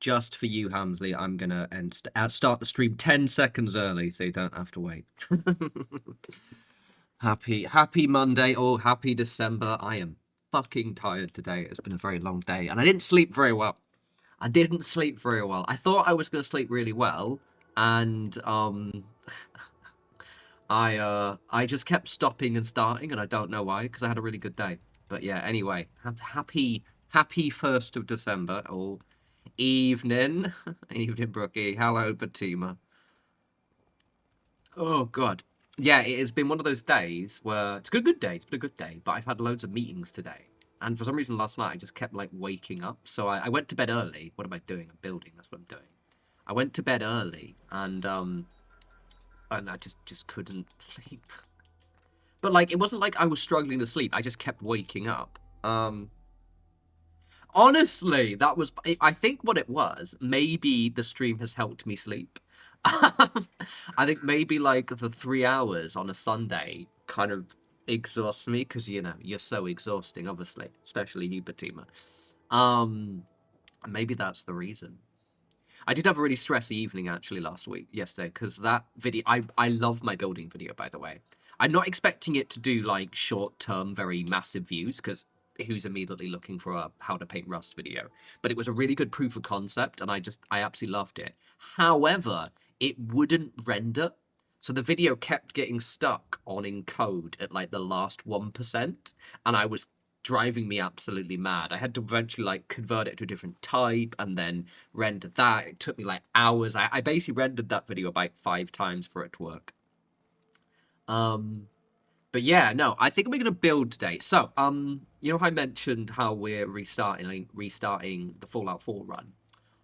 just for you, Hamsley, I'm gonna start the stream 10 seconds early, so you don't have to wait. Happy Monday, or happy December. I am fucking tired today. It's been a very long day, and I didn't sleep very well. I thought I was gonna sleep really well, and I just kept stopping and starting, and I don't know why, because I had a really good day. But yeah, anyway, happy 1st of December, or evening. Evening, Brookie. Hello, Batima. Oh, God. Yeah, it has been one of those days where it's been a good day. It's been a good day, but I've had loads of meetings today. And for some reason last night, I just kept, like, waking up. So I went to bed early. What am I doing? I'm building. That's what I'm doing. I went to bed early, and I just couldn't sleep. But, like, it wasn't like I was struggling to sleep. I just kept waking up. Honestly, that was... I think what it was, maybe the stream has helped me sleep. I think maybe, like, the 3 hours on a Sunday kind of exhausts me, because, you know, you're so exhausting, obviously. Especially you, Batima. Maybe that's the reason. I did have a really stressy evening, actually, yesterday, because that video... I love my building video, by the way. I'm not expecting it to do, like, short-term, very massive views, because who's immediately looking for a how to paint Rust video? But it was a really good proof of concept, and I absolutely loved it. However, it wouldn't render, so the video kept getting stuck on encode at, like, the last 1%, and I was driving me absolutely mad. I had to eventually, like, convert it to a different type and then render that. It took me, like, hours. I basically rendered that video about 5 times for it to work. But yeah, no, I think we're gonna build today. So, you know how I mentioned how we're restarting the Fallout 4 run?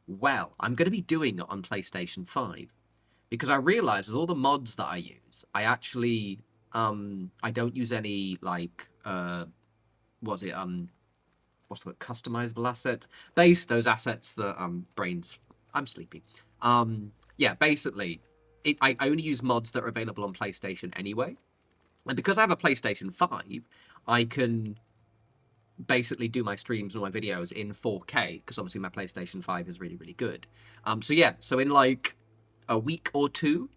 Well, I'm gonna be doing it on PlayStation 5 because I realized with all the mods that I use, I actually I don't use any, like, what's the word, customizable assets? Those assets that I'm sleepy. Yeah, basically I only use mods that are available on PlayStation anyway. And because I have a PlayStation 5, I can basically do my streams and my videos in 4K, because obviously my PlayStation 5 is really, really good. So yeah, so in like a week or two,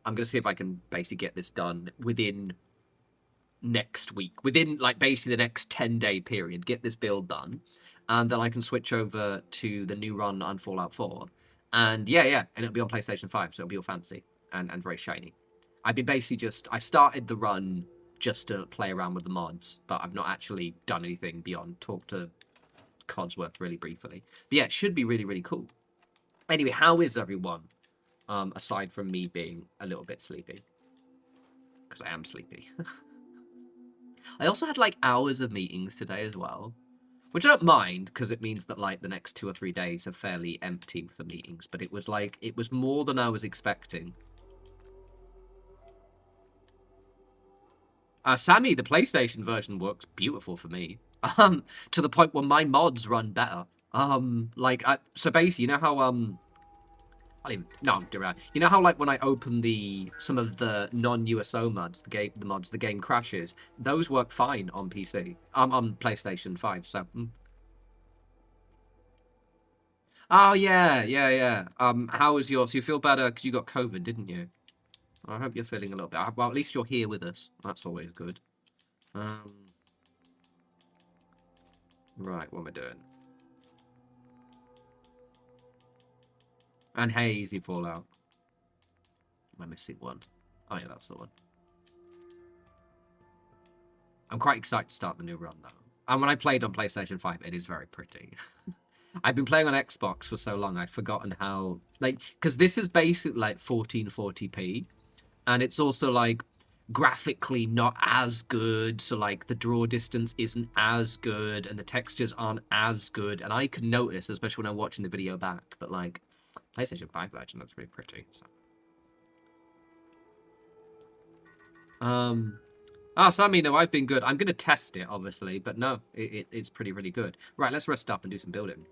I'm going to see if I can basically get this done within next week. Within, like, basically the next 10-day period, get this build done. And then I can switch over to the new run on Fallout 4. And yeah, and it'll be on PlayStation 5, so it'll be all fancy and very shiny. I've been basically I started the run just to play around with the mods, but I've not actually done anything beyond talk to Codsworth really briefly. But yeah, it should be really, really cool. Anyway, how is everyone? Aside from me being a little bit sleepy. Because I am sleepy. I also had, like, hours of meetings today as well. Which I don't mind, because it means that, like, the next 2 or 3 days are fairly empty with the meetings. But it was, like, it was more than I was expecting. Sammy, the PlayStation version works beautiful for me. To the point where my mods run better. So basically, you know how I'm doing that. You know how, like, when I open some of the non-USO mods, the game crashes. Those work fine on PC. On PlayStation 5. So. Oh yeah. How was yours? So you feel better because you got COVID, didn't you? I hope you're feeling a little bit. Well, at least you're here with us. That's always good. Right, what am I doing? And hey, easy Fallout. Am I missing one? Oh yeah, that's the one. I'm quite excited to start the new run, though. And when I played on PlayStation 5, it is very pretty. I've been playing on Xbox for so long, I've forgotten how... Like, because this is basically, like, 1440p. And it's also, like, graphically not as good. So, like, the draw distance isn't as good. And the textures aren't as good. And I can notice, especially when I'm watching the video back. But, like, PlayStation 5 version looks really pretty. So. Sammy, no, I've been good. I'm going to test it, obviously, but no, it's pretty, really good. Right, let's rest up and do some building.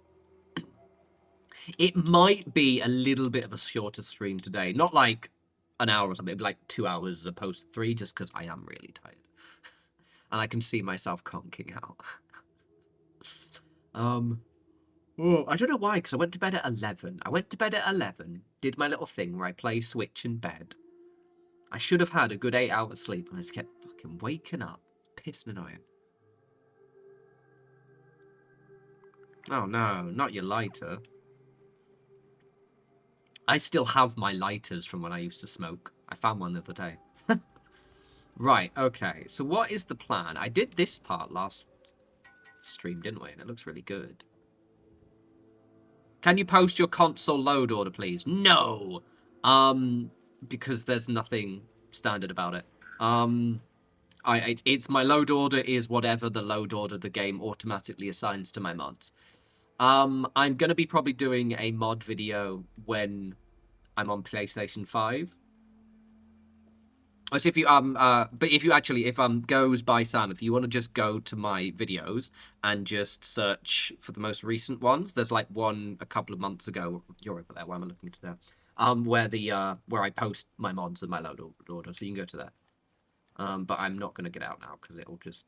It might be a little bit of a shorter stream today. Not like an hour or something, maybe like 2 hours as opposed to 3, just because I am really tired. And I can see myself conking out. Oh, I don't know why, because I went to bed at 11. I went to bed at 11, did my little thing where I play Switch in bed. I should have had a good 8 hours sleep, and I just kept fucking waking up. Pissed and annoying. Oh no, not your lighter. I still have my lighters from when I used to smoke. I found one the other day. Right, okay. So what is the plan? I did this part last stream, didn't we? And it looks really good. Can you post your console load order, please? No! Because there's nothing standard about it. It's my load order is whatever the load order the game automatically assigns to my mods. I'm gonna be probably doing a mod video when I'm on PlayStation 5. As if you but if you actually goes by Sam, if you want to just go to my videos and just search for the most recent ones, there's like one a couple of months ago. You're over there. Why am I looking to there? Where I post my mods and my load order, so you can go to there. But I'm not gonna get out now because it'll just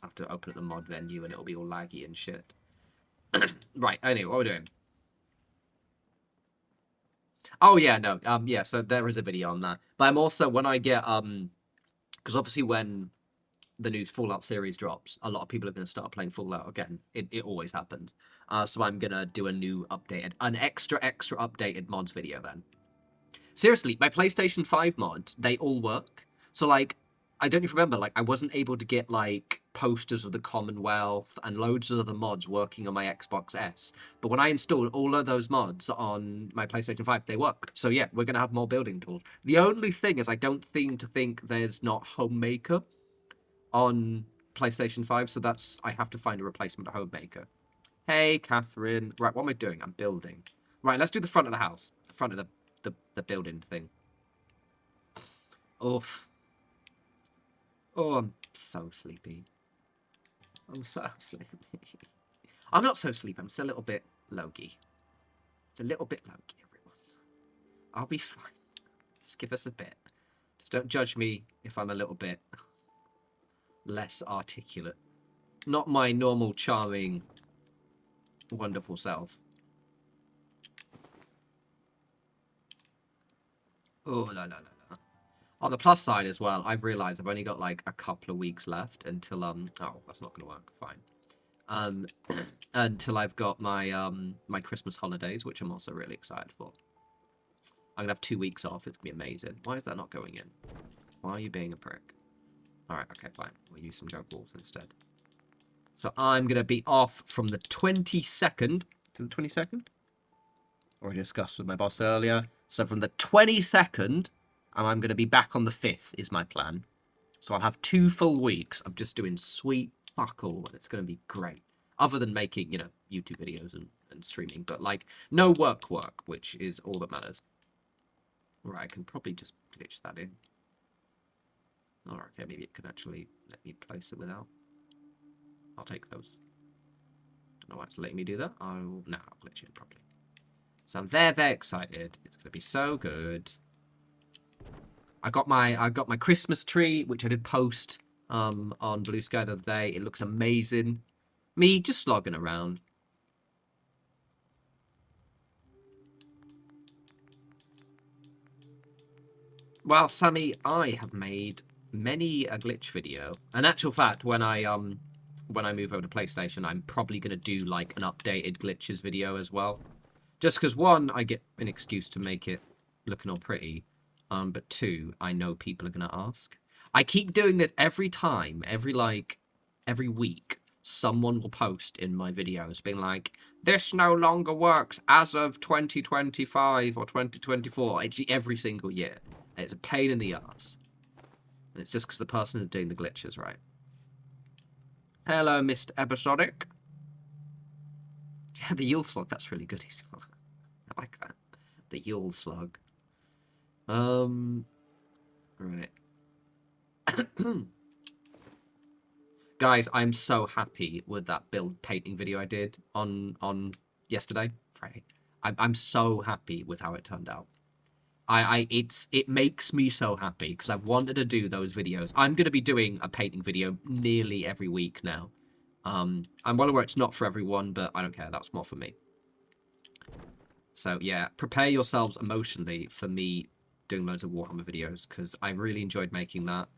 have to open up the mod menu and it'll be all laggy and shit. Right. Anyway, what we're doing. Oh yeah, no, yeah. So there is a video on that, but I'm also when I get because obviously when the new Fallout series drops, a lot of people are going to start playing Fallout again. It always happens. So I'm gonna do a new updated, an extra updated mods video then. Seriously, my PlayStation 5 mods, they all work. So like, I don't even remember, like I wasn't able to get like posters of the Commonwealth and loads of other mods working on my Xbox S. But when I installed all of those mods on my PlayStation 5, they work. So yeah, we're gonna have more building tools. The only thing is I don't seem to think there's not Homemaker on PlayStation 5, so I have to find a replacement of Homemaker. Hey, Catherine. Right, what am I doing? I'm building. Right, let's do the front of the house. The front of the building thing. Oof. Oh, I'm so sleepy. I'm so sleepy. I'm not so sleepy. I'm still a little bit logy. It's a little bit logy, everyone. I'll be fine. Just give us a bit. Just don't judge me if I'm a little bit less articulate. Not my normal, charming, wonderful self. Oh, la la la. On the plus side as well, I've realised I've only got like a couple of weeks left until oh, that's not going to work. Fine. Until I've got my my Christmas holidays, which I'm also really excited for. I'm gonna have 2 weeks off. It's gonna be amazing. Why is that not going in? Why are you being a prick? All right, okay, fine. We'll use some go balls instead. So I'm gonna be off from the 22nd to the 22nd. Or I discussed with my boss earlier. So from the 22nd. And I'm going to be back on the 5th, is my plan. So I'll have 2 full weeks of just doing sweet fuck all, and it's going to be great. Other than making, you know, YouTube videos and streaming. But, like, no work, which is all that matters. Right, I can probably just glitch that in. Oh, okay, maybe it can actually let me place it without. I'll take those. Don't know why it's letting me do that. I'll glitch it in properly. So I'm very, very excited. It's going to be so good. I got my Christmas tree, which I did post on Blue Sky the other day. It looks amazing. Me just slogging around. Well, Sammy, I have made many a glitch video. In actual fact, when I move over to PlayStation, I'm probably gonna do like an updated glitches video as well. Just because one, I get an excuse to make it looking all pretty. But 2, I know people are going to ask. I keep doing this every time, every week, someone will post in my videos being like, this no longer works as of 2025 or 2024, every single year. And it's a pain in the ass. And it's just because the person is doing the glitches, right? Hello, Mr. Episodic. Yeah, the Yule Slug, that's really good. I like that. The Yule Slug. Right. Guys, I'm so happy with that build painting video I did on yesterday, Friday. I'm so happy with how it turned out. It makes me so happy because I've wanted to do those videos. I'm going to be doing a painting video nearly every week now. I'm well aware it's not for everyone, but I don't care. That's more for me. So yeah, prepare yourselves emotionally for me doing loads of Warhammer videos, because I really enjoyed making that.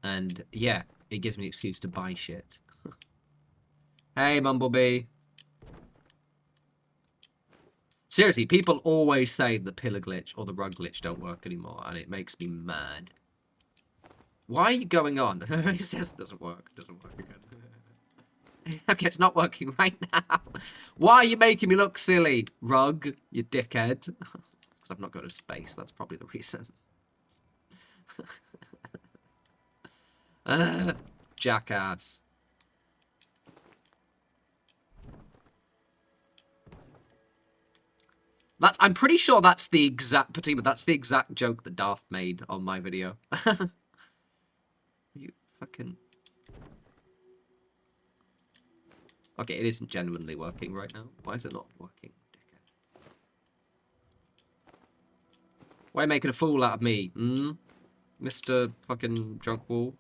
And yeah, it gives me an excuse to buy shit. Hey, Mumblebee. Seriously, people always say the pillar glitch or the rug glitch don't work anymore, and it makes me mad. Why are you going on? He says it doesn't work. It doesn't work again. Okay, it's not working right now. Why are you making me look silly? Rug, you dickhead. Because I've not got a space. That's probably the reason. Jackass. I'm pretty sure that's the exact joke that Darth made on my video. You fucking... Okay, it isn't genuinely working right now. Why is it not working? Dickhead. Why are you making a fool out of me? Mr. fucking junk wall?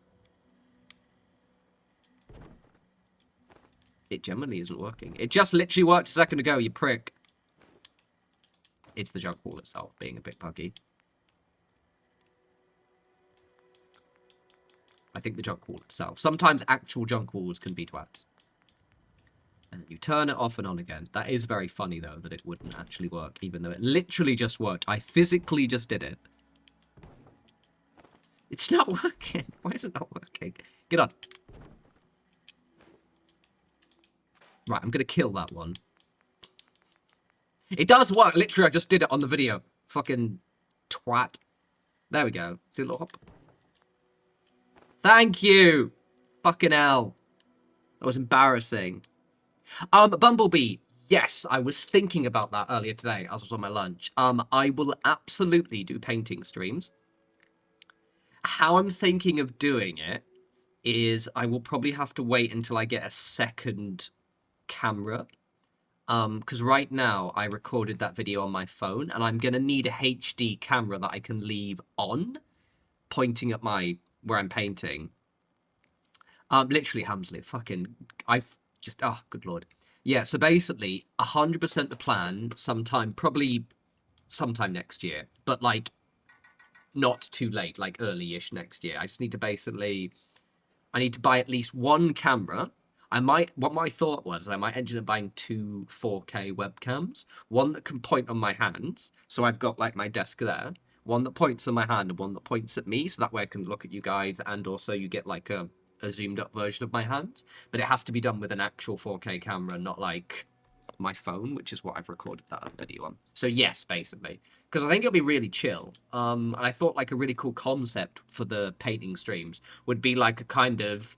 It genuinely isn't working. It just literally worked a second ago, you prick. It's the junk wall itself being a bit buggy. I think the junk wall itself. Sometimes actual junk walls can be twats. And you turn it off and on again. That is very funny, though, that it wouldn't actually work, even though it literally just worked. I physically just did it. It's not working. Why is it not working? Get on. Right, I'm going to kill that one. It does work. Literally, I just did it on the video. Fucking twat. There we go. See a little hop. Thank you. Fucking hell. That was embarrassing. Bumblebee. Yes, I was thinking about that earlier today as I was on my lunch. I will absolutely do painting streams. How I'm thinking of doing it is I will probably have to wait until I get a second camera. Because right now I recorded that video on my phone, and I'm gonna need a HD camera that I can leave on, pointing at where I'm painting. Literally, Hamsley, fucking, I've just, oh, good lord. Yeah, so basically, 100% the plan, probably sometime next year, but like, not too late, like early-ish next year. I just need to I need to buy at least one camera. What my thought was, I might end up buying 2 4K webcams. One that can point on my hands, so I've got like my desk there. One that points on my hand and one that points at me, so that way I can look at you guys, and also you get like a zoomed up version of my hand. But it has to be done with an actual 4K camera, not like my phone, which is what I've recorded that video on. So yes, basically, because I think it'll be really chill. And I thought like a really cool concept for the painting streams would be like a kind of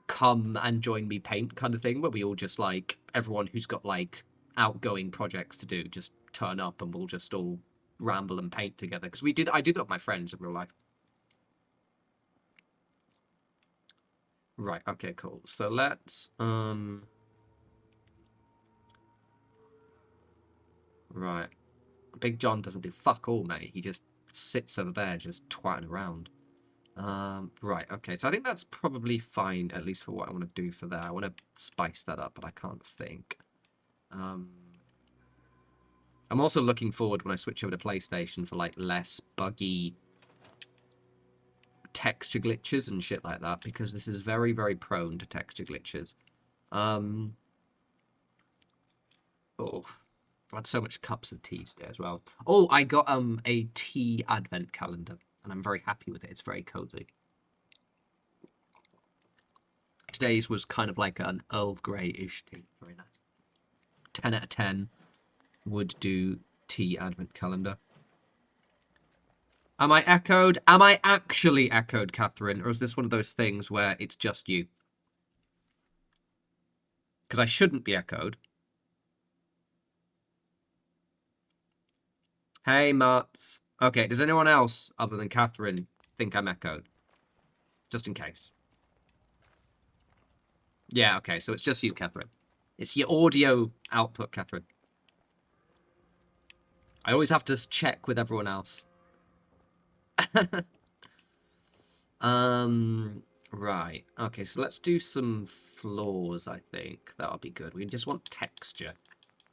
come and join me paint kind of thing, where we all just like, everyone who's got like outgoing projects to do just turn up and we'll just all ramble and paint together, because I do that with my friends in real life. Right, okay, cool. So let's right. Big John doesn't do fuck all, mate. He just sits over there just twatting around. Right, okay. So I think that's probably fine, at least for what I want to do for that. I want to spice that up, but I can't think. I'm also looking forward when I switch over to PlayStation for like less buggy texture glitches and shit like that, because this is very, very prone to texture glitches. Oh, I had so much cups of tea today as well. Oh, I got a tea advent calendar, and I'm very happy with it. It's very cozy. Today's was kind of like an Earl Grey-ish tea. Very nice. 10 out of 10 would do tea advent calendar. Am I echoed? Am I actually echoed, Catherine? Or is this one of those things where it's just you? Because I shouldn't be echoed. Hey, Mutts. Okay, does anyone else, other than Catherine, think I'm echoed? Just in case. Yeah, okay, so it's just you, Catherine. It's your audio output, Catherine. I always have to check with everyone else. Right. Okay, so let's do some floors, I think. That'll be good. We just want texture.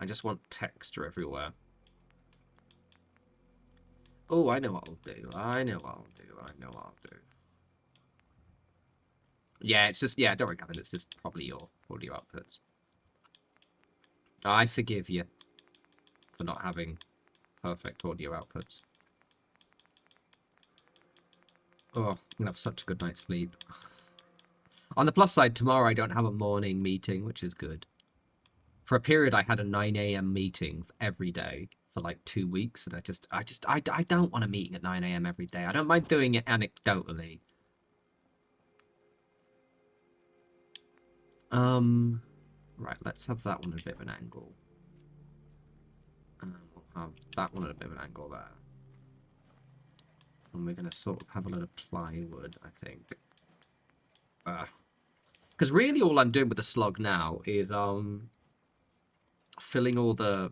I just want texture everywhere. Oh, I know what I'll do. I know what I'll do. I know what I'll do. Yeah, it's just... Yeah, don't worry, Gavin. It's just probably your audio outputs. I forgive you for not having perfect audio outputs. Oh, I'm gonna have such a good night's sleep. On the plus side, tomorrow I don't have a morning meeting, which is good. For a period, I had a 9 a.m. meeting every day for like 2 weeks, and I don't want a meeting at 9 a.m. every day. I don't mind doing it anecdotally. Right, let's have that one at a bit of an angle. We'll have that one at a bit of an angle there. And we're gonna sort of have a lot of plywood, I think. Because really all I'm doing with the slog now is filling all the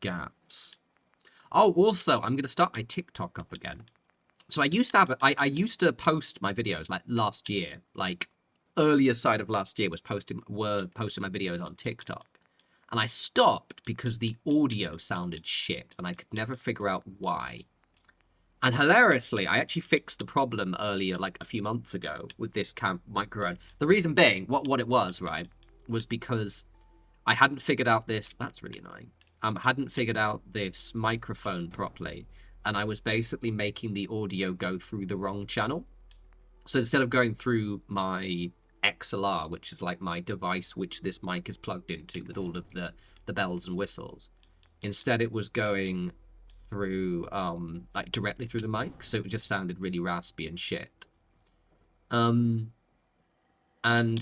gaps. Oh, also I'm gonna start my TikTok up again. So I used to have I used to post my videos like last year, like earlier side of last year was posting my videos on TikTok. And I stopped because the audio sounded shit and I could never figure out why. And hilariously, I actually fixed the problem earlier, like a few months ago, with this microphone. The reason being, what it was, right, was because I hadn't figured out this... That's really annoying. Hadn't figured out this microphone properly, and I was basically making the audio go through the wrong channel. So instead of going through my XLR, which is like my device which this mic is plugged into with all of the bells and whistles, instead it was going through like directly through the mic, so it just sounded really raspy and shit. And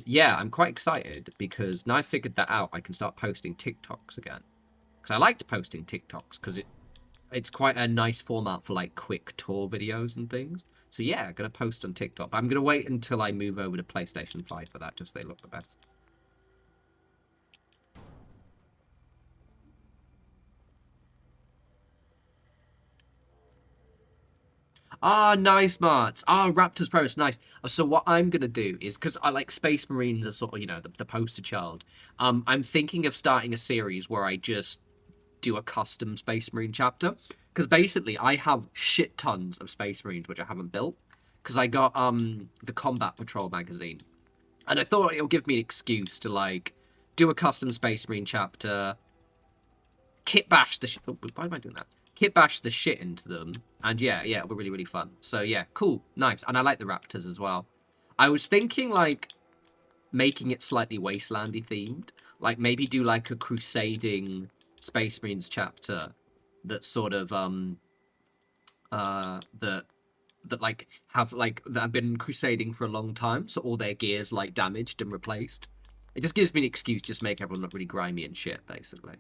yeah, I'm quite excited because now I figured that out, I can start posting TikToks again, because I liked posting TikToks because it's quite a nice format for like quick tour videos and things. So yeah, I'm gonna post on TikTok, but I'm gonna wait until I move over to PlayStation 5 for that, just so they look the best. Ah, nice, Marts. Ah, Raptors Pro is nice. So what I'm gonna do is, because I like Space Marines are sort of, you know, the poster child. I'm thinking of starting a series where I just do a custom Space Marine chapter. Because basically, I have shit tons of Space Marines which I haven't built. Because I got the Combat Patrol magazine, and I thought it'll give me an excuse to like do a custom Space Marine chapter, kit bash the why am I doing that? Kit bash the shit into them, and yeah, it'll be really, really fun. So yeah, cool, nice, and I like the Raptors as well. I was thinking like making it slightly wastelandy themed, like maybe do like a crusading Space Marines chapter that sort of that like have like that have been crusading for a long time, so all their gear's like damaged and replaced. It just gives me an excuse to just make everyone look really grimy and shit, basically.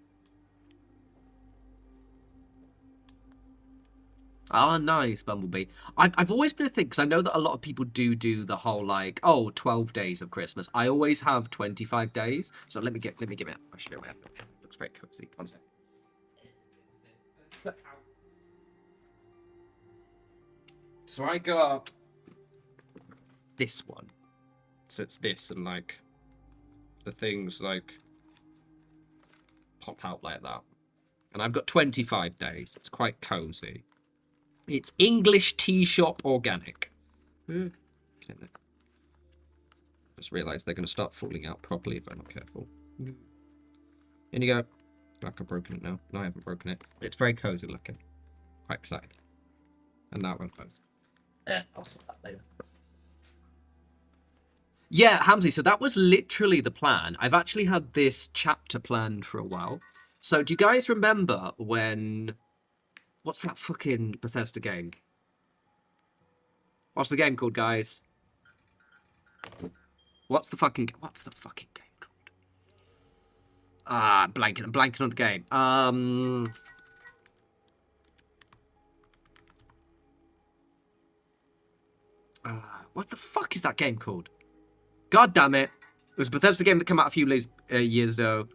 Ah, nice, Bumblebee. I've always been a thing, because I know that a lot of people do the whole, like, oh, 12 days of Christmas. I always have 25 days. So let me give it. I'll show you where it looks very cozy. One second. So I got this one. So it's this, and, like, the things, like, pop out like that. And I've got 25 days. It's quite cozy. It's English Tea Shop Organic. Just realised they're going to start falling out properly if I'm not careful. In you go. Like I've broken it now. No, I haven't broken it. It's very cozy looking. Quite excited. And now it won't close. I'll sort that later. Yeah, Hamzy, so that was literally the plan. I've actually had this chapter planned for a while. So do you guys remember when... What's that fucking Bethesda game? What's the game called, guys? What's the fucking game called? I'm blanking on the game. What the fuck is that game called? God damn it. It was a Bethesda game that came out a few years ago.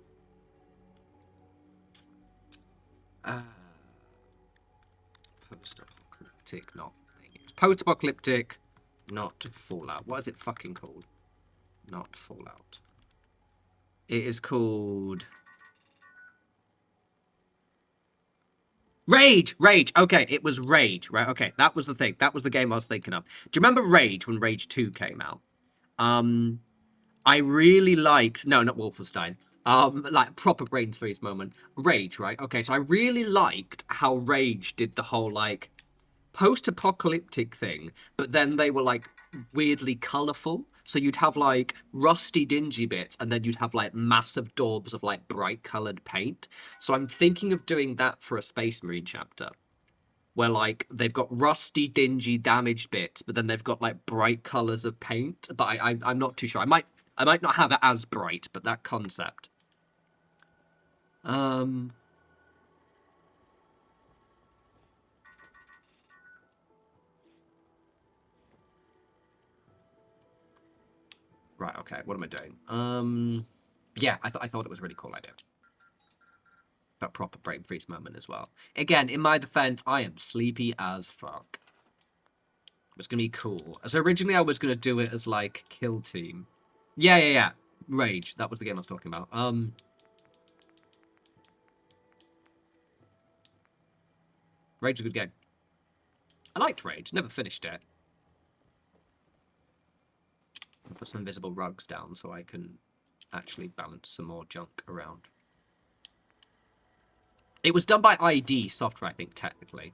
Post-apocalyptic, not thing. It's post-apocalyptic, Not Fallout. What is it fucking called? Not Fallout. It is called... Rage! Rage! Okay, it was Rage, right? Okay, that was the thing. That was the game I was thinking of. Do you remember Rage when Rage 2 came out? I really liked... No, not Wolfenstein. Like, proper brain freeze moment. Rage, right? Okay, so I really liked how Rage did the whole, like, post-apocalyptic thing, but then they were, like, weirdly colourful. So you'd have, like, rusty, dingy bits, and then you'd have, like, massive daubs of, like, bright-coloured paint. So I'm thinking of doing that for a Space Marine chapter, where, like, they've got rusty, dingy, damaged bits, but then they've got, like, bright colours of paint. But I'm not too sure. I might not have it as bright, but that concept. Right, okay, what am I doing? Yeah, I thought it was a really cool idea. That proper brain freeze moment as well. Again, in my defense, I am sleepy as fuck. It's gonna be cool. So originally I was gonna do it as, like, Kill Team. Yeah. Rage, that was the game I was talking about. Rage is a good game. I liked Rage, never finished it. I'll put some invisible rugs down so I can actually balance some more junk around. It was done by ID Software, I think, technically,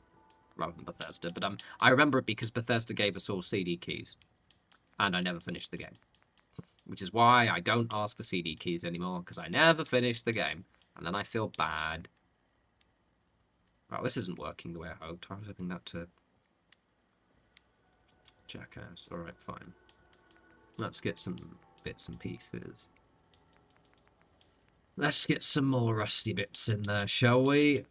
rather than Bethesda. But I remember it because Bethesda gave us all CD keys, and I never finished the game. Which is why I don't ask for CD keys anymore, because I never finished the game, and then I feel bad. Well, this isn't working the way I hoped. I was hoping that to... Jackass. Alright, fine. Let's get some bits and pieces. Let's get some more rusty bits in there, shall we?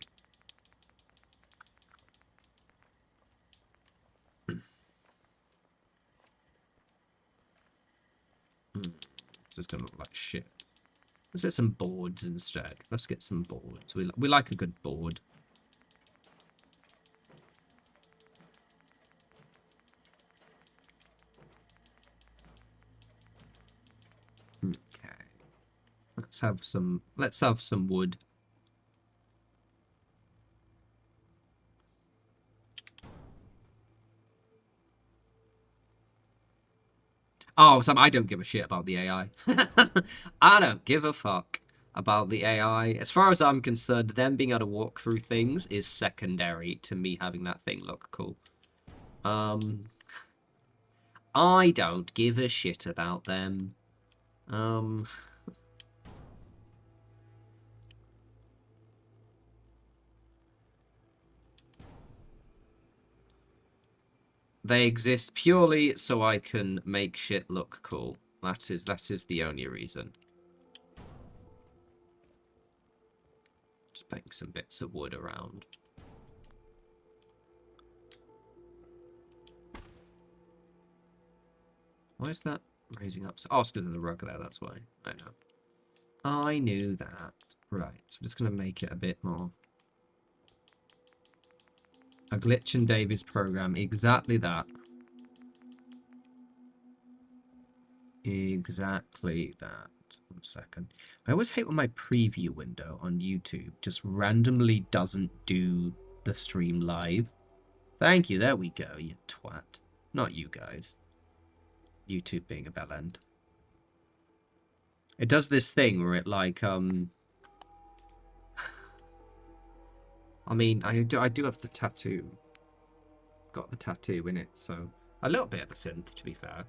This is going to look like shit. Let's get some boards instead. Let's get some boards. We like a good board. Okay. Let's have some wood. Oh, Sam, I don't give a shit about the AI. I don't give a fuck about the AI. As far as I'm concerned, them being able to walk through things is secondary to me having that thing look cool. I don't give a shit about them. They exist purely so I can make shit look cool. That is the only reason. Just putting some bits of wood around. Why is that raising up? Oh, it's because of the rug there, that's why. I know. I knew that. Right, so I'm just going to make it a bit more. A glitch in David's program. Exactly that. Exactly that. 1 second. I always hate when my preview window on YouTube just randomly doesn't do the stream live. Thank you. There we go, you twat. Not you guys. YouTube being a bell end. It does this thing where it, like, I mean, I do have the tattoo. Got the tattoo in it, so a little bit of a synth, to be fair.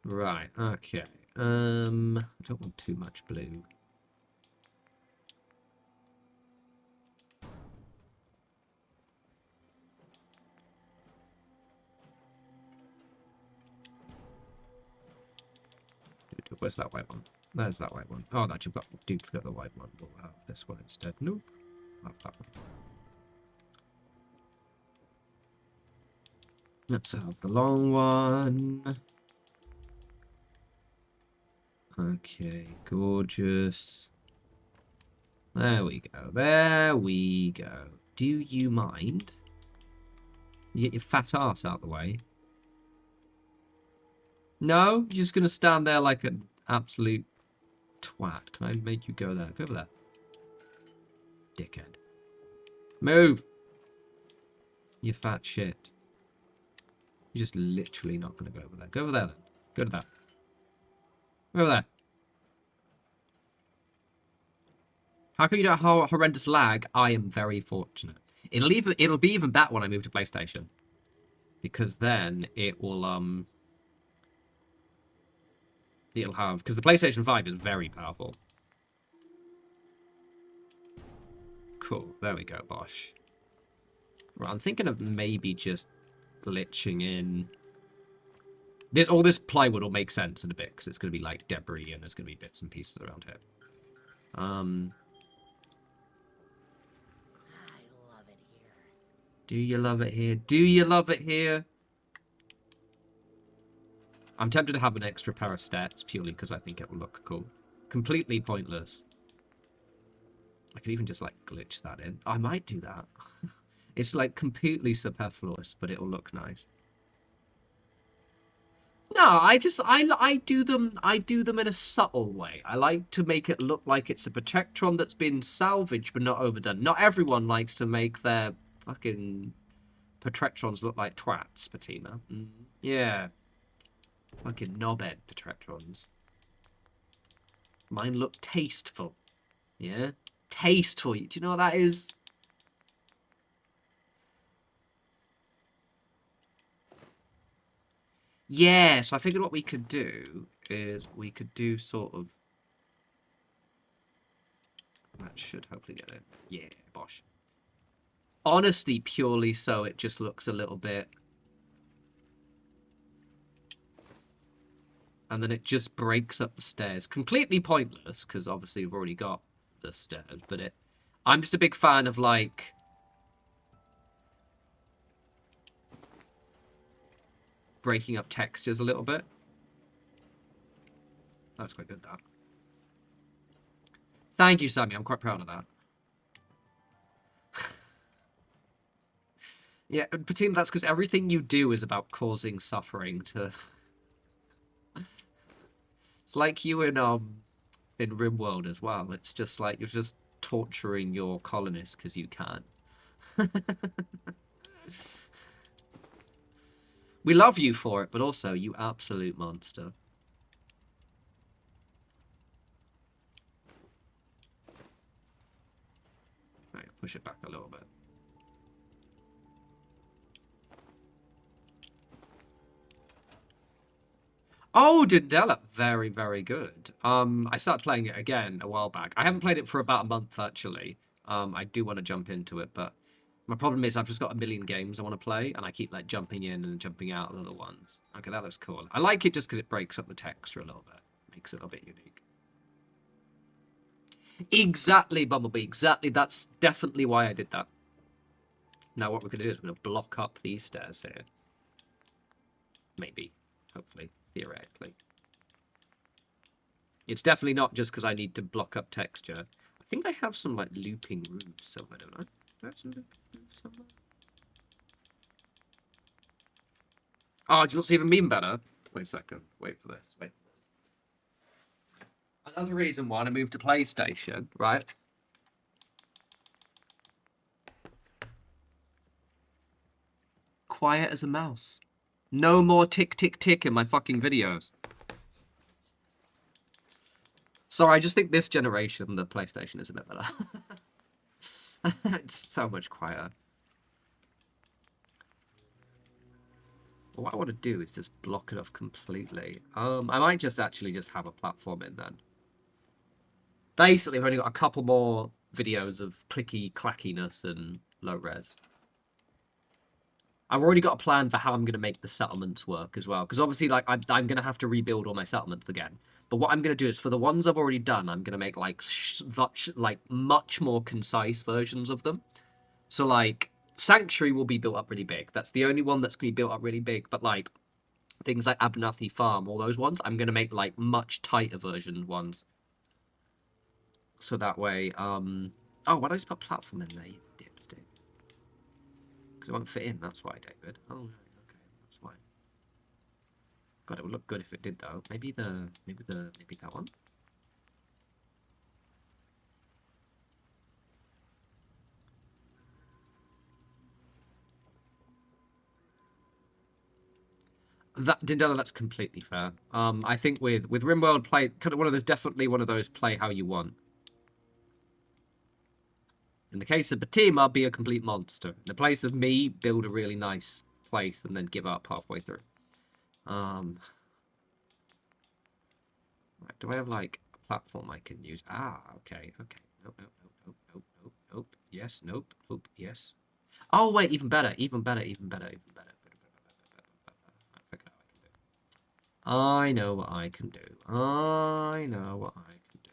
Right, okay. I don't want too much blue. Where's that white one? There's that white one. Oh, that you've got duplicate the white one. We'll have this one instead. Nope. I'll have that one. Let's have the long one. Okay, gorgeous. There we go. There we go. Do you mind? You get your fat ass out the way. No? You're just going to stand there like an absolute twat. Can I make you go there? Go over there. Dickhead. Move! You fat shit. You're just literally not going to go over there. Go over there then. Go to that. Go over there. How come you don't have horrendous lag? I am very fortunate. It'll be even better when I move to PlayStation. Because then it will it'll have, because the PlayStation 5 is very powerful. Cool. There we go, Bosh. Right, I'm thinking of maybe just glitching in. All this plywood will make sense in a bit, because it's going to be like debris and there's going to be bits and pieces around here. I love it here. Do you love it here? Do you love it here? I'm tempted to have an extra pair of stats purely because I think it will look cool. Completely pointless. I could even just like glitch that in. I might do that. It's like completely superfluous, but it'll look nice. No, I do them in a subtle way. I like to make it look like it's a Protectron that's been salvaged but not overdone. Not everyone likes to make their fucking Protectrons look like twats, Patina. Yeah. Fucking knobhead Protectrons. Mine look tasteful. Yeah? Tasteful. Do you know what that is? Yeah, so I figured what we could do is we could do sort of... That should hopefully get it. Yeah, Bosh. Honestly, purely so it just looks a little bit... And then it just breaks up the stairs. Completely pointless, because obviously we've already got the stairs, but it... I'm just a big fan of, like... breaking up textures a little bit. That's quite good, that. Thank you, Sammy. I'm quite proud of that. Yeah, Patina, that's because everything you do is about causing suffering to... It's like you in RimWorld as well. It's just like you're just torturing your colonists because you can. We love you for it, but also you absolute monster. Right, push it back a little bit. Oh, Dindela. Very, very good. I started playing it again a while back. I haven't played it for about a month, actually. I do want to jump into it, but my problem is I've just got a million games I want to play, and I keep, like, jumping in and jumping out of other ones. Okay, that looks cool. I like it just because it breaks up the texture a little bit. Makes it a bit unique. Exactly, Bumblebee. Exactly. That's definitely why I did that. Now what we're going to do is we're going to block up these stairs here. Maybe. Hopefully. Theoretically. It's definitely not just because I need to block up texture. I think I have some, like, looping roofs somewhere, don't I? Do I have some looping roofs somewhere? Oh, do you want to even mean better? Wait a second. Wait for this. Wait. Another reason why I moved to PlayStation, right? Quiet as a mouse. No more tick, tick, tick in my fucking videos. Sorry, I just think this generation, the PlayStation is a bit better. It's so much quieter. What I want to do is just block it off completely. I might just actually just have a platform in then. Basically, I've only got a couple more videos of clicky clackiness and low res. I've already got a plan for how I'm going to make the settlements work as well. Because obviously, like, I'm going to have to rebuild all my settlements again. But what I'm going to do is, for the ones I've already done, I'm going to make, like, much more concise versions of them. So, like, Sanctuary will be built up really big. That's the only one that's going to be built up really big. But, like, things like Abernathy Farm, all those ones, I'm going to make, like, much tighter version ones. So that way, oh, why don't I just put platform in there, you dipstick? Because it won't fit in, that's why, David. Oh, okay, that's why. God, it would look good if it did, though. Maybe that one? Dindela, that's completely fair. I think with RimWorld, play kind of one of those, definitely one of those play how you want. In the case of Batima, be a complete monster. In the place of me, build a really nice place and then give up halfway through. Right, do I have like a platform I can use? Ah, okay. Nope. Yes, nope. Yes. Oh wait, even better. I figured out what I can do. I know what I can do.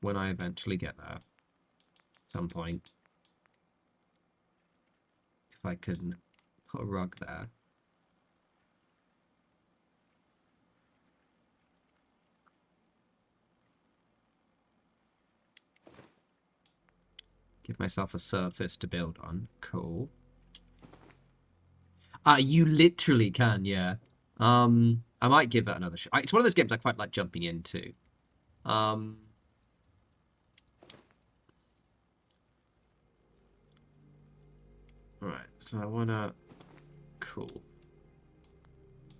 When I eventually get there. At some point. If I can put a rug there. Give myself a surface to build on. Cool. You literally can, yeah. I might give it another shot. It's one of those games I quite like jumping into. Right, so I wanna... Cool.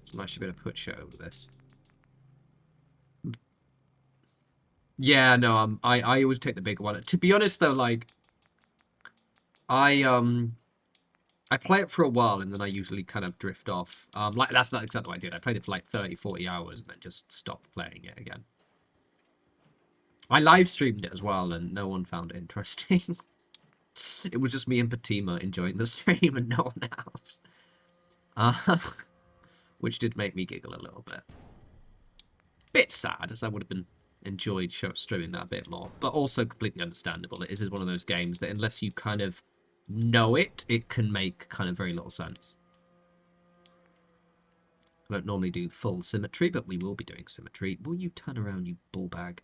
So I should be able to put shit over this. Yeah, no, I always take the bigger one. To be honest, though, like... I play it for a while and then I usually kind of drift off. Like that's not exactly what I did. I played it for like 30, 40 hours and then just stopped playing it again. I live streamed it as well and no one found it interesting. It was just me and Patima enjoying the stream and no one else. Which did make me giggle a little bit. Bit sad, as I would have been enjoyed streaming that a bit more. But also completely understandable. It is one of those games that unless you kind of know it, it can make kind of very little sense. I don't normally do full symmetry, but we will be doing symmetry. Will you turn around, you ball bag?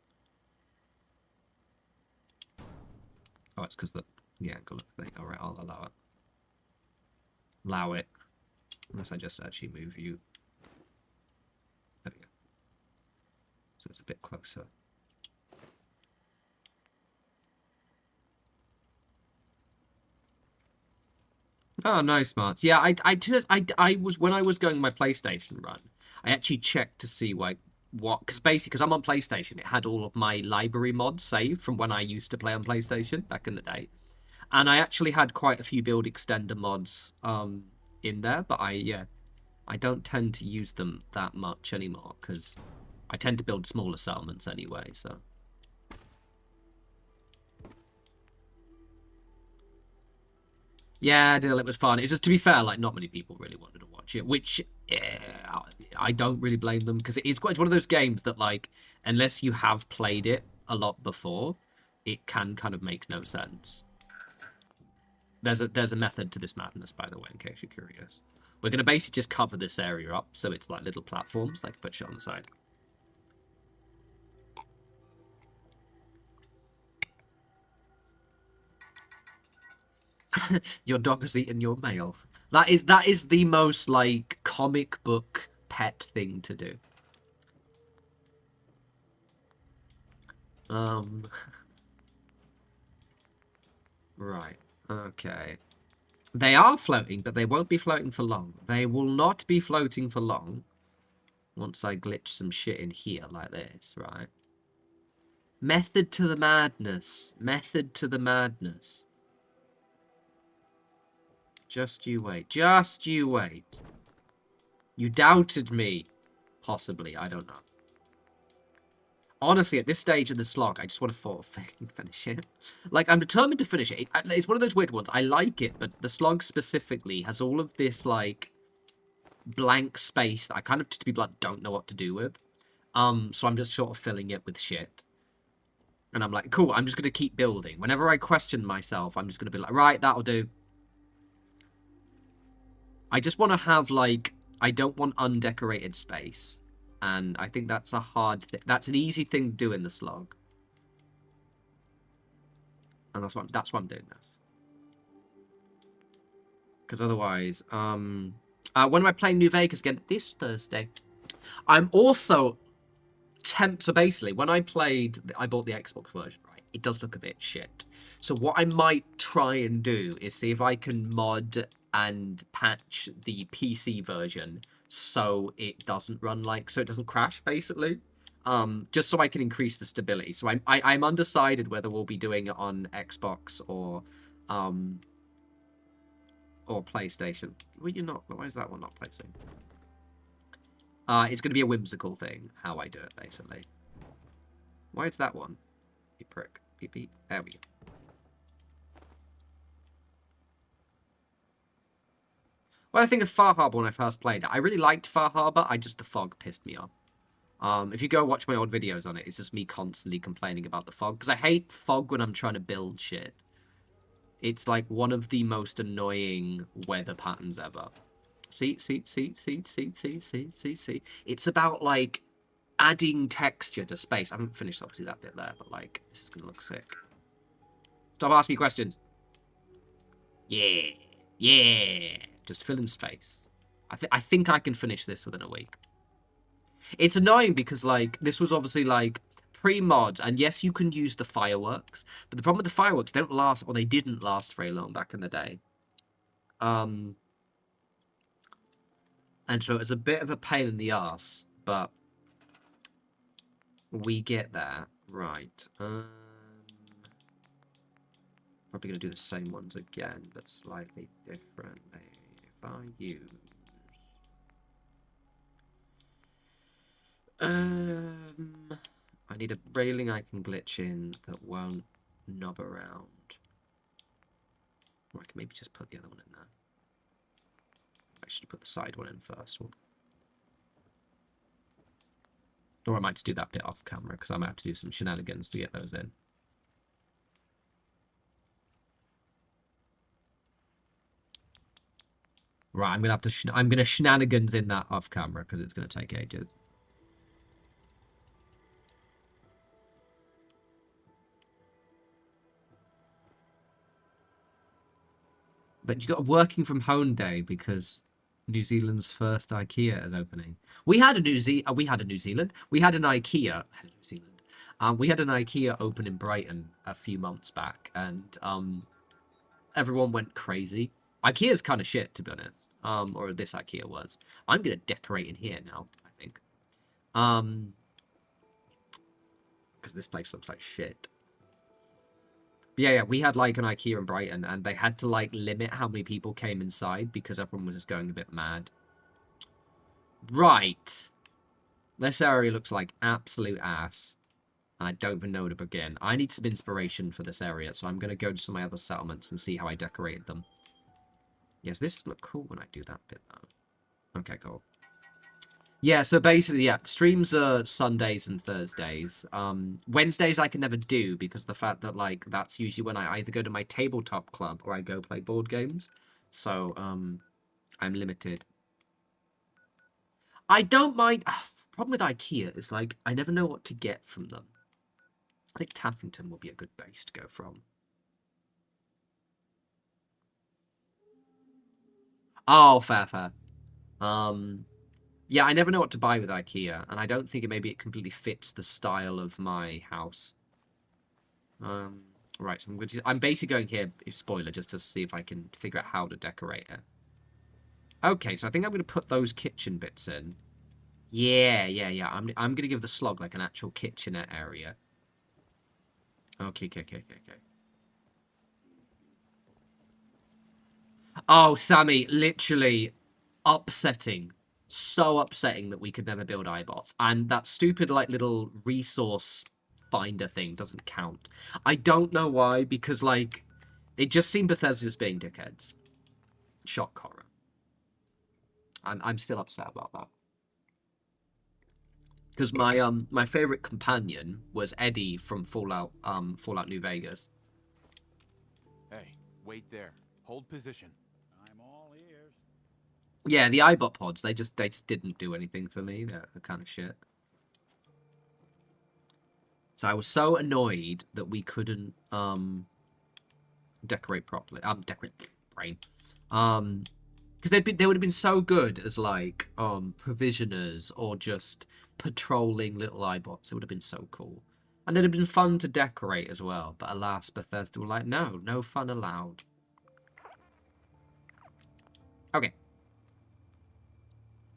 Oh, it's because the angle of the thing. Alright, I'll allow it. Allow it. Unless I just actually move you. There we go. So it's a bit closer. Oh, nice, Smarts. Yeah, I was when I was going my PlayStation run, I actually checked to see like because basically because I'm on PlayStation, it had all of my library mods saved from when I used to play on PlayStation back in the day, and I actually had quite a few build extender mods in there, but I don't tend to use them that much anymore because I tend to build smaller settlements anyway, so. Yeah, Dill, it was fun. It's just, to be fair, like, not many people really wanted to watch it, which I don't really blame them, because it's one of those games that, like, unless you have played it a lot before, it can kind of make no sense. There's a method to this madness, by the way, in case you're curious. We're going to basically just cover this area up, so it's like little platforms, like put shit on the side. Your dog has eaten your mail. That is the most like comic book pet thing to do. Right. Okay. They are floating, but they won't be floating for long. They will not be floating for long. Once I glitch some shit in here like this, right? Method to the madness. Method to the madness. Just you wait. Just you wait. You doubted me. Possibly. I don't know. Honestly, at this stage of the slog, I just want to finish it. Like, I'm determined to finish it. It's one of those weird ones. I like it, but the slog specifically has all of this, like, blank space that I kind of, to be blunt, don't know what to do with. So I'm just sort of filling it with shit. And I'm like, cool, I'm just going to keep building. Whenever I question myself, I'm just going to be like, right, that'll do. I just want to have, like, I don't want undecorated space. And I think that's a hard thing. That's an easy thing to do in the slog. And that's why I'm doing this. Because otherwise, when am I playing New Vegas again? This Thursday. I'm also so basically, when I bought the Xbox version, right? It does look a bit shit. So what I might try and do is see if I can mod and patch the PC version so it doesn't run so it doesn't crash, basically. Just so I can increase the stability. So I'm undecided whether we'll be doing it on Xbox or PlayStation. Well, you're not. Why is that one not PlayStation? It's going to be a whimsical thing, how I do it, basically. Why is that one? You prick. Beep, beep. There we go. Well, I think of Far Harbor when I first played it. I really liked Far Harbor, the fog pissed me off. If you go watch my old videos on it, it's just me constantly complaining about the fog. Because I hate fog when I'm trying to build shit. It's like one of the most annoying weather patterns ever. See. It's about, like, adding texture to space. I haven't finished, obviously, that bit there, but, like, this is going to look sick. Stop asking me questions. Yeah. Just fill in space. I think I can finish this within a week. It's annoying because, like, this was obviously, like, pre-mod, and yes, you can use the fireworks, but the problem with the fireworks, they don't last, or they didn't last very long back in the day. And so it's a bit of a pain in the ass, but we get there. Right. Probably going to do the same ones again, but slightly differently. If I use... I need a railing I can glitch in that won't knob around. Or I can maybe just put the other one in there. I should put the side one in first. Or I might just do that bit off camera, because I might have to do some shenanigans to get those in. Right, I'm gonna shenanigans in that off camera, because it's gonna take ages. That you got a working from home day because New Zealand's first IKEA is opening. We had an IKEA. We had an IKEA open in Brighton a few months back, and everyone went crazy. IKEA's kind of shit, to be honest. Or this IKEA was. I'm gonna decorate in here now, I think. Because this place looks like shit. Yeah, we had, like, an IKEA in Brighton, and they had to, like, limit how many people came inside because everyone was just going a bit mad. Right. This area looks like absolute ass, and I don't even know where to begin. I need some inspiration for this area, so I'm going to go to some of my other settlements and see how I decorated them. Yes, this look cool when I do that bit, though. Okay, cool. Yeah, so basically, yeah, streams are Sundays and Thursdays. Wednesdays I can never do because of the fact that, like, that's usually when I either go to my tabletop club or I go play board games. So, I'm limited. I don't mind... problem with IKEA is, like, I never know what to get from them. I think Taffington will be a good base to go from. Oh, fair. Yeah, I never know what to buy with IKEA, and I don't think it completely fits the style of my house. Right, so I'm basically going here, spoiler, just to see if I can figure out how to decorate it. Okay, so I think I'm going to put those kitchen bits in. Yeah. I'm going to give the slog, like, an actual kitchenette area. Okay. Oh, Sammy, literally upsetting. So upsetting that we could never build iBots. And that stupid, like, little resource finder thing doesn't count. I don't know why, because, like, it just seemed Bethesda was being dickheads. Shock horror. I'm still upset about that. Because my favorite companion was Eddie from Fallout New Vegas. Hey, wait there. Hold position. I'm all ears. Yeah, the iBot pods, they just didn't do anything for me. They're kind of shit. So I was so annoyed that we couldn't decorate properly. Decorate brain. Because they would have been so good as like provisioners or just patrolling little iBots. It would have been so cool. And they'd have been fun to decorate as well. But alas, Bethesda were like, no fun allowed. Okay.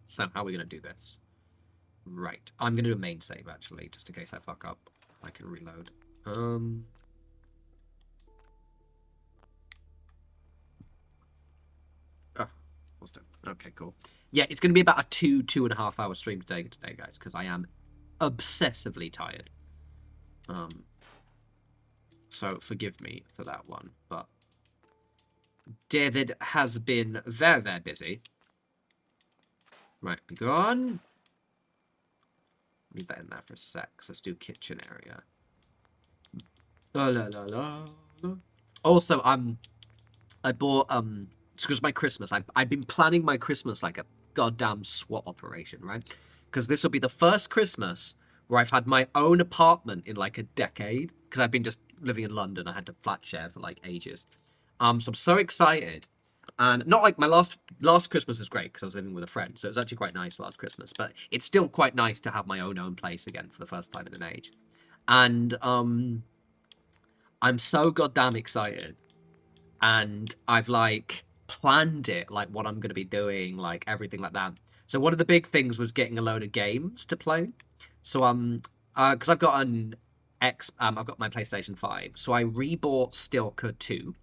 So how are we going to do this? Right. I'm going to do a main save, actually, just in case I fuck up. I can reload. Oh, what's that? Okay, cool. Yeah, it's going to be about a 2.5 hour stream today, guys, because I am obsessively tired. So forgive me for that one, but David has been very, very busy. Right, be gone. Leave that in there for a sec. So let's do kitchen area. La la la la. Also, I bought it's because my Christmas. I've been planning my Christmas like a goddamn SWAT operation, right? Because this will be the first Christmas where I've had my own apartment in like a decade. Because I've been just living in London. I had to flat share for like ages. So I'm so excited. And not like my last Christmas was great because I was living with a friend, so it was actually quite nice last Christmas. But it's still quite nice to have my own place again for the first time in an age. And I'm so goddamn excited, and I've like planned it, like what I'm gonna be doing, like everything like that. So one of the big things was getting a load of games to play. So because I've got I've got my PlayStation 5, so I rebought Stalker 2.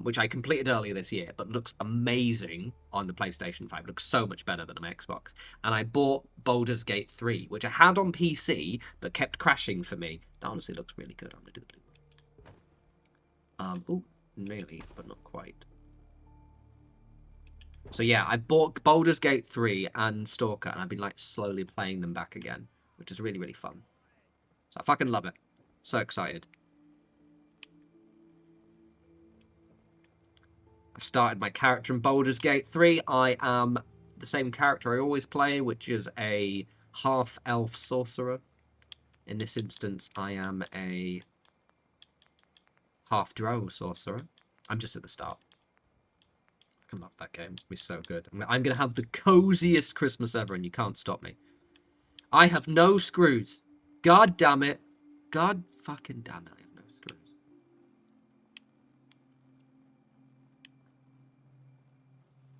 Which I completed earlier this year, but looks amazing on the PlayStation 5. It looks so much better than an Xbox. And I bought Baldur's Gate 3, which I had on PC, but kept crashing for me. That honestly looks really good. I'm going to do the blue. Oh, nearly, but not quite. So yeah, I bought Baldur's Gate 3 and Stalker, and I've been like slowly playing them back again, which is really, really fun. So I fucking love it. So excited. I've started my character in Baldur's Gate 3. I am the same character I always play, which is a half-elf sorcerer. In this instance, I am a half-drow sorcerer. I'm just at the start. I love that game. It's going to be so good. I'm going to have the coziest Christmas ever, and you can't stop me. I have no screws. God damn it. God fucking damn it. I have no screws.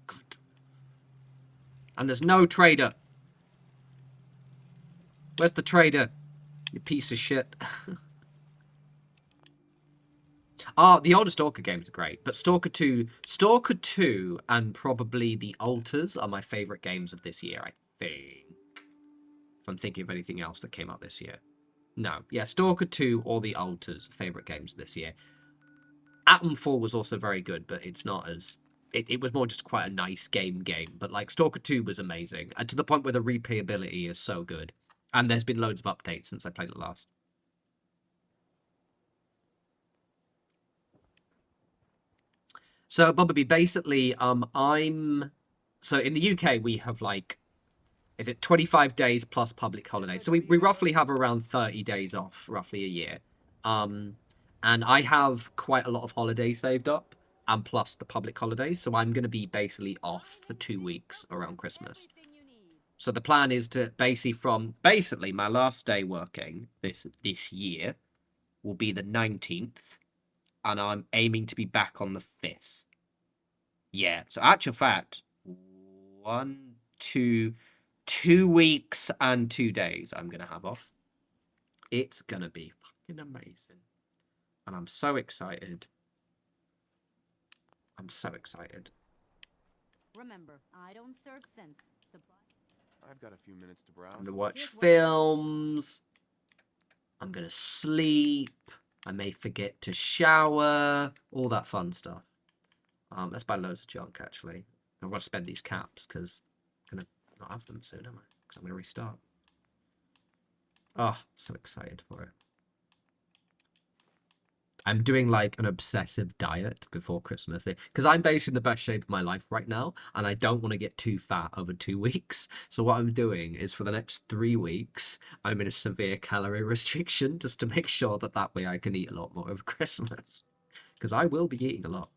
God. And there's no trader. Where's the trader? You piece of shit. The older Stalker games are great, but Stalker 2 and probably The Alters are my favourite games of this year, I think. If I'm thinking of anything else that came out this year. No. Yeah, Stalker 2 or The Alters, favourite games this year. Atom 4 was also very good, but it's not as... It was more just quite a nice game, but like Stalker 2 was amazing, and to the point where the replayability is so good. And there's been loads of updates since I played it last. So, Bobby, basically, so in the UK, we have like, is it 25 days plus public holidays? So we roughly have around 30 days off, roughly a year. And I have quite a lot of holidays saved up, and plus the public holidays. So I'm going to be basically off for 2 weeks around Christmas. So the plan is to basically my last day working this year will be the 19th, and I'm aiming to be back on the 5th. Yeah, so actual fact, 2 weeks and 2 days I'm gonna have off. It's gonna be fucking amazing. And I'm so excited. I'm so excited. Remember, I don't serve sense. Supply. I've got a few minutes to browse. I'm gonna watch films. I'm gonna sleep. I may forget to shower. All that fun stuff. Let's buy loads of junk, actually. I want to spend these caps, because I'm going to not have them soon, am I? Because I'm going to restart. Oh, so excited for it. I'm doing, like, an obsessive diet before Christmas. Because I'm basically in the best shape of my life right now, and I don't want to get too fat over 2 weeks. So what I'm doing is, for the next 3 weeks, I'm in a severe calorie restriction, just to make sure that way I can eat a lot more over Christmas. Because I will be eating a lot.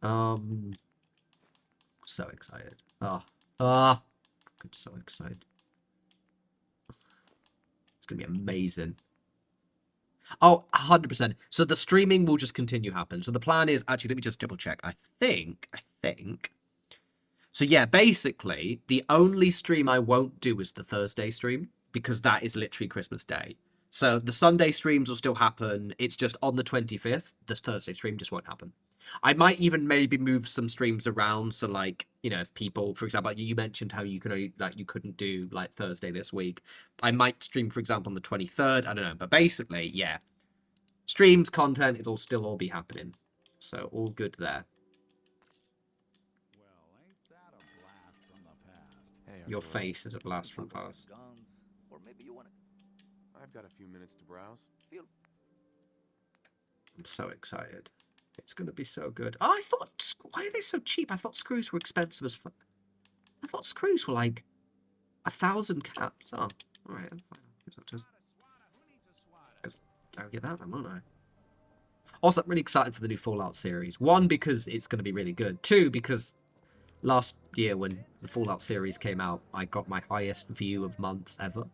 So excited. I'm so excited. It's gonna be amazing. Oh, 100%. So the streaming will just continue happen. So the plan is actually, let me just double check. I think. So yeah, basically, the only stream I won't do is the Thursday stream because that is literally Christmas Day. So the Sunday streams will still happen. It's just on the 25th, this Thursday stream just won't happen. I might even maybe move some streams around. So like, you know, if people, for example, you mentioned how you could only, like, you couldn't do like Thursday this week. I might stream, for example, on the 23rd. I don't know. But basically, yeah. Streams, content, it'll still all be happening. So all good there. Well, ain't that a blast from the past? Hey, Your Arturo. face is a blast from the past. Guns, or maybe you want to I've got a few minutes to browse. feel. I'm so excited. It's going to be so good. Oh, I thought... Why are they so cheap? I thought screws were expensive as fuck. I thought screws were like 1,000 caps. Oh, alright. I'll get that then, won't I? Also, I'm really excited for the new Fallout series. One, because it's going to be really good. Two, because last year when the Fallout series came out, I got my highest view of months ever.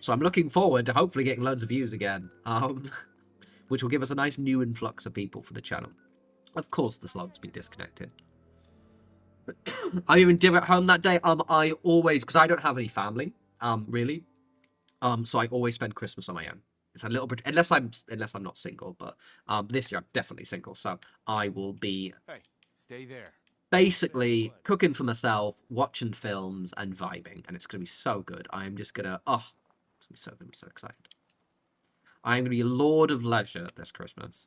So I'm looking forward to hopefully getting loads of views again. Which will give us a nice new influx of people for the channel. Of course, the slog's been disconnected. I even did at home that day. I always, because I don't have any family, really. So I always spend Christmas on my own. It's a little bit, unless I'm not single, but this year I'm definitely single. So I will be Hey, stay there. basically cooking for myself, watching films, and vibing, and it's gonna be so good. I am just gonna, it's gonna be so excited. I am gonna be a lord of leisure this Christmas.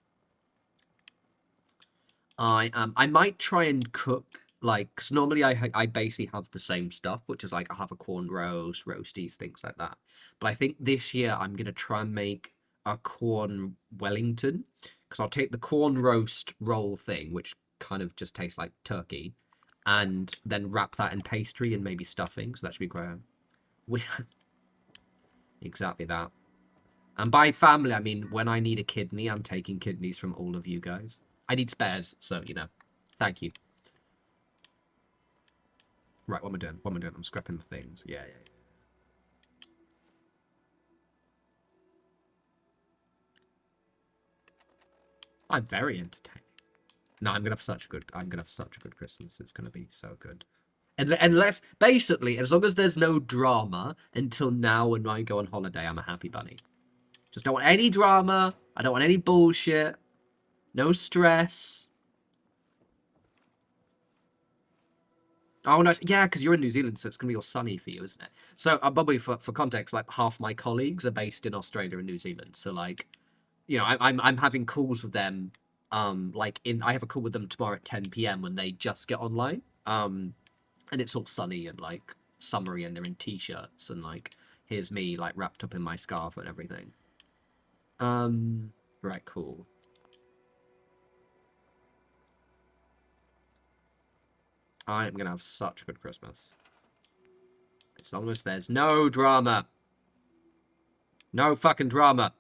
I might try and cook, like, because normally I basically have the same stuff, which is like I have a corn roast, roasties, things like that. But I think this year I'm gonna try and make a corn Wellington, because I'll take the corn roast roll thing, which kind of just tastes like turkey, and then wrap that in pastry and maybe stuffing. So that should be great. Exactly that. And by family, I mean when I need a kidney, I'm taking kidneys from all of you guys. I need spares, so, you know, thank you. Right, what am I doing? What am I doing? I'm scrapping the things. Yeah. I'm very entertaining. No, I'm gonna have such a good Christmas. It's gonna be so good. And unless, basically, as long as there's no drama until now when I go on holiday, I'm a happy bunny. Just don't want any drama. I don't want any bullshit. No stress. Oh, no. Yeah, because you're in New Zealand, so it's going to be all sunny for you, isn't it? So, Bobby, for context, like, half my colleagues are based in Australia and New Zealand. So, like, you know, I'm having calls with them. I have a call with them tomorrow at 10 p.m. when they just get online. And it's all sunny and, like, summery, and they're in T-shirts. And, like, here's me, like, wrapped up in my scarf and everything. Right, cool. I'm gonna have such a good Christmas. As long as there's no drama. No fucking drama.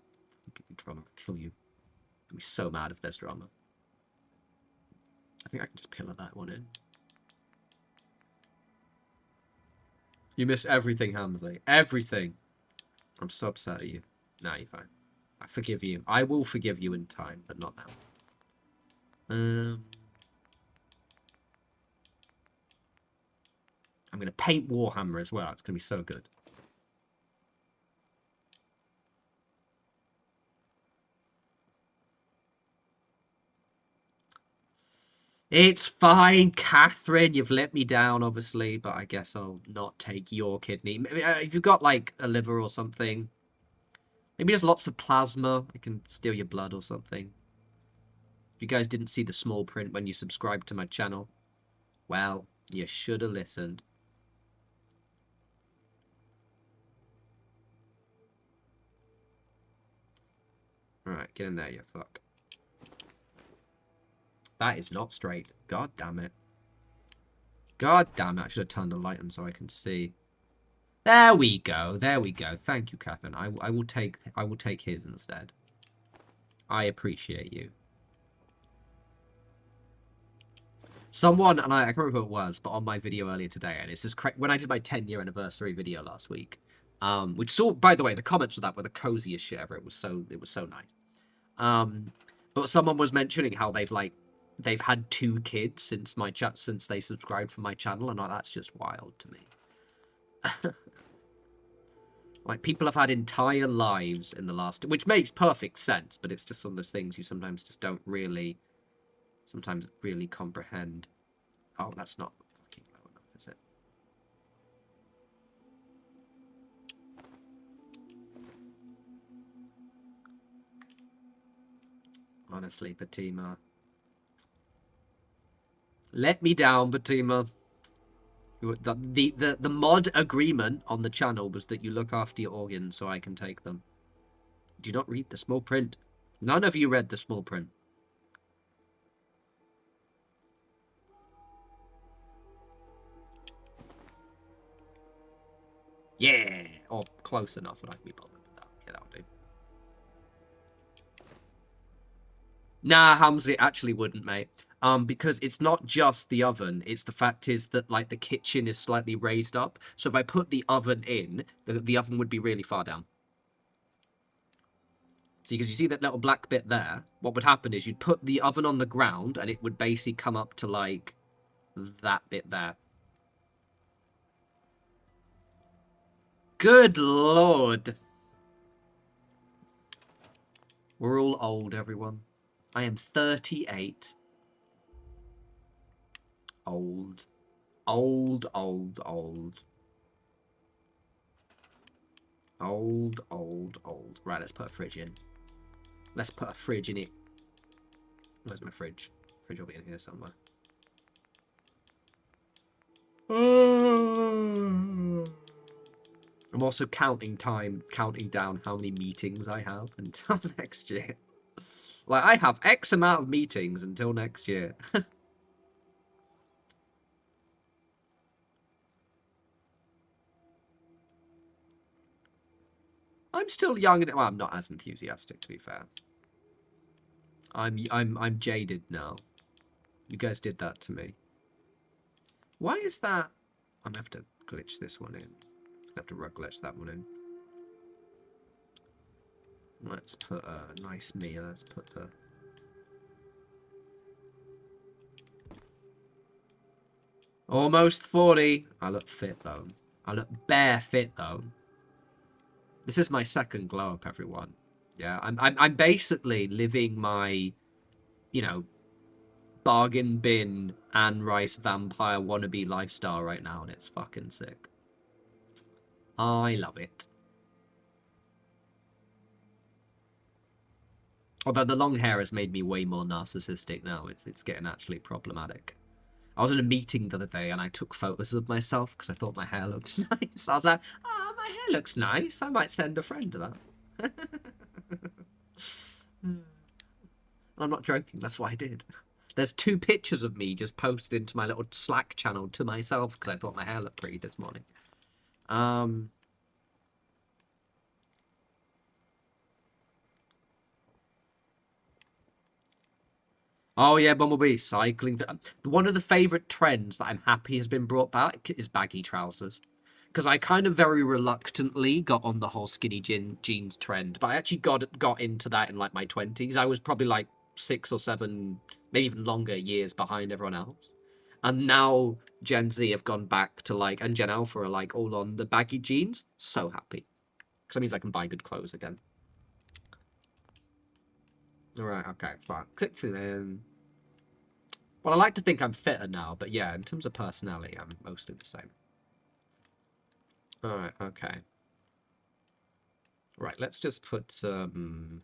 Drama will kill you. I'll be so mad if there's drama. I think I can just pillar that one in. You miss everything, Hamsley. Everything. I'm so upset at you. Nah, you're fine. I forgive you. I will forgive you in time, but not now. I'm going to paint Warhammer as well. It's going to be so good. It's fine, Catherine. You've let me down, obviously, but I guess I'll not take your kidney. If you've got, like, a liver or something, maybe there's lots of plasma. I can steal your blood or something. If you guys didn't see the small print when you subscribed to my channel, well, you should have listened. Alright, get in there, you fuck. That is not straight. God damn it. God damn it. I should have turned the light on so I can see. There we go. There we go. Thank you, Catherine. I will take his instead. I appreciate you. Someone, and I can't remember who it was, but on my video earlier today, and it's just when I did my 10-year anniversary video last week, which saw, by the way, the comments for that were the coziest shit ever. It was so nice. But someone was mentioning how they've had 2 kids since they subscribed for my channel, and that's just wild to me. Like, people have had entire lives in the last, which makes perfect sense, but it's just some of those things you sometimes just don't really comprehend. Oh, that's not fucking low enough, is it? Honestly, Batima. Let me down, Batima. The mod agreement on the channel was that you look after your organs so I can take them. Do you not read the small print? None of you read the small print. Yeah! Or close enough and I can be bothered with that. Yeah, that'll do. Nah, Hamza, it actually wouldn't, mate. Because it's not just the oven. It's the fact is that, like, the kitchen is slightly raised up. So if I put the oven in, the oven would be really far down. See, because you see that little black bit there? What would happen is you'd put the oven on the ground and it would basically come up to, like, that bit there. Good lord. We're all old, everyone. I am 38. Old. Old, old, old. Old, old, old. Right, let's put a fridge in. Let's put a fridge in it. Where's my fridge? Fridge will be in here somewhere. I'm also counting down how many meetings I have until next year. Like, I have X amount of meetings until next year. I'm still young and, well, I'm not as enthusiastic, to be fair. I'm jaded now. You guys did that to me. Why is that? I'm gonna have to glitch this one in. I'm gonna have to rug glitch that one in. Let's put a nice meal. Let's put the. Almost 40. I look fit though. I look bare fit though. This is my second glow up, everyone. Yeah, I'm basically living my, you know, bargain bin Anne Rice vampire wannabe lifestyle right now, and it's fucking sick. I love it. Although the long hair has made me way more narcissistic now. It's getting actually problematic. I was in a meeting the other day and I took photos of myself because I thought my hair looks nice. I was like, oh, my hair looks nice. I might send a friend to that. I'm not joking. That's what I did. There's 2 pictures of me just posted into my little Slack channel to myself because I thought my hair looked pretty this morning. Oh yeah, Bumblebee, cycling. One of the favourite trends that I'm happy has been brought back is baggy trousers. Because I kind of very reluctantly got on the whole skinny jeans trend, but I actually got into that in like my 20s. I was probably like 6 or 7, maybe even longer years behind everyone else. And now Gen Z have gone back to like, and Gen Alpha are like all on the baggy jeans. So happy. Because that means I can buy good clothes again. Alright, okay, fine. Click to them. Well, I like to think I'm fitter now, but yeah, in terms of personality, I'm mostly the same. Alright, okay. Right, let's just put some...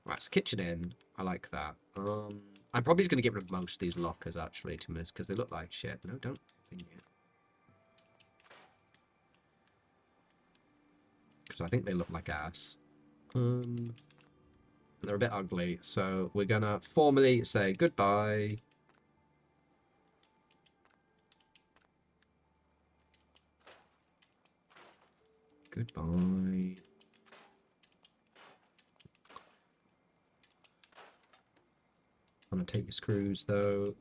Right, so kitchen in. I like that. I'm probably just going to get rid of most of these lockers, actually, to miss, because they look like shit. No, don't think it. Because I think they look like ass. They're a bit ugly, so we're going to formally say goodbye. Goodbye. I'm going to take your screws, though.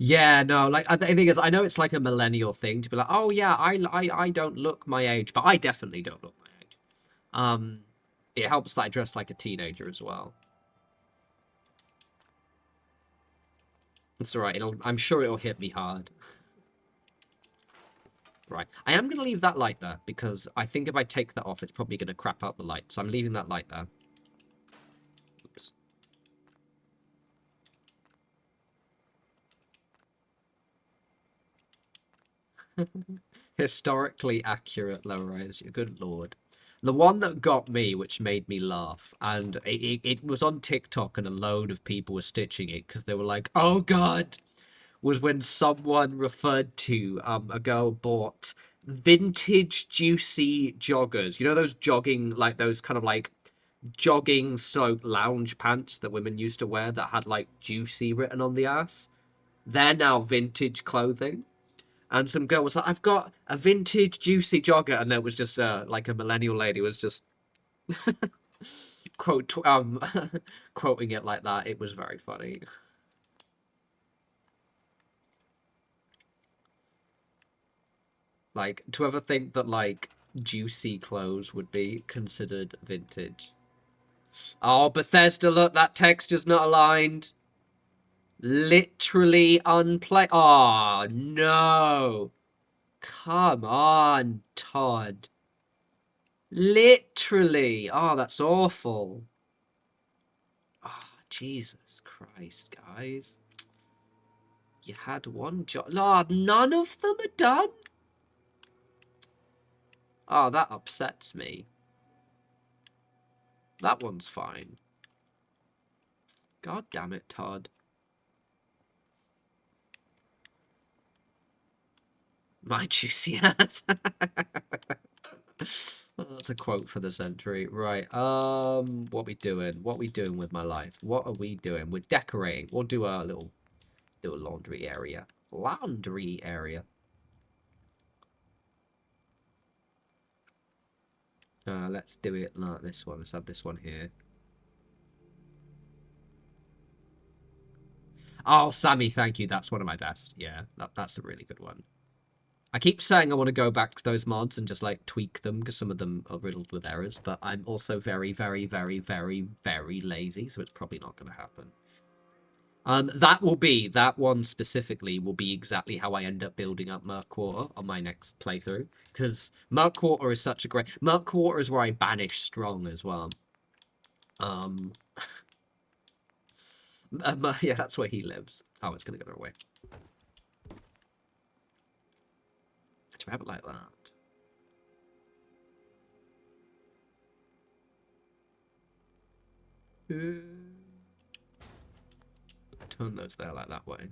Yeah, no, like the thing is, I know it's like a millennial thing to be like, oh yeah, I don't look my age, but I definitely don't look my age. It helps that I dress like a teenager as well. It's all right. I'm sure it'll hit me hard. Right. I am going to leave that light there because I think if I take that off, it's probably going to crap out the light. So I'm leaving that light there. Oops. Historically accurate low-rise. Good lord. The one that got me, which made me laugh, and it was on TikTok and a load of people were stitching it because they were like, oh god, was when someone referred to a girl bought vintage juicy joggers. You know those jogging, like those kind of like jogging slope lounge pants that women used to wear that had like juicy written on the ass? They're now vintage clothing. And some girl was like, I've got a vintage juicy jogger. And there was just like a millennial lady was just quoting it like that. It was very funny. Like, to ever think that, like, juicy clothes would be considered vintage. Oh, Bethesda, look, that texture's not aligned. Literally unplay. Oh, no. Come on, Todd. Literally. Oh, that's awful. Oh, Jesus Christ, guys. You had one job. Oh, none of them are done? Oh, that upsets me. That one's fine. God damn it, Todd. My juicy ass. That's a quote for the century. Right. What we doing? What we doing with my life? What are we doing? We're decorating. We'll do a little laundry area. Laundry area. Let's do it like this one. Let's have this one here. Oh, Sammy, thank you. That's one of my best. Yeah, that's a really good one. I keep saying I want to go back to those mods and just like tweak them because some of them are riddled with errors, but I'm also very, very, very, very, very lazy, so it's probably not going to happen. That one specifically will be exactly how I end up building up Murk Quarter on my next playthrough, because Murk Quarter is such a great... Murk Quarter is where I banish Strong as well. Yeah, that's where he lives. Oh, it's going to go away. Do I have it like that? Turn those there like that way.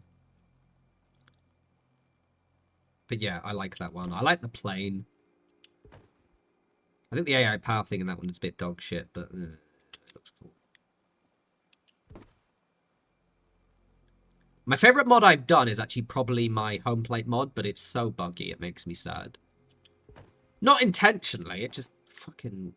But yeah, I like that one. I like the plane. I think the AI power thing in that one is a bit dog shit, but it looks cool. My favorite mod I've done is actually probably my home plate mod, but it's so buggy it makes me sad. Not intentionally, it just fucking...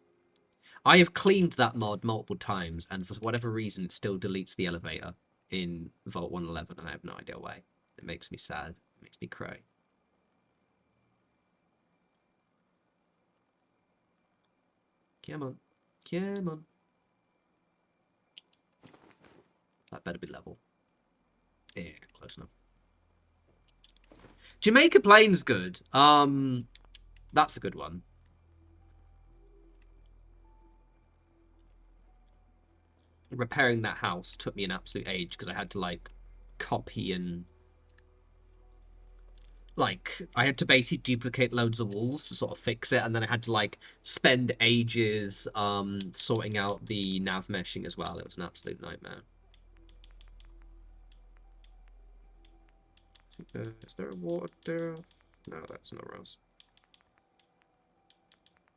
I have cleaned that mod multiple times, and for whatever reason, it still deletes the elevator in Vault 111, and I have no idea why. It makes me sad. It makes me cry. Come on. Come on. That better be level. Yeah, close enough. Jamaica Plain's good. That's a good one. Repairing that house took me an absolute age because I had to like copy and like I had to basically duplicate loads of walls to sort of fix it, and then I had to like spend ages sorting out the nav meshing as well. It was an absolute nightmare. Is there a water? No, that's not Rose.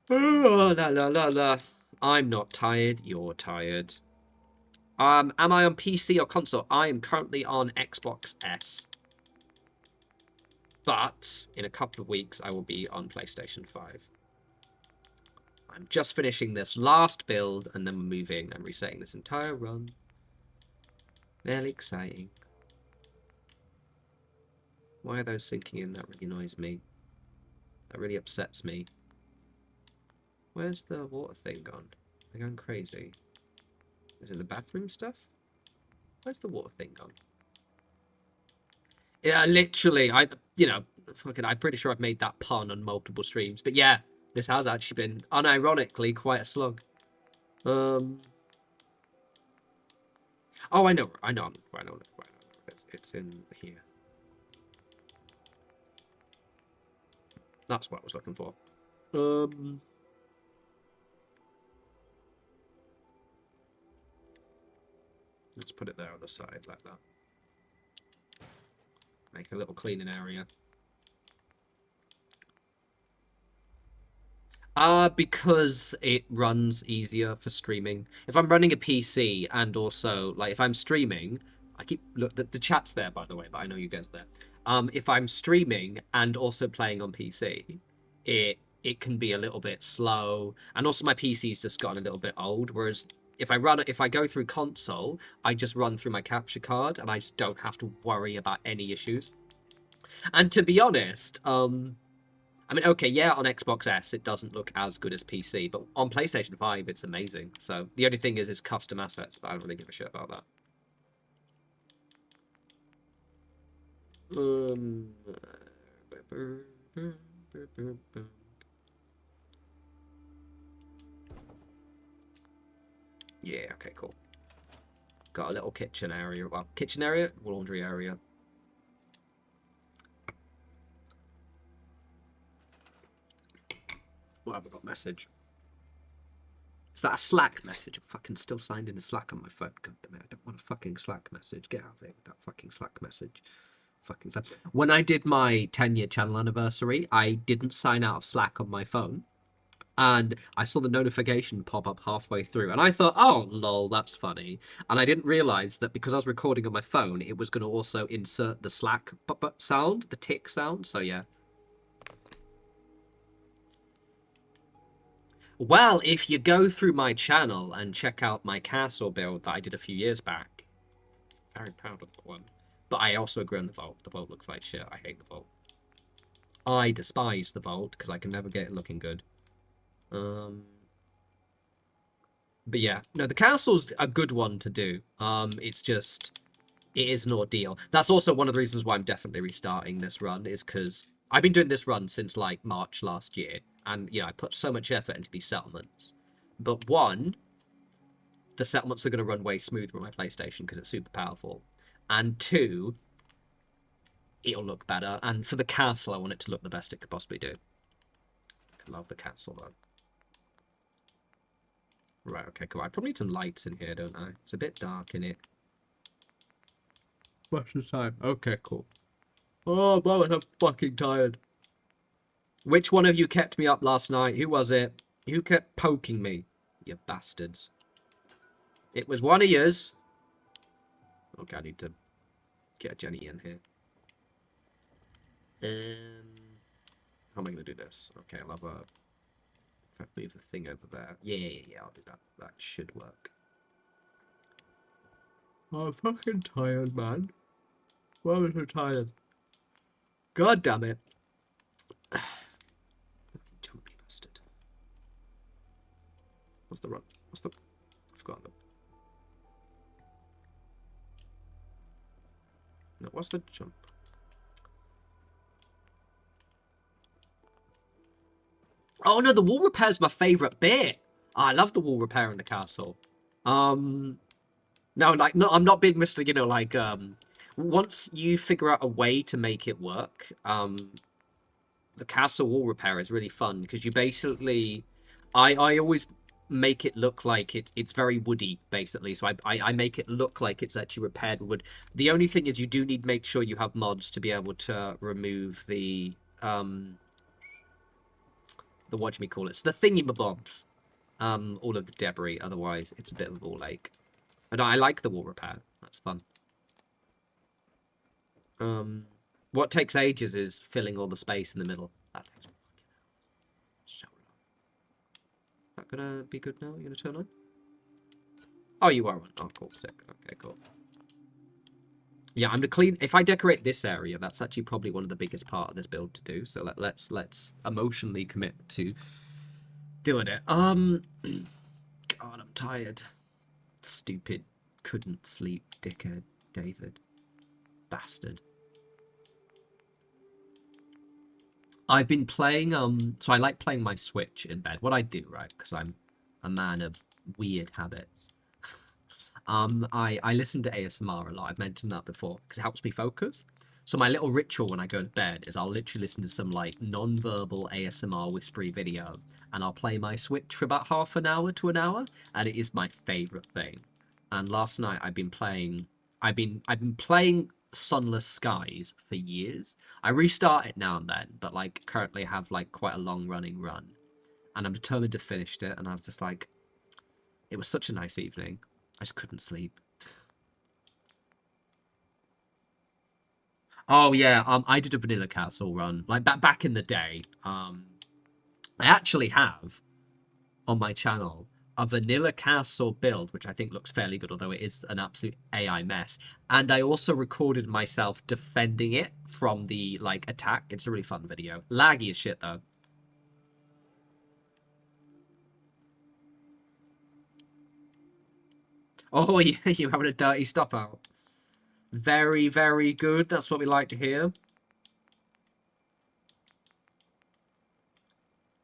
Oh, la la la la. I'm not tired. You're tired. Am I on PC or console? I am currently on Xbox S. But in a couple of weeks, I will be on PlayStation 5. I'm just finishing this last build, and then we're moving and resetting this entire run. Very exciting. Why are those sinking in? That really annoys me. That really upsets me. Where's the water thing gone? They're going crazy. Is it the bathroom stuff? Where's the water thing gone? Yeah, literally, I'm pretty sure I've made that pun on multiple streams. But yeah, this has actually been, unironically, quite a slug. Oh, I know. It's in here. That's what I was looking for. Let's put it there on the side like that. Make a little cleaning area. Because it runs easier for streaming. If I'm running a PC and also, like, if I'm streaming, look, the chat's there, by the way, but I know you guys are there. If I'm streaming and also playing on PC, it can be a little bit slow, and also my PC's just gotten a little bit old, whereas if I go through console, I just run through my capture card, and I just don't have to worry about any issues. And to be honest, I mean, okay, yeah, on Xbox S, it doesn't look as good as PC, but on PlayStation 5, it's amazing. So the only thing is custom assets, but I don't really give a shit about that. Yeah, okay, cool. Got a little kitchen area. Well, kitchen area, laundry area. Well, I've got a message. Is that a Slack message? I'm fucking still signed in a Slack on my phone. God damn it, I don't want a fucking Slack message. Get out of it with that fucking Slack message. Fucking Slack. When I did my 10-year channel anniversary, I didn't sign out of Slack on my phone. And I saw the notification pop up halfway through. And I thought, oh, lol, that's funny. And I didn't realize that because I was recording on my phone, it was going to also insert the Slack sound, the tick sound. So, yeah. Well, if you go through my channel and check out my castle build that I did a few years back, very proud of that one. But I also agree on the vault. The vault looks like shit. I hate the vault. I despise the vault because I can never get it looking good. But yeah, no, the castle's a good one to do. It's just, it is an ordeal. That's also one of the reasons why I'm definitely restarting this run, is because I've been doing this run since like March last year, and I put so much effort into these settlements. But one, the settlements are going to run way smoother on my PlayStation because it's super powerful, and two, it'll look better. And for the castle, I want it to look the best it could possibly do. I love the castle though. Right, okay, cool. I probably need some lights in here, don't I? It's a bit dark in it. What's the time? Okay, cool. Oh, man, I'm fucking tired. Which one of you kept me up last night? Who was it? Who kept poking me? You bastards. It was one of yours. Okay, I need to get Jenny in here. How am I going to do this? Okay, I'll have a... If I move the thing over there. Yeah, I'll do that. That should work. I'm fucking tired, man. Why am I so tired? God damn it. Jumpy bastard. What's the run? I've forgotten them. No, what's the jump? Oh no, the wall repair is my favourite bit. Oh, I love the wall repair in the castle. No, like, no, I'm not being Mr. Once you figure out a way to make it work, the castle wall repair is really fun because you basically, I always make it look like it's very woody, basically. So I make it look like it's actually repaired with wood. The only thing is you do need to make sure you have mods to be able to remove the whatchamacallit, it's the thingy-mabobs, all of the debris. Otherwise, it's a bit of a ball ache. And I like the wall repair. That's fun. What takes ages is filling all the space in the middle. That takes fucking hours. So long. Is that gonna be good now? You gonna turn on? Oh, you are on. Oh, cool. Sick. Okay, cool. Yeah, I'm gonna clean. If I decorate this area, that's actually probably one of the biggest part of this build to do. So let's emotionally commit to doing it. God, I'm tired. Stupid, couldn't sleep, dickhead, David, bastard. I've been playing. So I like playing my Switch in bed. What I do, right? Because I'm a man of weird habits. I listen to ASMR a lot. I've mentioned that before because it helps me focus. So my little ritual when I go to bed is I'll literally listen to some like non-verbal ASMR whispery video, and I'll play my Switch for about half an hour to an hour, and it is my favorite thing. And last night I've been playing. I've been playing Sunless Skies for years. I restart it now and then, but like currently have like quite a long running run, and I'm determined to finish it. And I was just like, it was such a nice evening. I just couldn't sleep. Oh yeah, I did a Vanilla Castle run like back in the day. I actually have on my channel a Vanilla Castle build, which I think looks fairly good, although it is an absolute AI mess. And I also recorded myself defending it from the like attack. It's a really fun video. Laggy as shit though. Oh yeah, you're having a dirty stop out. Very, very good. That's what we like to hear.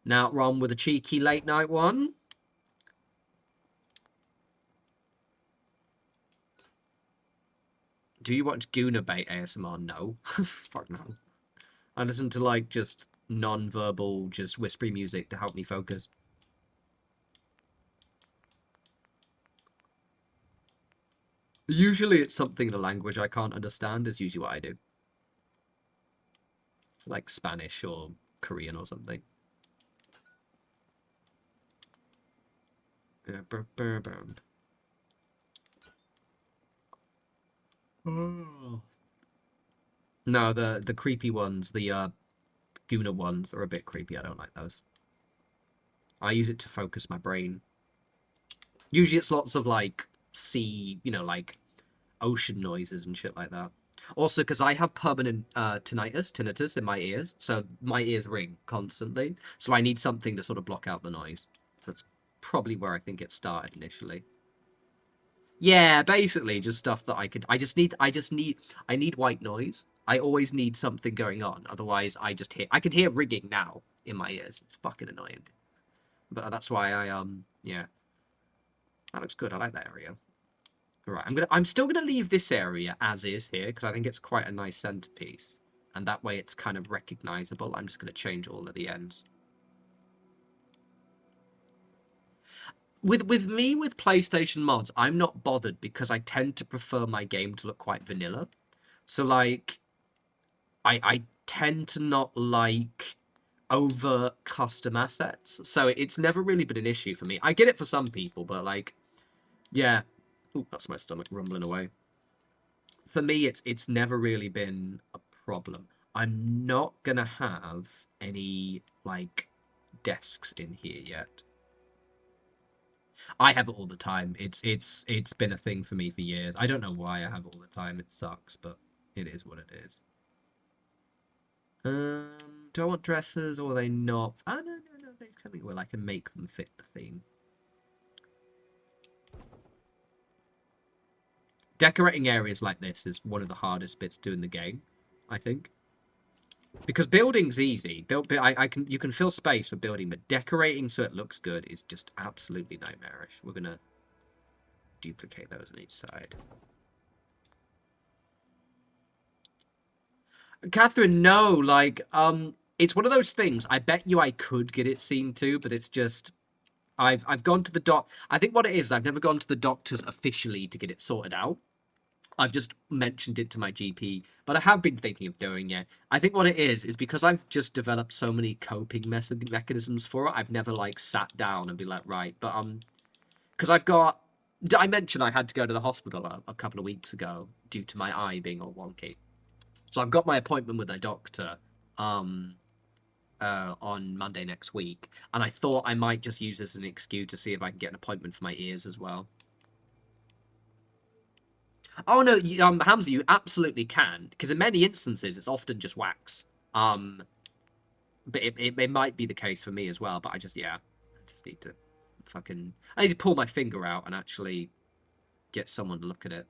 Now Ron with a cheeky late night one. Do you watch Goonabait ASMR? No. Fuck no. I listen to like just non-verbal, just whispery music to help me focus. Usually it's something in a language I can't understand is usually what I do. Like Spanish or Korean or something. Yeah, Oh. No, the creepy ones, the Guna ones are a bit creepy. I don't like those. I use it to focus my brain. Usually it's lots of like sea, like ocean noises and shit like that. Also, because I have permanent tinnitus in my ears, so my ears ring constantly. So I need something to sort of block out the noise. That's probably where I think it started initially. Yeah, basically just stuff that I need white noise. I always need something going on. Otherwise, I can hear rigging now in my ears. It's fucking annoying. But that's why yeah. That looks good. I like that area. All right, I'm still gonna leave this area as is here because I think it's quite a nice centerpiece, and that way it's kind of recognizable. I'm just gonna change all of the ends. With PlayStation mods, I'm not bothered because I tend to prefer my game to look quite vanilla. So like, I tend to not like over custom assets. So it's never really been an issue for me. I get it for some people, but like, yeah. Ooh, that's my stomach rumbling away. For me, it's never really been a problem. I'm not gonna have any like desks in here yet. I have it all the time. It's been a thing for me for years. I don't know why I have it all the time. It sucks, but it is what it is. Do I want dresses or are they not? Oh, no. They tell me well. I can make them fit the theme. Decorating areas like this is one of the hardest bits doing the game, I think. Because building's easy. You can fill space with building, but decorating so it looks good is just absolutely nightmarish. We're gonna duplicate those on each side. Catherine, no, like, it's one of those things. I bet you I could get it seen to, but it's just I've gone to the doc. I think what it is, I've never gone to the doctors officially to get it sorted out. I've just mentioned it to my GP, but I have been thinking of doing it. I think what it is because I've just developed so many coping mechanisms for it. I've never like sat down and be like, right, but because I mentioned I had to go to the hospital a couple of weeks ago due to my eye being all wonky. So I've got my appointment with a doctor on Monday next week, and I thought I might just use this as an excuse to see if I can get an appointment for my ears as well. Oh no, Hamza, you absolutely can, because in many instances it's often just wax. But it might be the case for me as well. But I just need to I need to pull my finger out and actually get someone to look at it.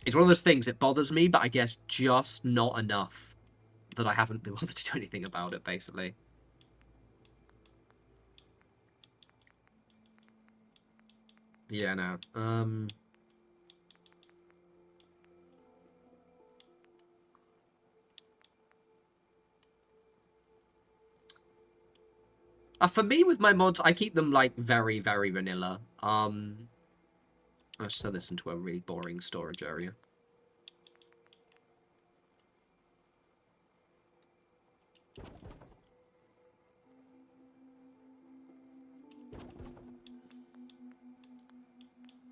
It's one of those things. It bothers me, but I guess just not enough that I haven't been able to do anything about it. Basically. Yeah, no. For me, with my mods, I keep them, like, very, very vanilla. Let's turn this into a really boring storage area.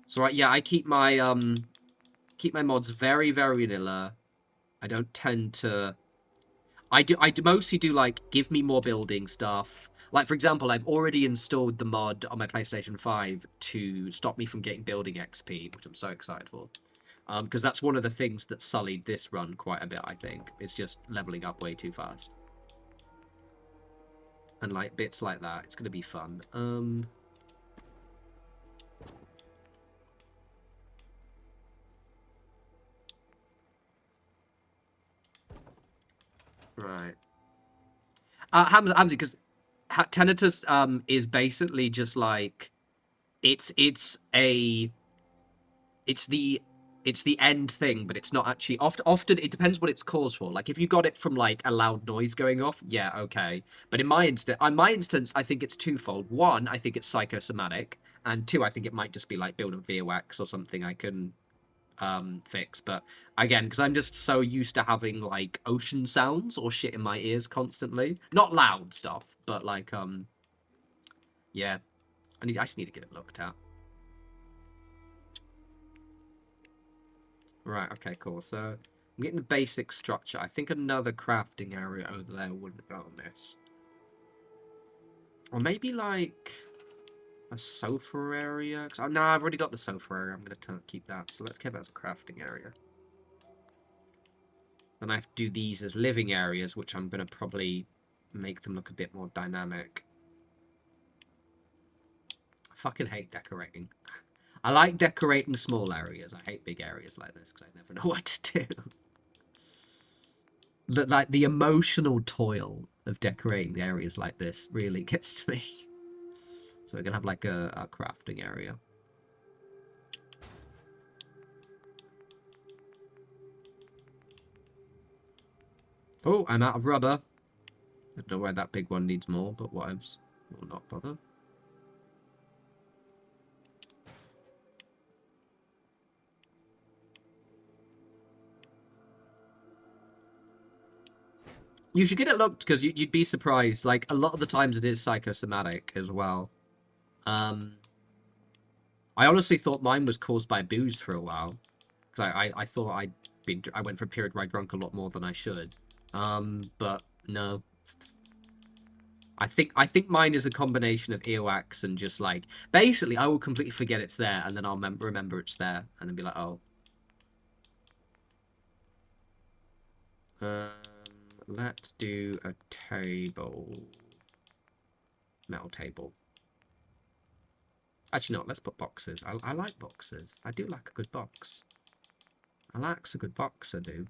So, yeah, I keep my mods very, very vanilla. I don't tend to... I mostly do, like, give me more building stuff. Like, for example, I've already installed the mod on my PlayStation 5 to stop me from getting building XP, which I'm so excited for. Because that's one of the things that sullied this run quite a bit, I think. It's just leveling up way too fast. And, like, bits like that. It's going to be fun. Right. Hamza, because Tinnitus is basically just like it's the end thing, but it's not actually often it depends what it's caused for. Like if you got it from like a loud noise going off, yeah, okay. But in my instance, I think it's twofold. One, I think it's psychosomatic, and two, I think it might just be like build a VOX or something I can fix. But again, because I'm just so used to having like ocean sounds or shit in my ears constantly, not loud stuff, but like yeah, I just need to get it looked at. Right, okay, cool. So I'm getting the basic structure. I think another crafting area over there wouldn't go amiss. Or maybe like a sofa area. No, I've already got the sofa area. I'm going to keep that. So let's keep that as a crafting area. Then I have to do these as living areas, which I'm going to probably make them look a bit more dynamic. I fucking hate decorating. I like decorating small areas. I hate big areas like this because I never know what to do. Like the emotional toil of decorating areas like this really gets to me. So we're gonna have like a crafting area. Oh, I'm out of rubber. I don't know why that big one needs more, but whatevs. Will not bother. You should get it looked because you'd be surprised. Like a lot of the times it is psychosomatic as well. I honestly thought mine was caused by booze for a while because I thought I went for a period where I drank a lot more than I should. But no. I think mine is a combination of earwax and just like basically I will completely forget it's there and then I'll remember it's there and then be like, oh. Let's do a table. Metal table. Actually, no, let's put boxes. I like boxes. I do like a good box. I like a good box, I do.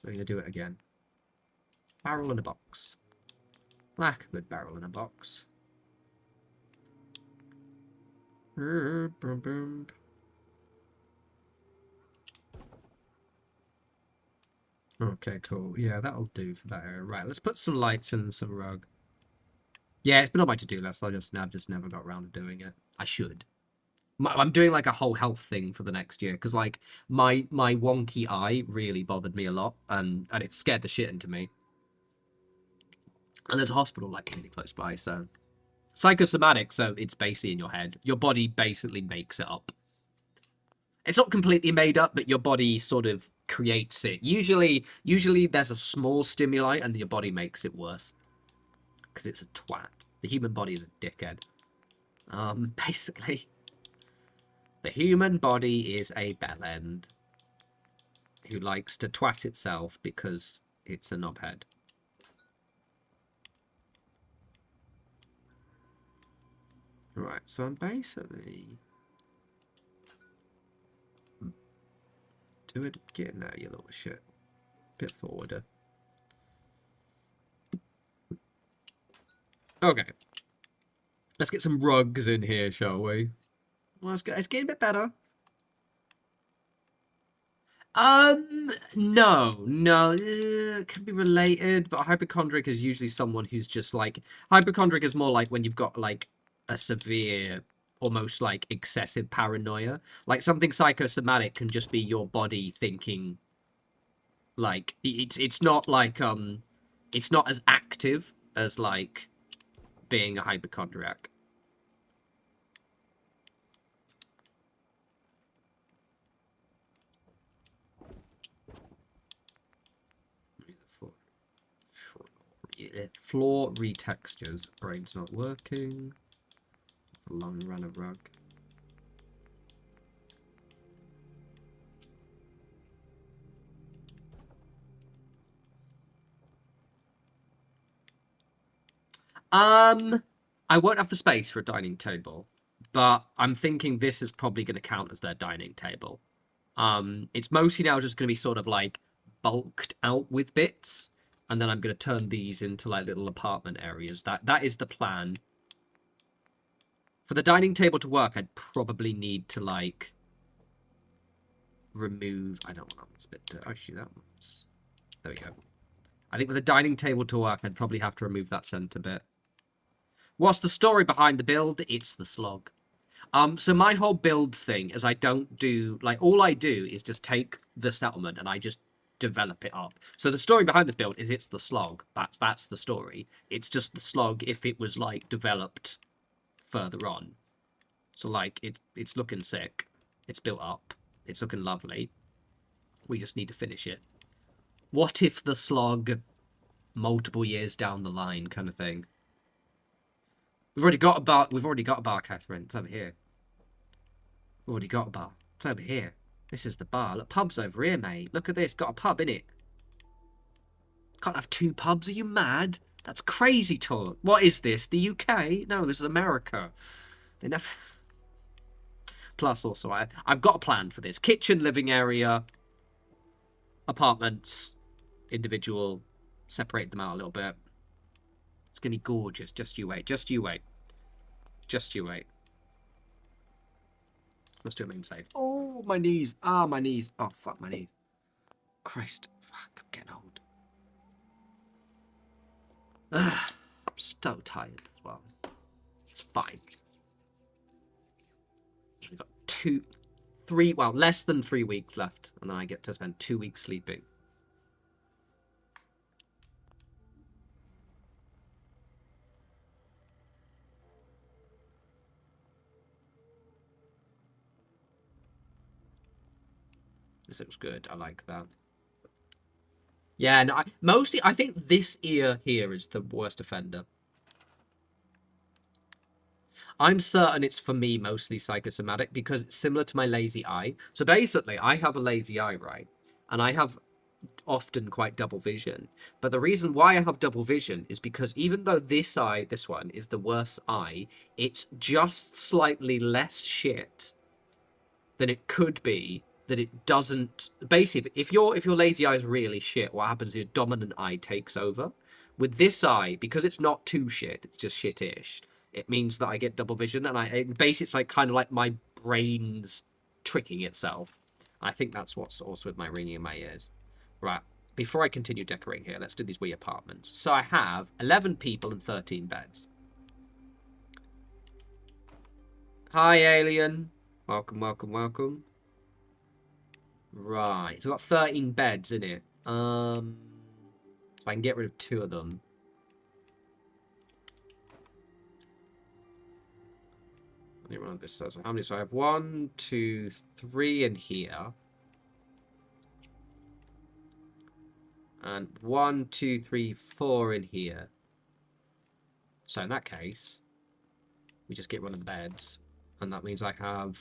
We're going to do it again. Barrel in a box. Like a good barrel in a box. Okay, cool. Yeah, that'll do for that area. Right, let's put some lights and some rug. Yeah, it's been on my to-do list. I've just never got around to doing it. I should. I'm doing like a whole health thing for the next year because like my wonky eye really bothered me a lot and it scared the shit into me. And there's a hospital like really close by, so psychosomatic. So it's basically in your head. Your body basically makes it up. It's not completely made up, but your body sort of creates it. Usually there's a small stimuli and your body makes it worse because it's a twat. The human body is a dickhead. Basically, the human body is a bellend who likes to twat itself because it's a knobhead. Right, so I'm basically get in there, you little shit. Bit forwarder. Okay. Let's get some rugs in here, shall we? Well, it's getting a bit better. No, it can be related, but a hypochondriac is usually someone who's just like, hypochondriac is more like when you've got like a severe, almost like excessive paranoia. Like something psychosomatic can just be your body thinking, like, it's not like, it's not as active as like being a hypochondriac. Floor retextures. Brain's not working. Long run a rug. I won't have the space for a dining table, but I'm thinking this is probably going to count as their dining table. It's mostly now just going to be sort of like bulked out with bits, and then I'm going to turn these into like little apartment areas. That is the plan. For the dining table to work, I'd probably need to like remove. I don't want this bit to actually that one's. There we go. I think for the dining table to work, I'd probably have to remove that center bit. What's the story behind the build? It's the slog. So my whole build thing is I don't do, like, all I do is just take the settlement and I just develop it up. So the story behind this build is it's the slog. That's the story. It's just the slog if it was, like, developed further on. So, like, it's looking sick. It's built up. It's looking lovely. We just need to finish it. What if the slog multiple years down the line kind of thing? We've already got a bar. We've already got a bar, Catherine. It's over here. We've already got a bar. It's over here. This is the bar. Look, pub's over here, mate. Look at this. Got a pub, innit? Can't have two pubs. Are you mad? That's crazy talk. What is this? The UK? No, this is America. They never... Plus, also, I've got a plan for this. Kitchen, living area, apartments, individual. Separate them out a little bit. It's going to be gorgeous. Just you wait. Just you wait. Just you wait. Let's do a main save. Oh, my knees. Ah, my knees. Oh, fuck, my knees. Christ. Fuck, I'm getting old. Ugh, I'm so tired as well. It's fine. We've got less than 3 weeks left, and then I get to spend 2 weeks sleeping. This looks good. I like that. Yeah, no, I think this ear here is the worst offender. I'm certain it's, for me, mostly psychosomatic because it's similar to my lazy eye. So basically, I have a lazy eye, right? And I have often quite double vision. But the reason why I have double vision is because even though this one, is the worst eye, it's just slightly less shit than it could be, that it doesn't... Basically, if your lazy eye is really shit, what happens is your dominant eye takes over. With this eye, because it's not too shit, it's just shit-ish, it means that I get double vision, and basically it's like kind of like my brain's tricking itself. I think that's what's also with my ringing in my ears. Right, before I continue decorating here, let's do these wee apartments. So I have 11 people and 13 beds. Hi, alien. Welcome, welcome, welcome. Right, so I've got 13 beds in it. So I can get rid of 2 of them. Let me run this. So how many? So I have 1, 2, 3 in here. And 1, 2, 3, 4 in here. So in that case, we just get rid of the beds. And that means I have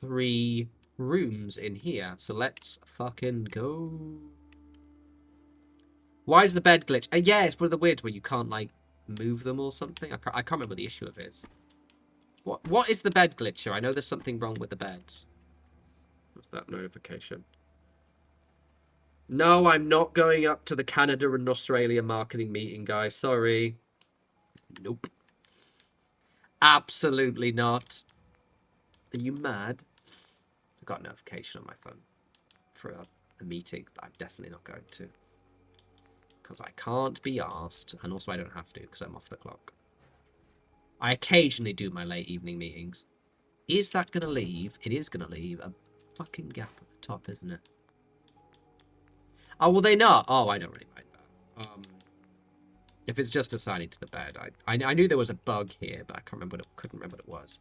3 rooms in here. So let's fucking go. Why is the bed glitch? Yeah, it's one of the weirds where you can't, like, move them or something. I can't remember what the issue of it is. What is the bed glitch here? I know there's something wrong with the beds. What's that notification? No, I'm not going up to the Canada and Australia marketing meeting, guys. Sorry. Nope. Absolutely not. Are you mad? I got a notification on my phone for a meeting that I'm definitely not going to. Because I can't be asked, and also I don't have to because I'm off the clock. I occasionally do my late evening meetings. Is that going to leave? It is going to leave a fucking gap at the top, isn't it? Oh, will they not? Oh, I don't really mind that. If it's just assigning to the bed, I knew there was a bug here, but I couldn't remember what it was.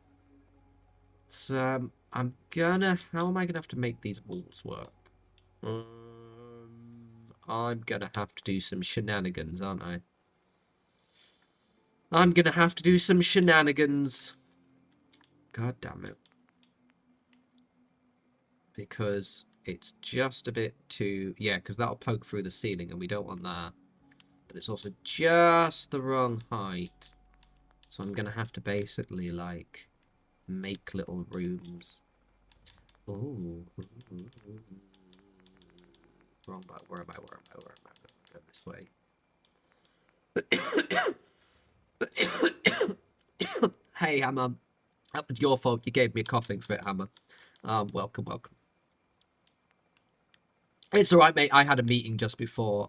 So I'm gonna. How am I gonna have to make these walls work? I'm gonna have to do some shenanigans, aren't I? I'm gonna have to do some shenanigans. God damn it. Because it's just a bit too... Yeah, because that'll poke through the ceiling, and we don't want that. But it's also just the wrong height. So I'm gonna have to basically, like, make little rooms. Ooh. Wrong button. Where am I? Go this way. Hey, Hammer. That was your fault. You gave me a coughing fit, Hammer. Welcome. It's alright, mate. I had a meeting just before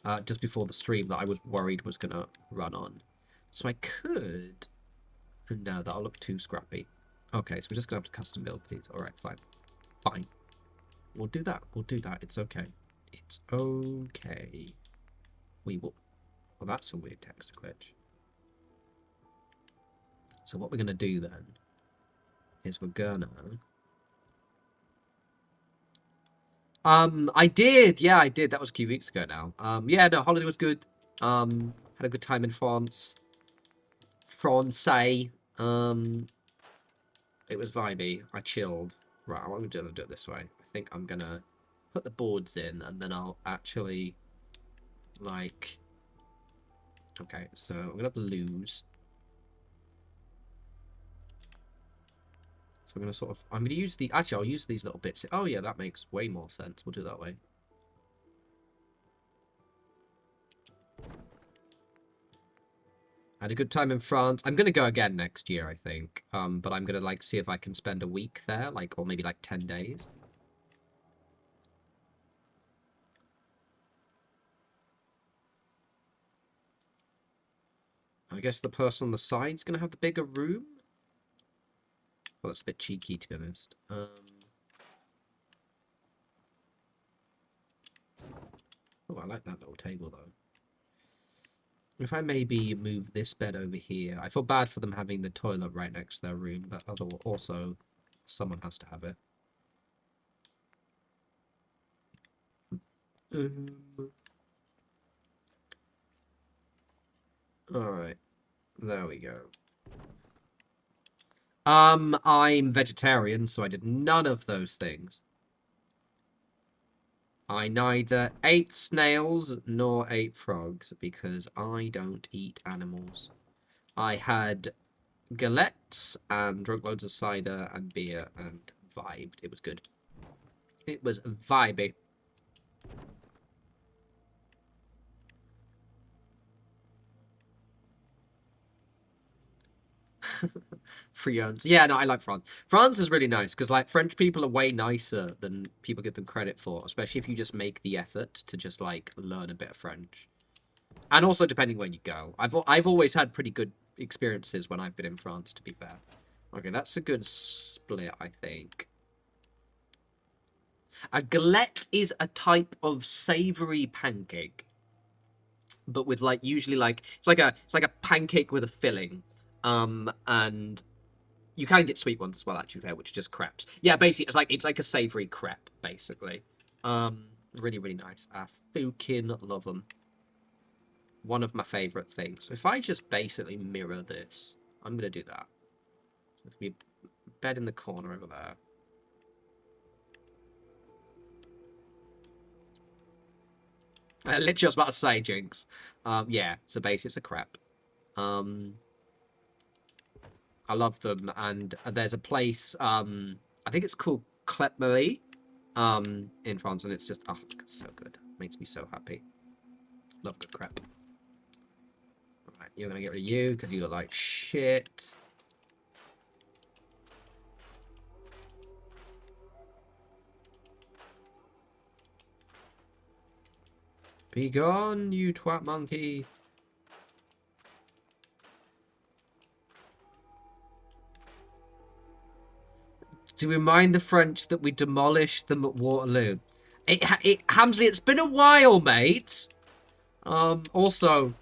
the stream that I was worried was gonna run on. So I could... No, that'll look too scrappy. Okay, so we're just gonna have to custom build these. Alright, fine. We'll do that. It's okay. It's okay. We will... Well, that's a weird text glitch. So what we're gonna do then is we're gonna... I did. Yeah, I did. That was a few weeks ago now. Yeah, no, holiday was good. Had a good time in France. It was vibey. I chilled. Right, I'm gonna do it this way. I think I'm gonna put the boards in, and then I'll actually, like... Okay, so I'm gonna lose. So I'm gonna sort of... I'm gonna use the... Actually, I'll use these little bits. Oh, yeah, that makes way more sense. We'll do it that way. Had a good time in France. I'm gonna go again next year, I think. But I'm gonna, like, see if I can spend a week there, like, or maybe, like, 10 days. I guess the person on the side's gonna have the bigger room? Well, that's a bit cheeky, to be honest. Oh, I like that little table, though. If I maybe move this bed over here... I feel bad for them having the toilet right next to their room, but also someone has to have it. Alright. There we go. I'm vegetarian, so I did none of those things. I neither ate snails nor ate frogs because I don't eat animals. I had galettes and drunk loads of cider and beer and vibed. It was good. It was vibey. France. Yeah, no, I like France. France is really nice because, like, French people are way nicer than people give them credit for, especially if you just make the effort to just, like, learn a bit of French. And also depending where you go. I've always had pretty good experiences when I've been in France, to be fair. Okay, that's a good split, I think. A galette is a type of savoury pancake, but with, like, usually, like, it's like a pancake with a filling. And you can get sweet ones as well, actually, which are just crepes. Yeah, basically, it's like a savoury crepe, basically. Really, really nice. I fucking love them. one of my favorite things. If I just basically mirror this, I'm gonna do that. There's gonna be a bed in the corner over there. Literally, I was about to say, Jinx. Yeah, so basically it's a crepe. I love them, and there's a place, I think it's called Clep Marie, in France, and it's just, oh, it's so good. Makes me so happy. Love good crepe. Alright, you're gonna get rid of you, because you look like shit. Be gone, you twat monkey. To remind the French that we demolished them at Waterloo. Hamsley, it's been a while, mate. Also,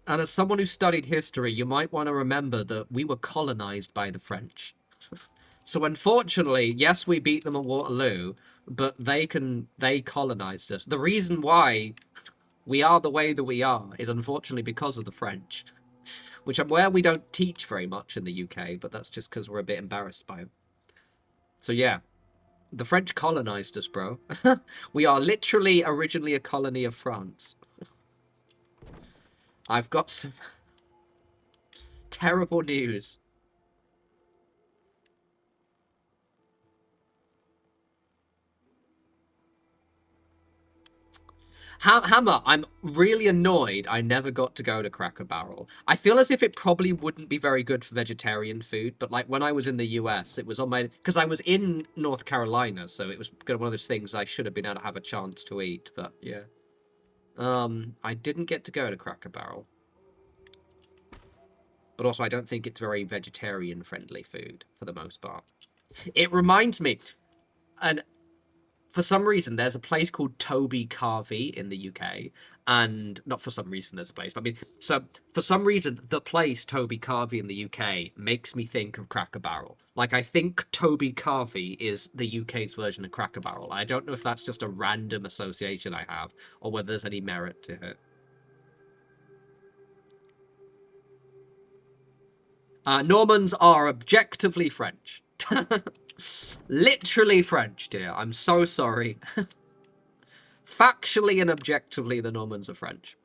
and as someone who studied history, you might want to remember that we were colonized by the French. So unfortunately, yes, we beat them at Waterloo, but they colonized us. The reason why we are the way that we are is unfortunately because of the French, which I'm aware we don't teach very much in the UK, but that's just because we're a bit embarrassed by them. So yeah, the French colonized us, bro. We are literally originally a colony of France. I've got some terrible news. Hammer, I'm really annoyed I never got to go to Cracker Barrel. I feel as if it probably wouldn't be very good for vegetarian food, but like when I was in the US, it was on my... Because I was in North Carolina, so it was kind of one of those things I should have been able to have a chance to eat, but yeah. I didn't get to go to Cracker Barrel. But also, I don't think it's very vegetarian-friendly food, for the most part. It reminds me... And for some reason, there's a place called Toby Carvey in the UK, and not for some reason there's a place, but I mean, so for some reason, the place Toby Carvey in the UK makes me think of Cracker Barrel. Like, I think Toby Carvey is the UK's version of Cracker Barrel. I don't know if that's just a random association I have, or whether there's any merit to it. Normans are objectively French. Literally French, dear. I'm so sorry. Factually and objectively, the Normans are French.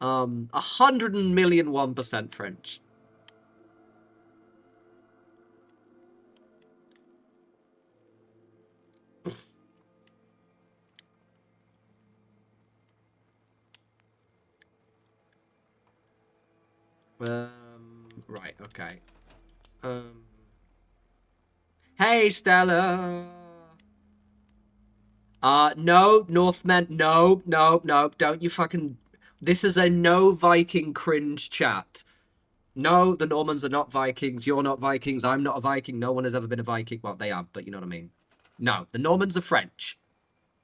100,000,001% French. Right, okay. Hey, Stella. No, Northmen, no, don't you fucking... This is a no Viking cringe chat. No, the Normans are not Vikings, you're not Vikings, I'm not a Viking, no one has ever been a Viking. Well, they have, but you know what I mean. No, the Normans are French.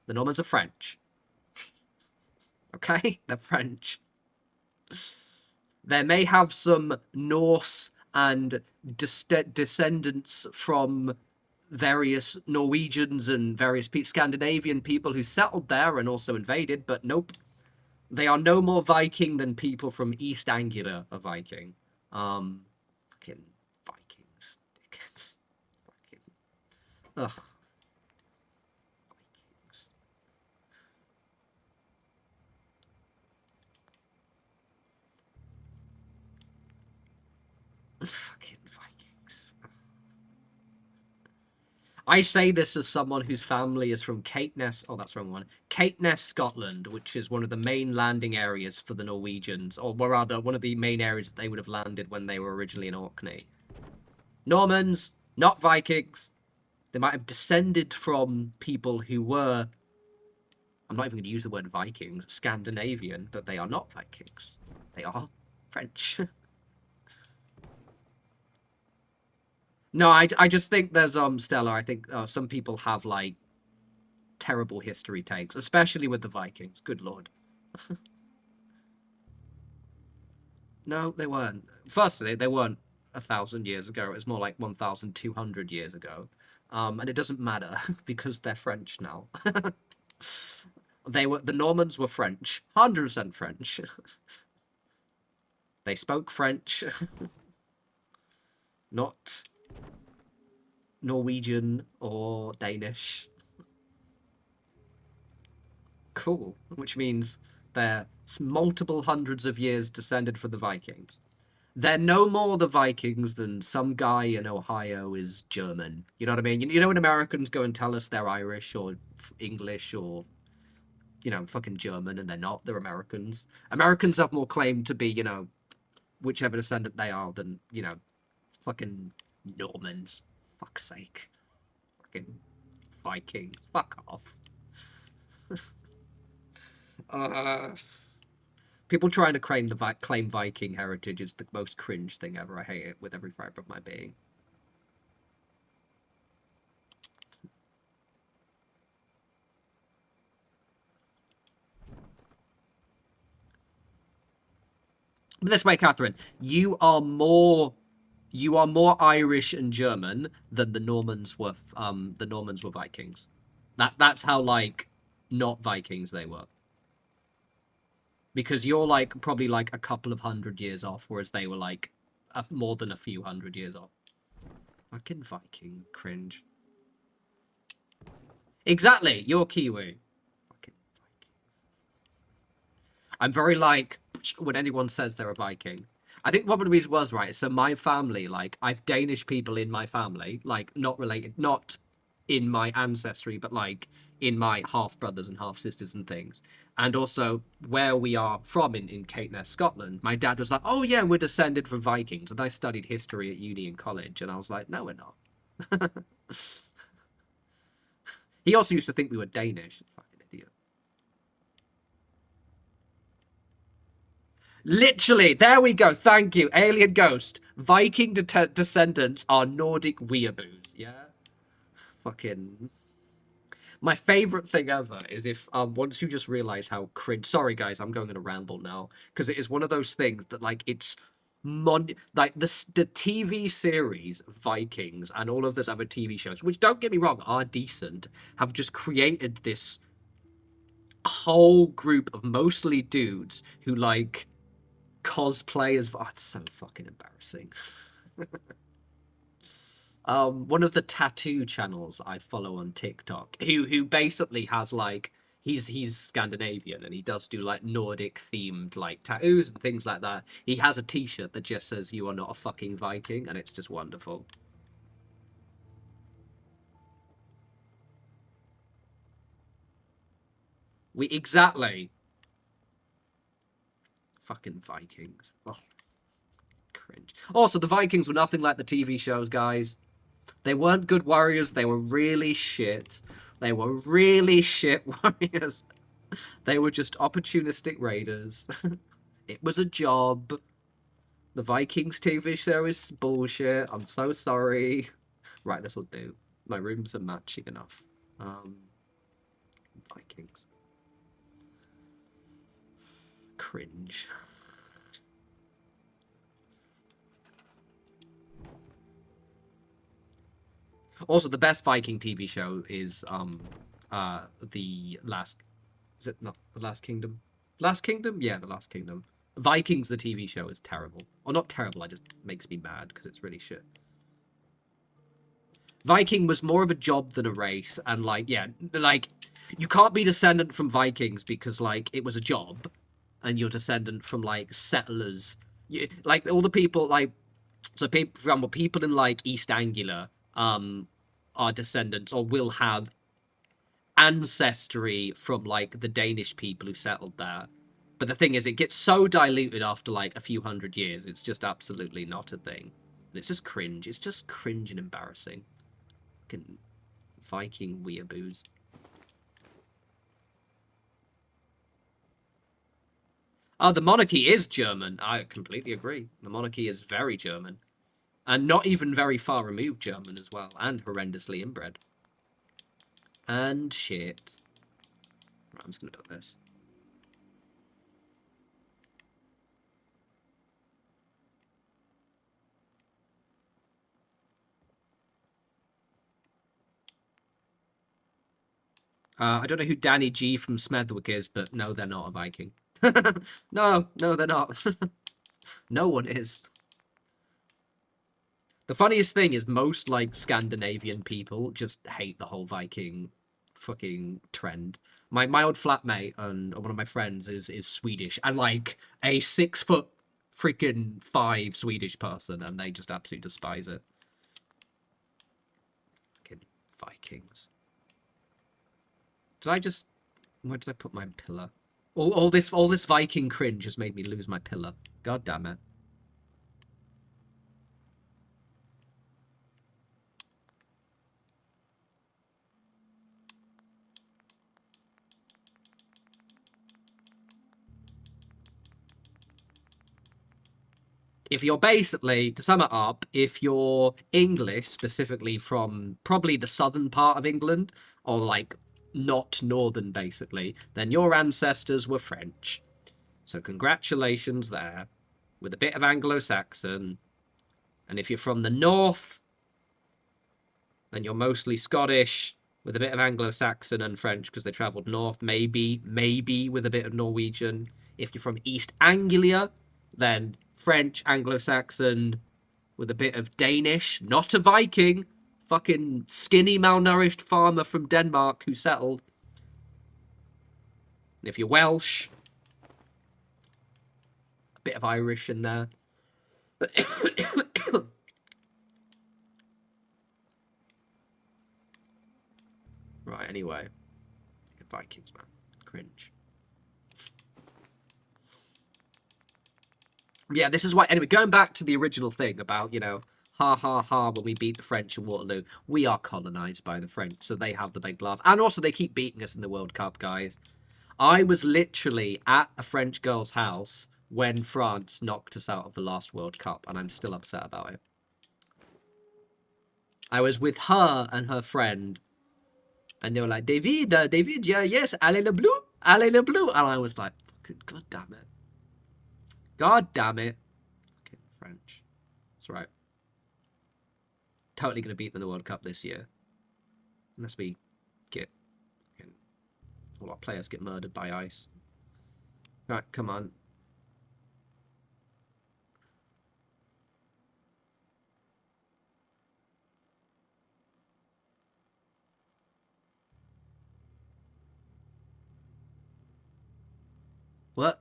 The Normans are French. Okay? They're French. They may have some Norse and descendants from various Norwegians and various Scandinavian people who settled there and also invaded, but nope. They are no more Viking than people from East Anglia are Viking. Fucking Vikings. Dickheads. Fucking... Ugh. Vikings. Fucking Vikings. I say this as someone whose family is from Caithness. Oh, that's the wrong one. Caithness, Scotland, which is one of the main landing areas for the Norwegians, or rather, one of the main areas that they would have landed when they were originally in Orkney. Normans, not Vikings. They might have descended from people who were... I'm not even going to use the word Vikings, Scandinavian, but they are not Vikings. They are French. No, I just think there's, Stella, I think some people have, like, terrible history takes, especially with the Vikings. Good lord. No, they weren't. Firstly, they weren't 1,000 years ago. It was more like 1,200 years ago. And it doesn't matter, because they're French now. The Normans were French. 100% French. They spoke French, not Norwegian or Danish. Cool. Which means they're multiple hundreds of years descended from the Vikings. They're no more the Vikings than some guy in Ohio is German. You know what I mean? You know when Americans go and tell us they're Irish or English or, you know, fucking German, and they're not. They're Americans. Americans have more claim to be, you know, whichever descendant they are than, you know, fucking Normans. Fuck's sake. Fucking Vikings. Fuck off. People trying to claim Viking heritage is the most cringe thing ever. I hate it with every fibre of my being. But this way, Catherine, you are more Irish and German than the Normans were. The Normans were Vikings. That's how like not Vikings they were. Because you're like probably like a couple of 100 years off, whereas they were like more than a few 100 years off. Fucking Viking cringe. Exactly, you're Kiwi. Fucking Vikings. I'm very like when anyone says they're a Viking. I think one of the reasons was right. So my family, like I've Danish people in my family, like not related, not in my ancestry, but like in my half brothers and half sisters and things. And also where we are from in Caithness, Scotland, my dad was like, oh yeah, we're descended from Vikings. And I studied history at uni and college. And I was like, no, we're not. He also used to think we were Danish. Fucking idiot. Literally, there we go. Thank you. Alien Ghost. Viking descendants are Nordic weeaboos. Yeah? Fucking... My favorite thing ever is if once you just realize how cringe. Sorry guys, I'm going on a ramble now because it is one of those things that like it's like the TV series Vikings and all of those other TV shows, which don't get me wrong are decent, have just created this whole group of mostly dudes who like cosplay as. Oh, it's so fucking embarrassing. One of the tattoo channels I follow on TikTok, who basically has like he's Scandinavian and he does do like Nordic themed like tattoos and things like that. He has a T-shirt that just says "You are not a fucking Viking" and it's just wonderful. Exactly. Fucking Vikings. Ugh. Cringe. Also, the Vikings were nothing like the TV shows, guys. They weren't good warriors. They were really shit. They were really shit warriors. They were just opportunistic raiders. It was a job. The Vikings TV show is bullshit. I'm so sorry. Right, this will do. My rooms are matching enough. Vikings. Cringe. Also, the best Viking TV show is the last. Is it not the Last Kingdom? Last Kingdom? Yeah, the Last Kingdom. Vikings, the TV show, is terrible. Or not terrible. It just makes me mad because it's really shit. Viking was more of a job than a race, and like, yeah, like you can't be descendant from Vikings because like it was a job, and you're descendant from like settlers. Like all the people like, so for example, people in like East Anglia are descendants or will have ancestry from like the Danish people who settled there. But the thing is, it gets so diluted after like a few hundred years, it's just absolutely not a thing. And it's just cringe. It's just cringe and embarrassing. Fucking Viking weeaboos. Oh, the monarchy is German. I completely agree. The monarchy is very German. And not even very far removed German as well. And horrendously inbred. And shit. Right, I'm just going to put this. I don't know who Danny G from Smethwick is, but no, they're not a Viking. No, they're not. No one is. The funniest thing is most, like, Scandinavian people just hate the whole Viking fucking trend. My old flatmate and one of my friends is Swedish, and, like, a 6 foot freaking 5 Swedish person, and they just absolutely despise it. Fucking Vikings. Did I just... Where did I put my pillar? All this Viking cringe has made me lose my pillar. God damn it. If you're basically, to sum it up, if you're English, specifically from probably the southern part of England, or like not northern basically, then your ancestors were French. So congratulations there, with a bit of Anglo-Saxon. And if you're from the north, then you're mostly Scottish, with a bit of Anglo-Saxon and French because they travelled north, maybe with a bit of Norwegian. If you're from East Anglia, then French, Anglo-Saxon, with a bit of Danish, not a Viking, fucking skinny, malnourished farmer from Denmark who settled. And if you're Welsh, a bit of Irish in there. Right, anyway. Vikings, man. Cringe. Yeah, this is why... Anyway, going back to the original thing about, you know, ha ha ha, when we beat the French in Waterloo, we are colonised by the French, so they have the big love. And also, they keep beating us in the World Cup, guys. I was literally at a French girl's house when France knocked us out of the last World Cup, and I'm still upset about it. I was with her and her friend, and they were like, David, yeah, yes, allez le bleu, allez le bleu. And I was like, God damn it. God damn it. Okay, French. That's right. Totally going to beat them in the World Cup this year. Unless we get... all our players get murdered by ice. Right, come on. What?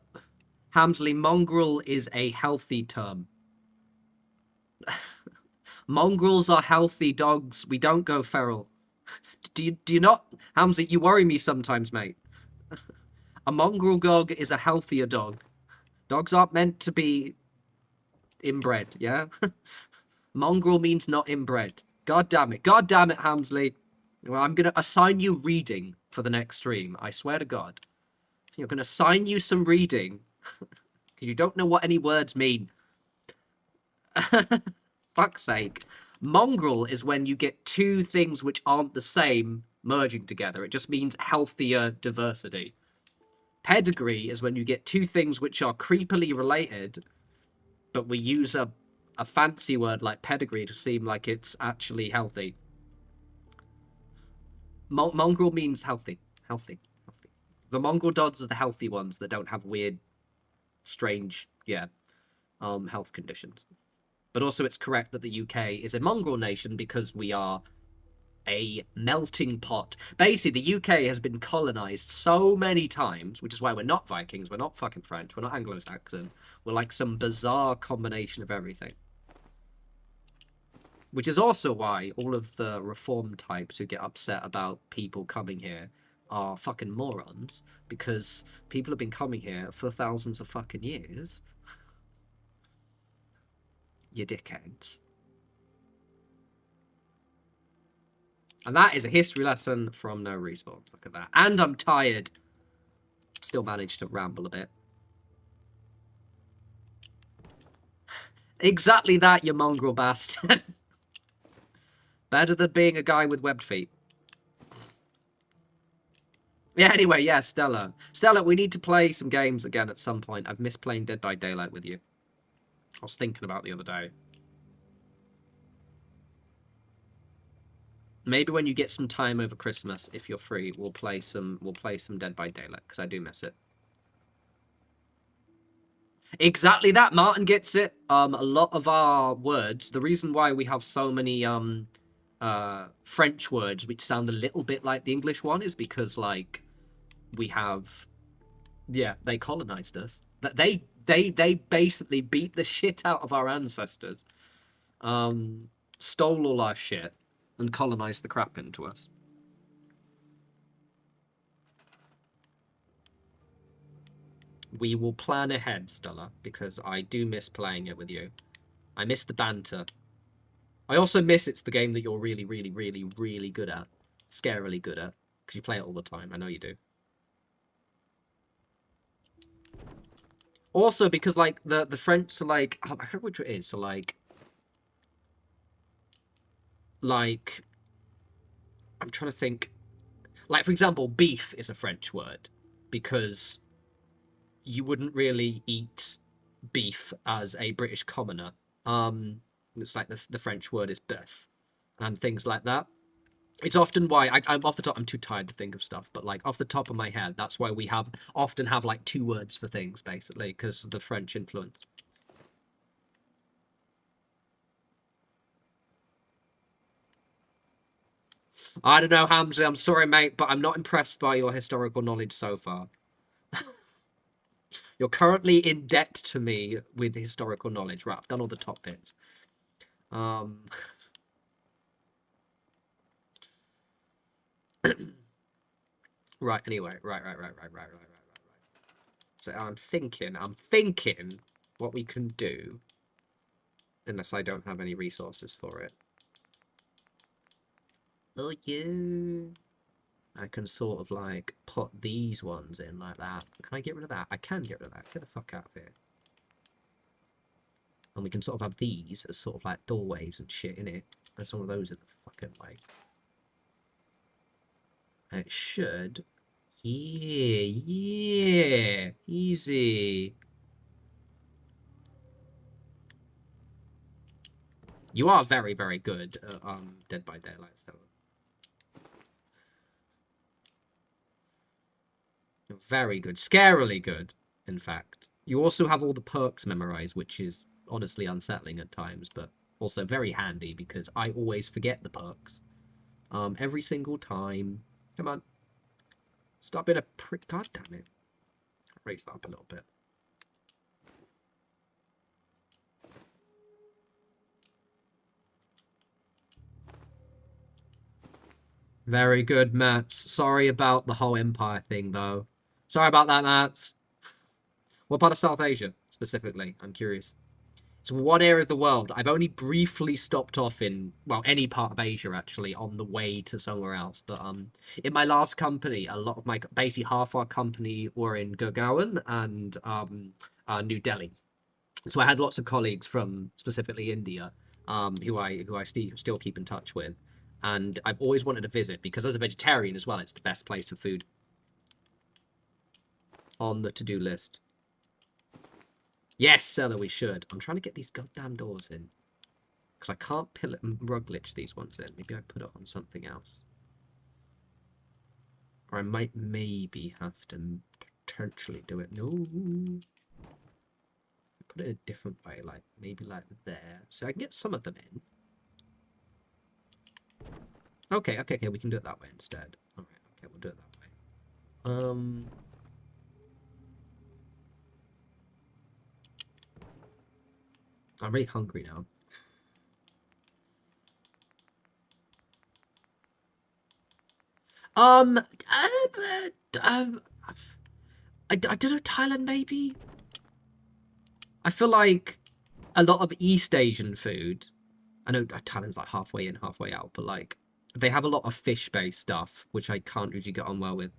Hamsley, mongrel is a healthy term. Mongrels are healthy dogs. We don't go feral. Do you not? Hamsley, you worry me sometimes, mate. A mongrel dog is a healthier dog. Dogs aren't meant to be inbred, yeah? Mongrel means not inbred. God damn it. God damn it, Hamsley. Well, I'm going to assign you reading for the next stream. I swear to God. You're going to assign you some reading. You don't know what any words mean. Fuck's sake. Mongrel is when you get two things which aren't the same merging together. It just means healthier diversity. Pedigree is when you get two things which are creepily related, but we use a fancy word like pedigree to seem like it's actually healthy. Mongrel means healthy. Healthy. The mongrel dogs are the healthy ones that don't have weird, strange, health conditions. But also it's correct that the UK is a mongrel nation because we are a melting pot. Basically, the UK has been colonised so many times, which is why we're not Vikings, we're not fucking French, we're not Anglo-Saxon. We're like some bizarre combination of everything. Which is also why all of the reform types who get upset about people coming here are fucking morons, because people have been coming here for thousands of fucking years. You dickheads. And that is a history lesson from No Respawns. Look at that. And I'm tired. Still managed to ramble a bit. Exactly that, you mongrel bastard. Better than being a guy with webbed feet. Yeah, anyway, yeah, Stella. Stella, we need to play some games again at some point. I've missed playing Dead by Daylight with you. I was thinking about the other day. Maybe when you get some time over Christmas, if you're free, we'll play some Dead by Daylight, because I do miss it. Exactly that. Martin gets it. A lot of our words, the reason why we have so many French words which sound a little bit like the English one is because like we have they colonized us. That they basically beat the shit out of our ancestors. Stole all our shit and colonized the crap into us. We will plan ahead, Stella, because I do miss playing it with you. I miss the banter. I also miss it's the game that you're really, really, really, really good at. Scarily good at. Because you play it all the time. I know you do. Also, because, like, the French are, like... I can't remember which it is. So, like... I'm trying to think. Like, for example, beef is a French word. Because you wouldn't really eat beef as a British commoner. It's like the French word is bœuf. And things like that. It's often why I'm off the top. I'm too tired to think of stuff, but like off the top of my head, that's why we often have like two words for things, basically, because of the French influence. I don't know, Hamza. I'm sorry, mate, but I'm not impressed by your historical knowledge so far. You're currently in debt to me with historical knowledge. Right, I've done all the top bits. Right, anyway. Right. So I'm thinking what we can do, unless I don't have any resources for it. Oh, yeah. I can sort of, like, put these ones in like that. Can I get rid of that? I can get rid of that. Get the fuck out of here. And we can sort of have these as sort of, like, doorways and shit in it. And some of those in the fucking way. And it should... Yeah. Easy. You are very, very good at Dead by Daylight, Stella. You're very good. Scarily good, in fact. You also have all the perks memorized, which is honestly unsettling at times, but also very handy because I always forget the perks. Every single time. Come on. Stop being a prick. God damn it. Raise that up a little bit. Very good, Mats. Sorry about the whole Empire thing, though. Sorry about that, Mats. What part of South Asia, specifically? I'm curious. So what area of the world? I've only briefly stopped off in, well, any part of Asia, actually, on the way to somewhere else. But in my last company, a lot of my, basically half our company were in Gurgaon and New Delhi. So I had lots of colleagues from specifically India, who I still keep in touch with. And I've always wanted to visit because as a vegetarian as well, it's the best place for food. On the to-do list. Yes, Stella, we should. I'm trying to get these goddamn doors in. Because I can't rug glitch these ones in. Maybe I put it on something else. Or I might maybe have to potentially do it. No. Put it a different way, like maybe like there. So I can get some of them in. Okay, we can do it that way instead. Alright, okay, we'll do it that way. I'm really hungry now. I don't know, Thailand maybe? I feel like a lot of East Asian food, I know Thailand's like halfway in, halfway out, but like, they have a lot of fish-based stuff, which I can't usually get on well with.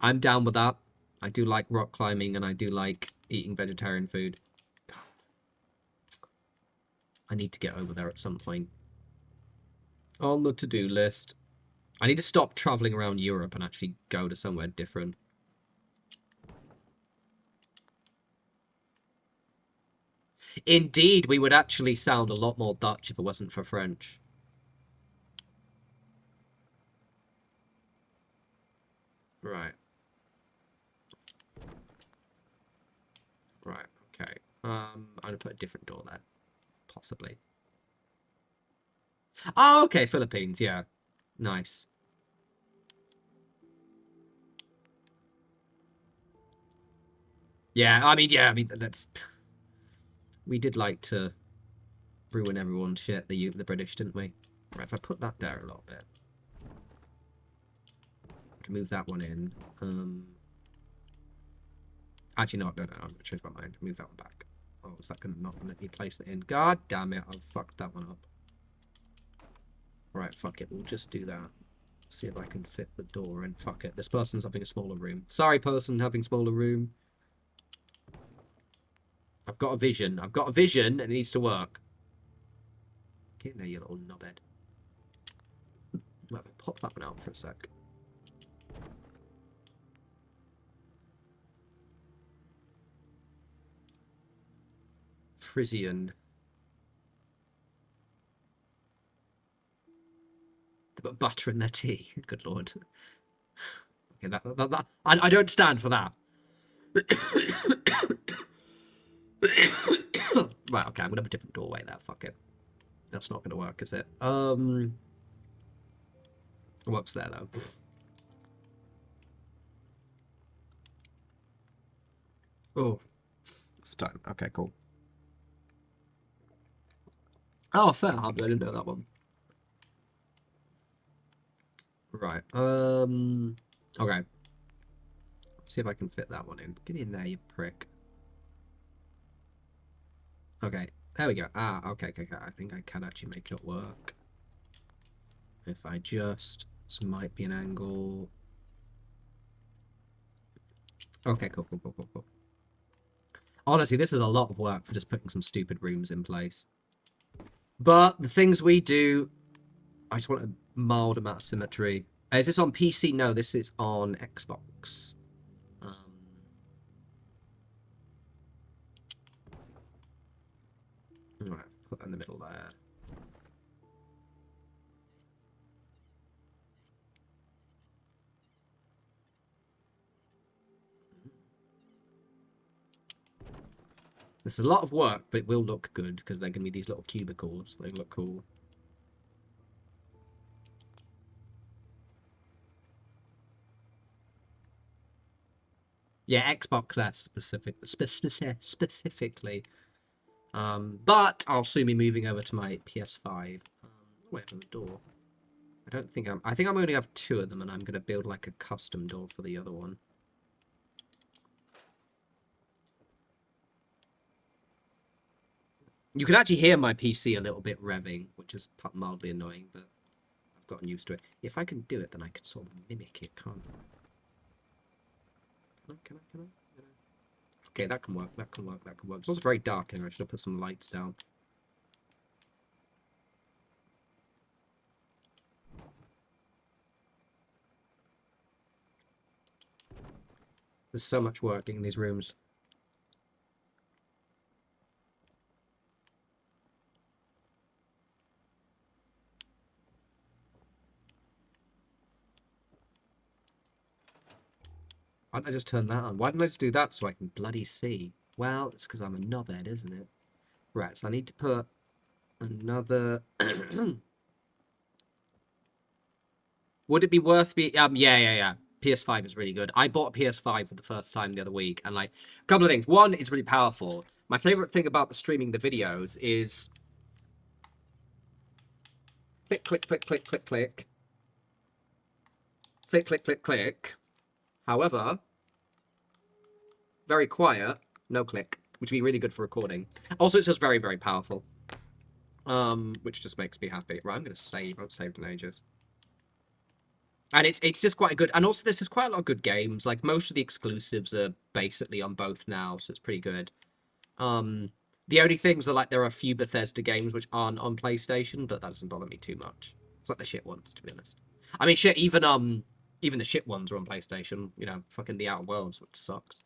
I'm down with that. I do like rock climbing, and I do like eating vegetarian food. I need to get over there at some point. On the to-do list. I need to stop traveling around Europe and actually go to somewhere different. Indeed, we would actually sound a lot more Dutch if it wasn't for French. Right. Right, okay. I'm gonna put a different door there. Possibly. Oh, okay, Philippines, yeah. Nice. Yeah, I mean, that's... We did like to ruin everyone's shit, the British, didn't we? Right, if I put that there a little bit. To move that one in. Actually, no, I'm gonna change my mind. Move that one back. Oh, is that not gonna let me place it in? God damn it, I've fucked that one up. Right, fuck it, we'll just do that. See if I can fit the door in. Fuck it. This person's having a smaller room. Sorry, person having smaller room. I've got a vision. I've got a vision and it needs to work. Get in there, you little knobhead. Right, pop that one out for a sec. Frisian. They put butter in their tea. Good lord. Okay, I don't stand for that. Right, okay, I'm gonna have a different doorway there. Fuck it. That's not gonna work, is it? What's there though? Oh, it's time. Okay, cool. Oh, fair. I didn't know that one. Right. Okay. See if I can fit that one in. Get in there, you prick. Okay. There we go. Ah, okay. I think I can actually make it work. If I just... This might be an angle. Okay, cool. Honestly, this is a lot of work for just putting some stupid rooms in place. But the things we do... I just want a mild amount of symmetry. Is this on PC? No, this is on Xbox. Right, put that in the middle there. This is a lot of work, but it will look good because they're going to be these little cubicles. They look cool. Yeah, Xbox S specifically. But I'll soon be moving over to my PS5. Wait for the door. I think I'm going to have two of them, and I'm going to build like a custom door for the other one. You can actually hear my PC a little bit revving, which is mildly annoying, but I've gotten used to it. If I can do it, then I can sort of mimic it, can't I? Can I? Okay, that can work. It's also very dark in here. I should have put some lights down. There's so much work in these rooms. Why didn't I just turn that on? Why didn't I just do that so I can bloody see? Well, it's because I'm a knobhead, isn't it? Right, so I need to put another... Would it be worth me... Yeah. PS5 is really good. I bought a PS5 for the first time the other week, and like, a couple of things. One, it's really powerful. My favorite thing about the streaming the videos is... Click. Click. However, very quiet, no click, which would be really good for recording. Also, it's just very, very powerful, which just makes me happy. Right, I'm going to save. I haven't saved in ages. And it's just quite good. And also, there's just quite a lot of good games. Like, most of the exclusives are basically on both now, so it's pretty good. The only things are, like, there are a few Bethesda games which aren't on PlayStation, but that doesn't bother me too much. It's like the shit ones, to be honest. I mean, shit, even the shit ones are on PlayStation. You know, fucking The Outer Worlds, which sucks.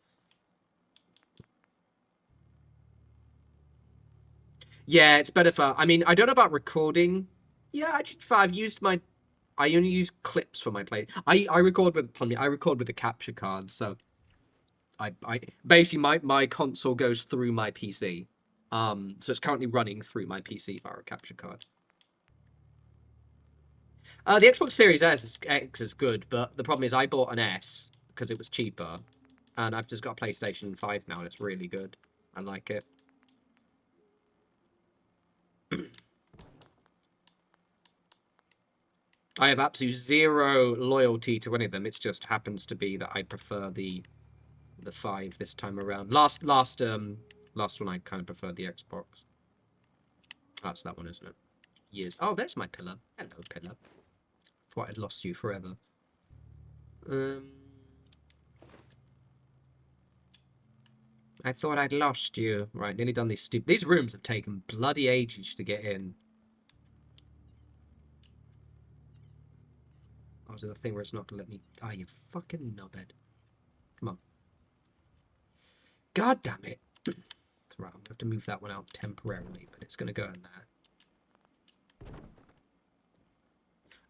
Yeah, it's better for... I mean, I don't know about recording. Yeah, actually, I've used my I only use clips for my play. I record with, pardon me, I record with the capture card, so I basically my console goes through my PC. So it's currently running through my PC via a capture card. The Xbox Series X is good, but the problem is I bought an S because it was cheaper, and I've just got a PlayStation 5 now, and it's really good. I like it. I have absolutely zero loyalty to any of them. It just happens to be that I prefer the 5 this time around. Last one I kind of preferred the Xbox. That's that one, isn't it? Years. Oh, there's my pillar. Hello, pillar. Thought I'd lost you forever. I thought I'd lost you. Right, nearly done these stupid. These rooms have taken bloody ages to get in. Oh, is there the thing where it's not gonna let me? Ah, you fucking knobhead. Come on. God damn it. Right, I'm gonna have to move that one out temporarily, but it's gonna go in there.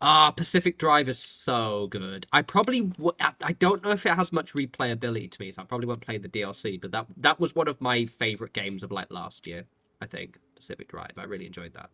Ah, Pacific Drive is so good. I probably I don't know if it has much replayability to me, so I probably won't play the DLC, but that was one of my favorite games of like last year, I think. Pacific Drive. I really enjoyed that.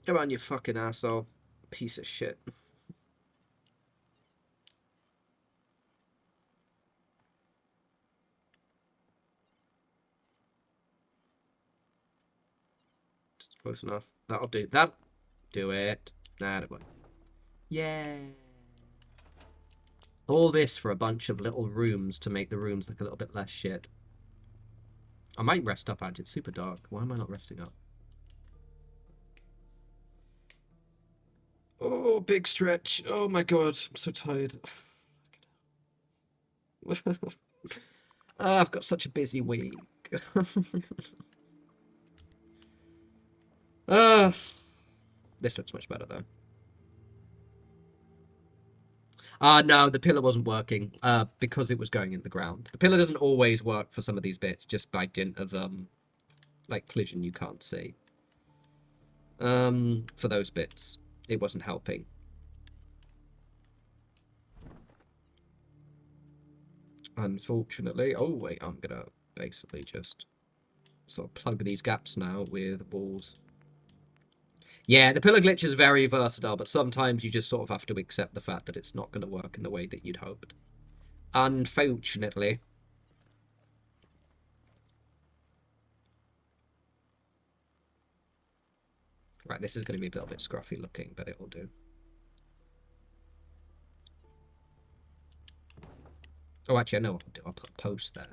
Come on, you fucking asshole. Piece of shit. Close enough. That'll do. That. Do it. That way. Yeah. All this for a bunch of little rooms to make the rooms look a little bit less shit. I might rest up, actually. It's super dark. Why am I not resting up? Oh, big stretch. Oh my god. I'm so tired. I've got such a busy week. This looks much better, though. No, the pillar wasn't working because it was going in the ground. The pillar doesn't always work for some of these bits, just by dint of, like, collision you can't see. For those bits, it wasn't helping. Unfortunately. Oh, wait, I'm gonna basically just sort of plug these gaps now with walls. Yeah, the pillar glitch is very versatile, but sometimes you just sort of have to accept the fact that it's not going to work in the way that you'd hoped. Unfortunately. Right, this is going to be a little bit scruffy looking, but it will do. Oh, actually, I know what I'll do. I'll put a post there.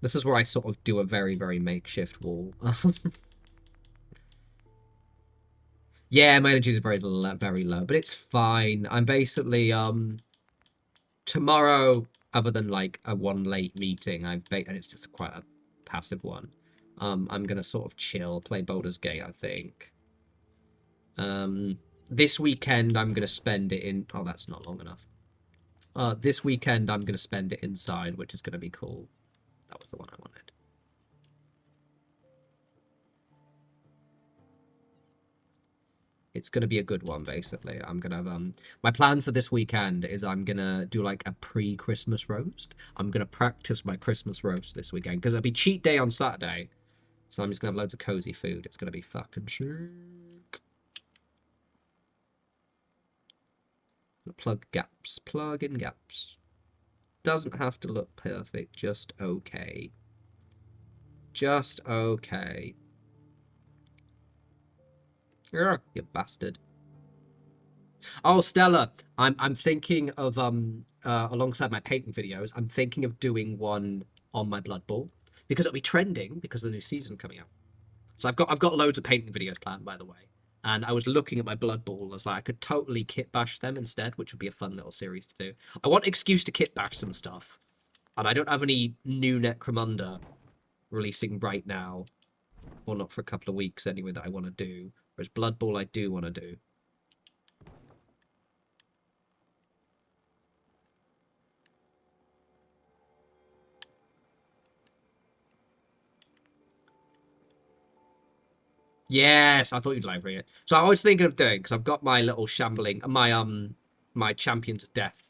This is where I sort of do a very, very makeshift wall. Yeah, my energy is very low, but it's fine. I'm basically, tomorrow, other than like a one late meeting, and it's just quite a passive one. I'm gonna sort of chill, play Baldur's Gate, I think. This weekend I'm gonna spend it in. Oh, that's not long enough. This weekend I'm gonna spend it inside, which is gonna be cool. That was the one I wanted. It's gonna be a good one, basically. I'm gonna my plan for this weekend is I'm gonna do like a pre-Christmas roast. I'm gonna practice my Christmas roast this weekend because it'll be cheat day on Saturday, so I'm just gonna have loads of cozy food. It's gonna be fucking sick. Plug gaps, plug in gaps. Doesn't have to look perfect, just okay. Just okay. Yeah, you bastard. Oh, Stella, I'm thinking of alongside my painting videos, I'm thinking of doing one on my Blood Bowl because it'll be trending because of the new season coming out. So I've got loads of painting videos planned, by the way. And I was looking at my Blood Bowl as like I could totally kit bash them instead, which would be a fun little series to do. I want an excuse to kit bash some stuff, and I don't have any new Necromunda releasing right now. or not for a couple of weeks anyway, that I want to do. Whereas Blood Bowl I do want to do. Yes, I thought you'd like it. So I was thinking of doing, because I've got my little shambling, my Champions of Death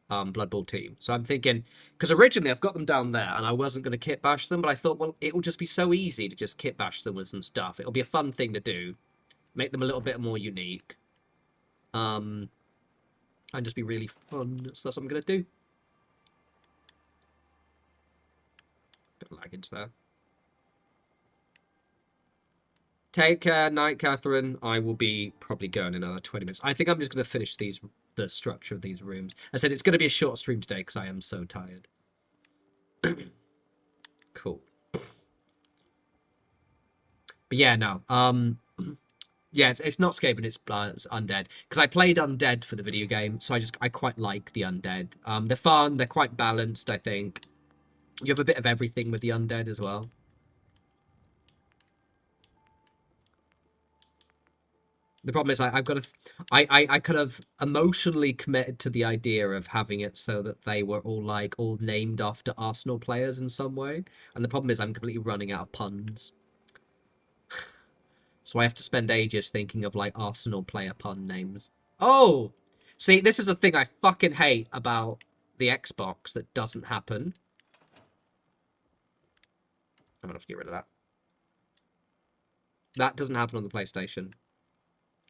Blood Bowl team. So I'm thinking, because originally I've got them down there and I wasn't going to kit bash them, but I thought, well, it will just be so easy to just kit bash them with some stuff. It'll be a fun thing to do, make them a little bit more unique, and just be really fun. So that's what I'm going to do. Bit of lag into there. Take care, night, Catherine. I will be probably going in another 20 minutes. I think I'm just going to finish the structure of these rooms. I said it's going to be a short stream today because I am so tired. Cool. But yeah, no. Yeah, it's not Skaven, it's Undead. Because I played Undead for the video game, so I quite like the Undead. They're fun, they're quite balanced, I think. You have a bit of everything with the Undead as well. The problem is I've got to... I kind of emotionally committed to the idea of having it so that they were all named after Arsenal players in some way. And the problem is I'm completely running out of puns. So I have to spend ages thinking of, like, Arsenal player pun names. Oh! See, this is a thing I fucking hate about the Xbox that doesn't happen. I'm gonna have to get rid of that. That doesn't happen on the PlayStation.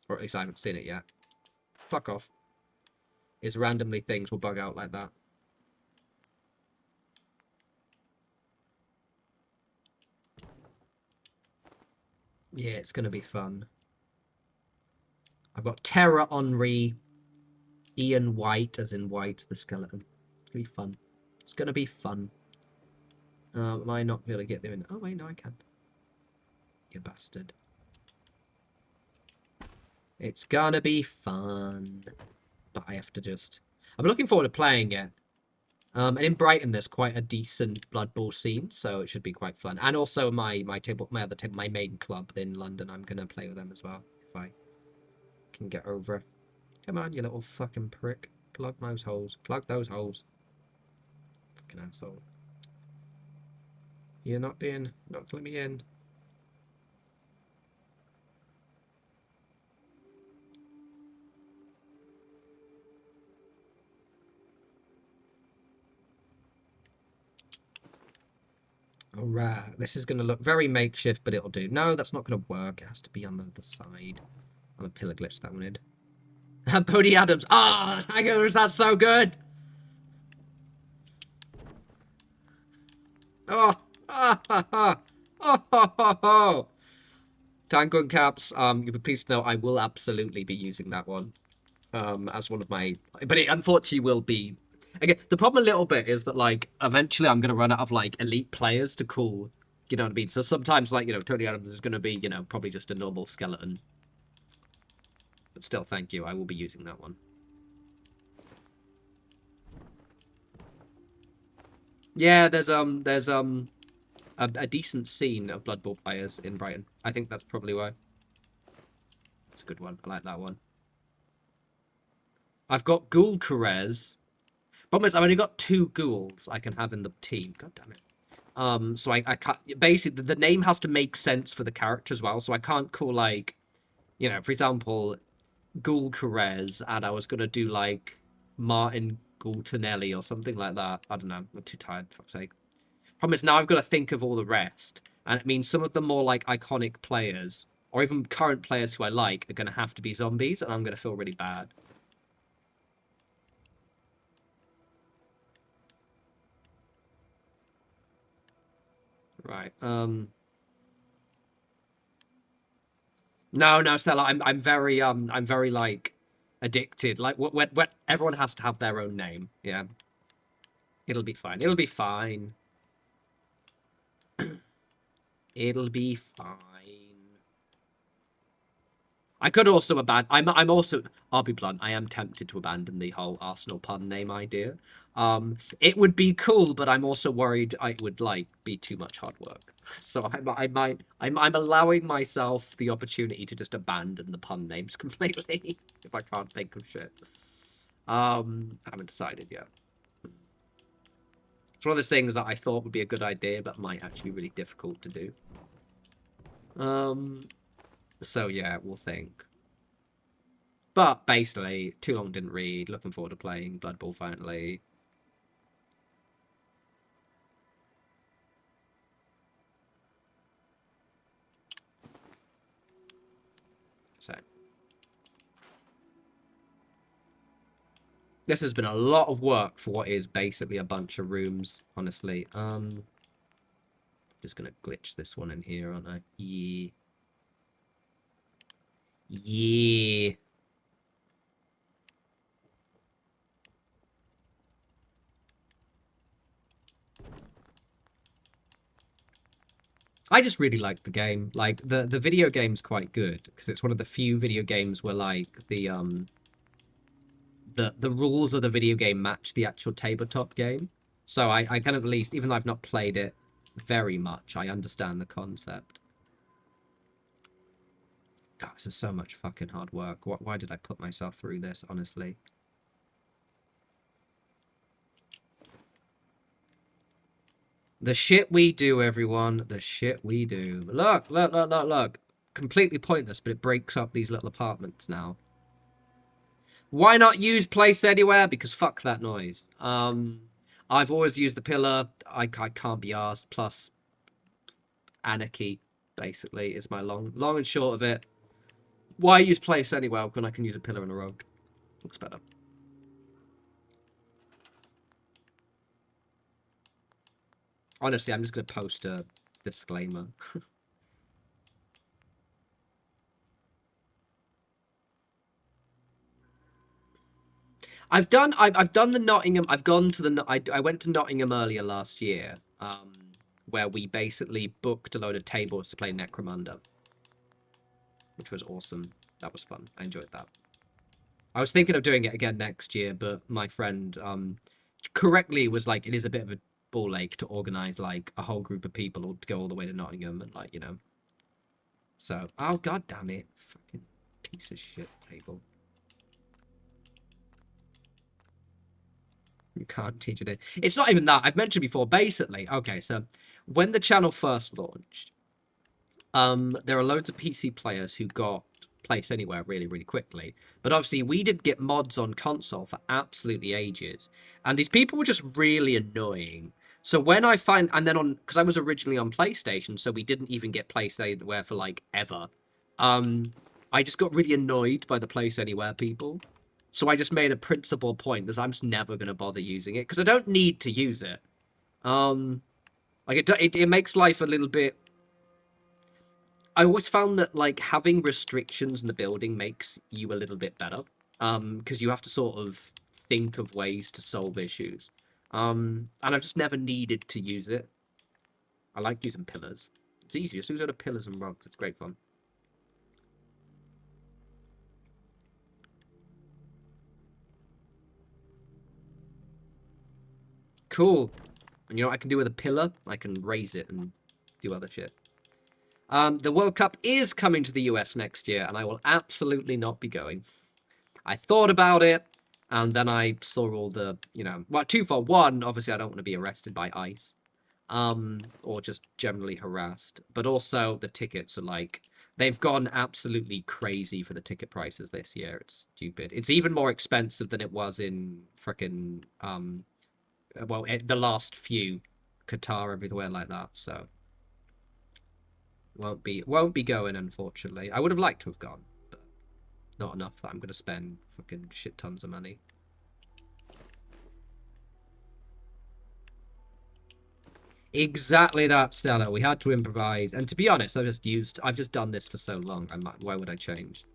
Or at least I haven't seen it yet. Fuck off. It's randomly things will bug out like that. Yeah, it's going to be fun. I've got Terra Henri, Ian White, as in White the skeleton. It's going to be fun. It's going to be fun. Am I not going to get them in? Oh, wait, no, I can. You bastard. It's going to be fun. But I have to just... I'm looking forward to playing it. And in Brighton, there's quite a decent Blood Bowl scene, so it should be quite fun. And also my main club in London, I'm gonna play with them as well if I can get over. Come on, you little fucking prick! Plug those holes. Plug those holes. Fucking asshole. You're not letting me in. Alright, this is going to look very makeshift, but it'll do. No, that's not going to work. It has to be on the other side. I'm a pillar glitch that one in. Bodie Adams. Ah, oh, hangers, that's so good. Oh, ah, ha, ha. Oh, ho, ho, ho. Tango and Caps, you'll be pleased to know I will absolutely be using that one as one of my... But it unfortunately will be... Again, the problem a little bit is that, like, eventually I'm going to run out of, like, elite players to call. You know what I mean? So sometimes, like, you know, Tony Adams is going to be, you know, probably just a normal skeleton. But still, thank you. I will be using that one. Yeah, there's a decent scene of Blood Bowl players in Brighton. I think that's probably why. It's a good one. I like that one. I've got Ghoul Carez. Problem is, I've only got 2 ghouls I can have in the team. God damn it. So I can't... Basically, the name has to make sense for the character as well. So I can't call, like... You know, for example, Ghoul Carez, and I was going to do, like, Martin Gultanelli or something like that. I don't know. I'm too tired, for fuck's sake. Problem is, now I've got to think of all the rest. And it means some of the more, like, iconic players, or even current players who I like, are going to have to be zombies, and I'm going to feel really bad. Right. No, Stella. I'm very like addicted. Like what everyone has to have their own name. Yeah. It'll be fine. It'll be fine. It'll be fine. I could also abandon. I'm also. I'll be blunt. I am tempted to abandon the whole Arsenal pun name idea. It would be cool, but I'm also worried it would like be too much hard work. So I'm allowing myself the opportunity to just abandon the pun names completely if I can't think of shit. I haven't decided yet. It's one of those things that I thought would be a good idea, but might actually be really difficult to do. So yeah, we'll think. But basically, too long didn't read. Looking forward to playing Blood Bowl finally. So this has been a lot of work for what is basically a bunch of rooms, honestly. Just gonna glitch this one in here, aren't I? Yeah. Yeah. I just really like the game. Like the video game's quite good because it's one of the few video games where like the rules of the video game match the actual tabletop game. So I kind of at least, even though I've not played it very much, I understand the concept. God, this is so much fucking hard work. Why did I put myself through this, honestly? The shit we do, everyone. The shit we do. Look, look, look, look, look. Completely pointless, but it breaks up these little apartments now. Why not use place anywhere? Because fuck that noise. I've always used the pillar. I can't be asked. Plus, anarchy, basically, is my long and short of it. Why use place anywhere when I can use a pillar and a road? Looks better. Honestly, I'm just going to post a disclaimer. I've done the Nottingham. I've gone to the. I went to Nottingham earlier last year, where we basically booked a load of tables to play Necromunda, which was awesome. That was fun. I enjoyed that. I was thinking of doing it again next year, but my friend correctly was like, it is a bit of a ball ache to organize like a whole group of people to go all the way to Nottingham and like, you know. So, oh god damn it, fucking piece of shit table. You can't teach it. It's not even that. I've mentioned before. Basically, okay. So, when the channel first launched, there are loads of PC players who got Place Anywhere really, really quickly. But obviously, we did get mods on console for absolutely ages, and these people were just really annoying. So when I find, and then on, because I was originally on PlayStation, so we didn't even get Place Anywhere for like ever. I just got really annoyed by the Place Anywhere people. So I just made a principal point that I'm just never going to bother using it because I don't need to use it. Like it makes life a little bit. I always found that like having restrictions in the building makes you a little bit better. Because you have to sort of think of ways to solve issues. And I've just never needed to use it. I like using pillars. It's easier. As soon as I go to pillars and rocks, it's great fun. Cool. And you know what I can do with a pillar? I can raise it and do other shit. The World Cup is coming to the US next year, and I will absolutely not be going. I thought about it, and then I saw all the, you know, well, 2 for 1. Obviously, I don't want to be arrested by ICE, or just generally harassed. But also, the tickets are like, they've gone absolutely crazy for the ticket prices this year. It's stupid. It's even more expensive than it was in frickin', well, the last few, Qatar, everywhere like that. So won't be going, unfortunately. I would have liked to have gone, but not enough that I'm going to spend fucking shit tons of money. Exactly that, Stella. We had to improvise, and to be honest, I've just done this for so long. Why would I change?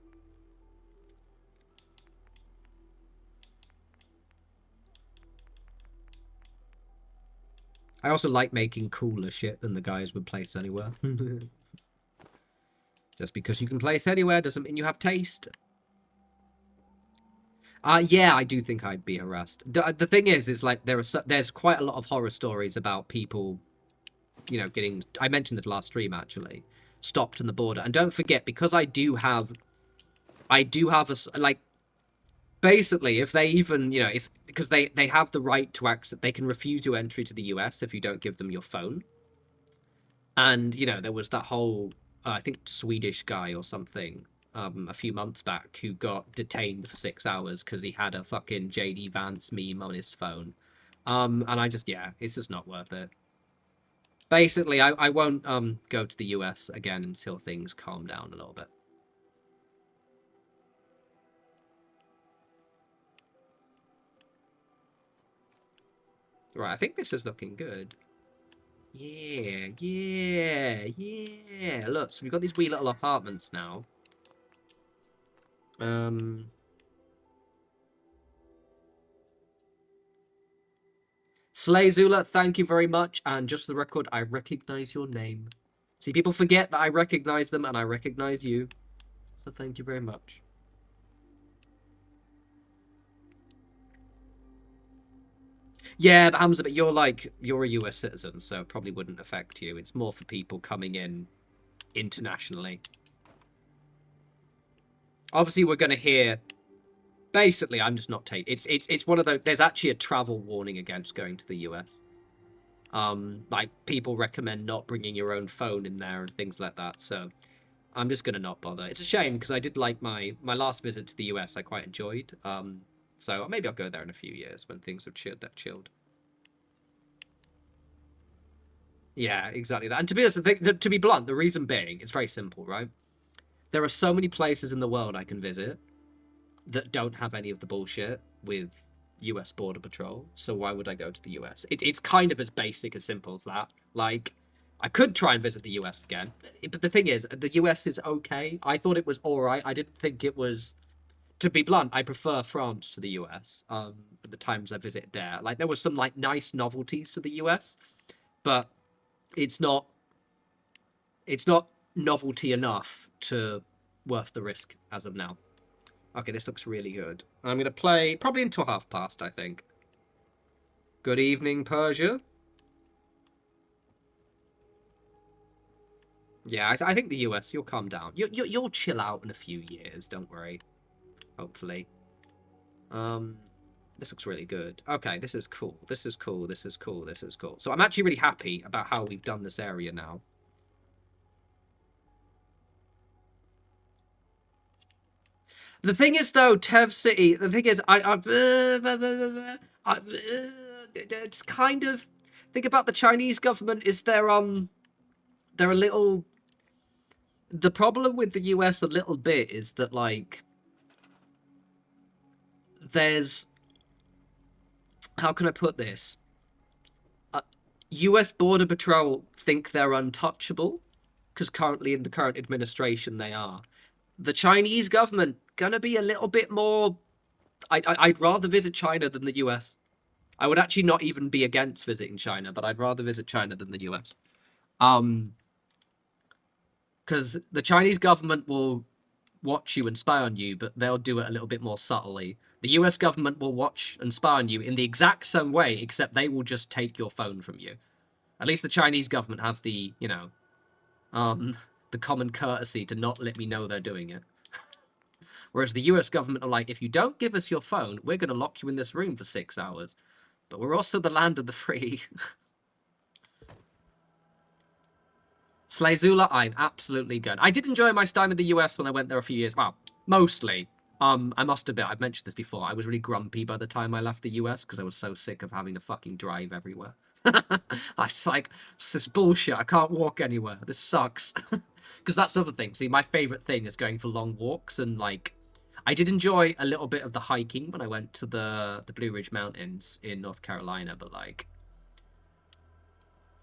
I also like making cooler shit than the guys would Place Anywhere. Just because you can place anywhere doesn't mean you have taste. Yeah, I do think I'd be harassed. The thing is like there's quite a lot of horror stories about people, you know, getting. I mentioned this last stream actually, stopped in the border. And don't forget, because I do have like basically if they even, you know, if because they have the right to access, they can refuse your entry to the US if you don't give them your phone. And you know there was that whole I think Swedish guy or something a few months back who got detained for 6 hours because he had a fucking JD Vance meme on his phone. And I just, yeah, it's just not worth it. Basically, I won't go to the US again until things calm down a little bit. Right, I think this is looking good. Yeah. Look, so we've got these wee little apartments now. Slayzula, thank you very much. And just for the record, I recognize your name. See, people forget that I recognize them and I recognize you. So thank you very much. Yeah, but Hamza, but you're a US citizen, so it probably wouldn't affect you. It's more for people coming in internationally. Obviously, we're going to hear. Basically, I'm just not taking. It's one of those. There's actually a travel warning against going to the US. Like people recommend not bringing your own phone in there and things like that. So I'm just gonna not bother. It's a shame because I did like my last visit to the US. I quite enjoyed. So maybe I'll go there in a few years when things have chilled. Yeah, exactly that. And to be honest, to be blunt, the reason being, it's very simple, right? There are so many places in the world I can visit that don't have any of the bullshit with US Border Patrol. So why would I go to the US? It's kind of as basic as simple as that. Like, I could try and visit the US again, but the thing is, the US is okay. I thought it was all right. I didn't think it was. To be blunt, I prefer France to the US. The times I visited there, like there was some like nice novelties to the US, but it's not novelty enough to worth the risk as of now. Okay, this looks really good. I'm going to play probably until past, I think. Good evening, Persia. Yeah, I think the US, you'll calm down. You'll chill out in a few years, don't worry. Hopefully. This looks really good. Okay, this is cool. This is cool. So I'm actually really happy about how we've done this area now. The thing is, though, Tev City. The thing is, it's kind of. Think about the Chinese government. Is they're a little. The problem with the US a little bit is that like. There's. How can I put this? US Border Patrol think they're untouchable, because currently in the current administration they are. The Chinese government gonna be a little bit more. I'd rather visit China than the US. I would actually not even be against visiting China, but I'd rather visit China than the US. Because the Chinese government will watch you and spy on you, but they'll do it a little bit more subtly. The US government will watch and spy on you in the exact same way, except they will just take your phone from you. At least the Chinese government have the, you know, the common courtesy to not let me know they're doing it. Whereas the US government are like, if you don't give us your phone, we're going to lock you in this room for 6 hours. But we're also the land of the free. Slayzula, I'm absolutely good. I did enjoy my time in the US when I went there a few years. Well, mostly. I must admit, I've mentioned this before. I was really grumpy by the time I left the US because I was so sick of having to fucking drive everywhere. I was like, this is bullshit. I can't walk anywhere. This sucks. Because that's the other thing. See, my favorite thing is going for long walks, and like, I did enjoy a little bit of the hiking when I went to the Blue Ridge Mountains in North Carolina, but like,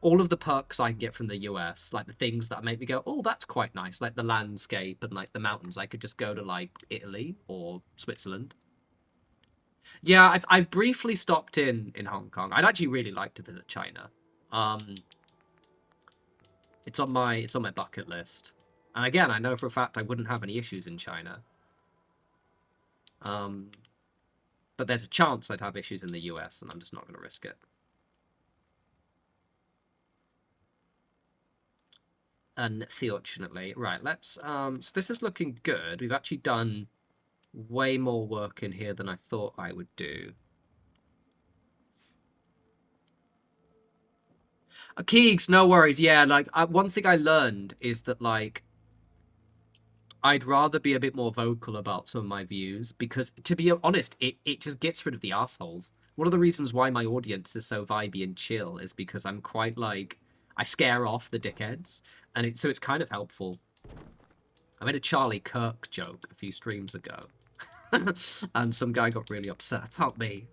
all of the perks I can get from the US, like the things that make me go, oh, that's quite nice, like the landscape and like the mountains. I could just go to like Italy or Switzerland. Yeah, I've briefly stopped in Hong Kong. I'd actually really like to visit China. It's on my bucket list. And again, I know for a fact I wouldn't have any issues in China. But there's a chance I'd have issues in the US, and I'm just not going to risk it. Unfortunately. Right, let's... so this is looking good. We've actually done way more work in here than I thought I would do. Keegs, no worries. Yeah, like, one thing I learned is that, like, I'd rather be a bit more vocal about some of my views, because, to be honest, it just gets rid of the assholes. One of the reasons why my audience is so vibey and chill is because I'm quite, like, I scare off the dickheads, and so it's kind of helpful. I made a Charlie Kirk joke a few streams ago, and some guy got really upset about me.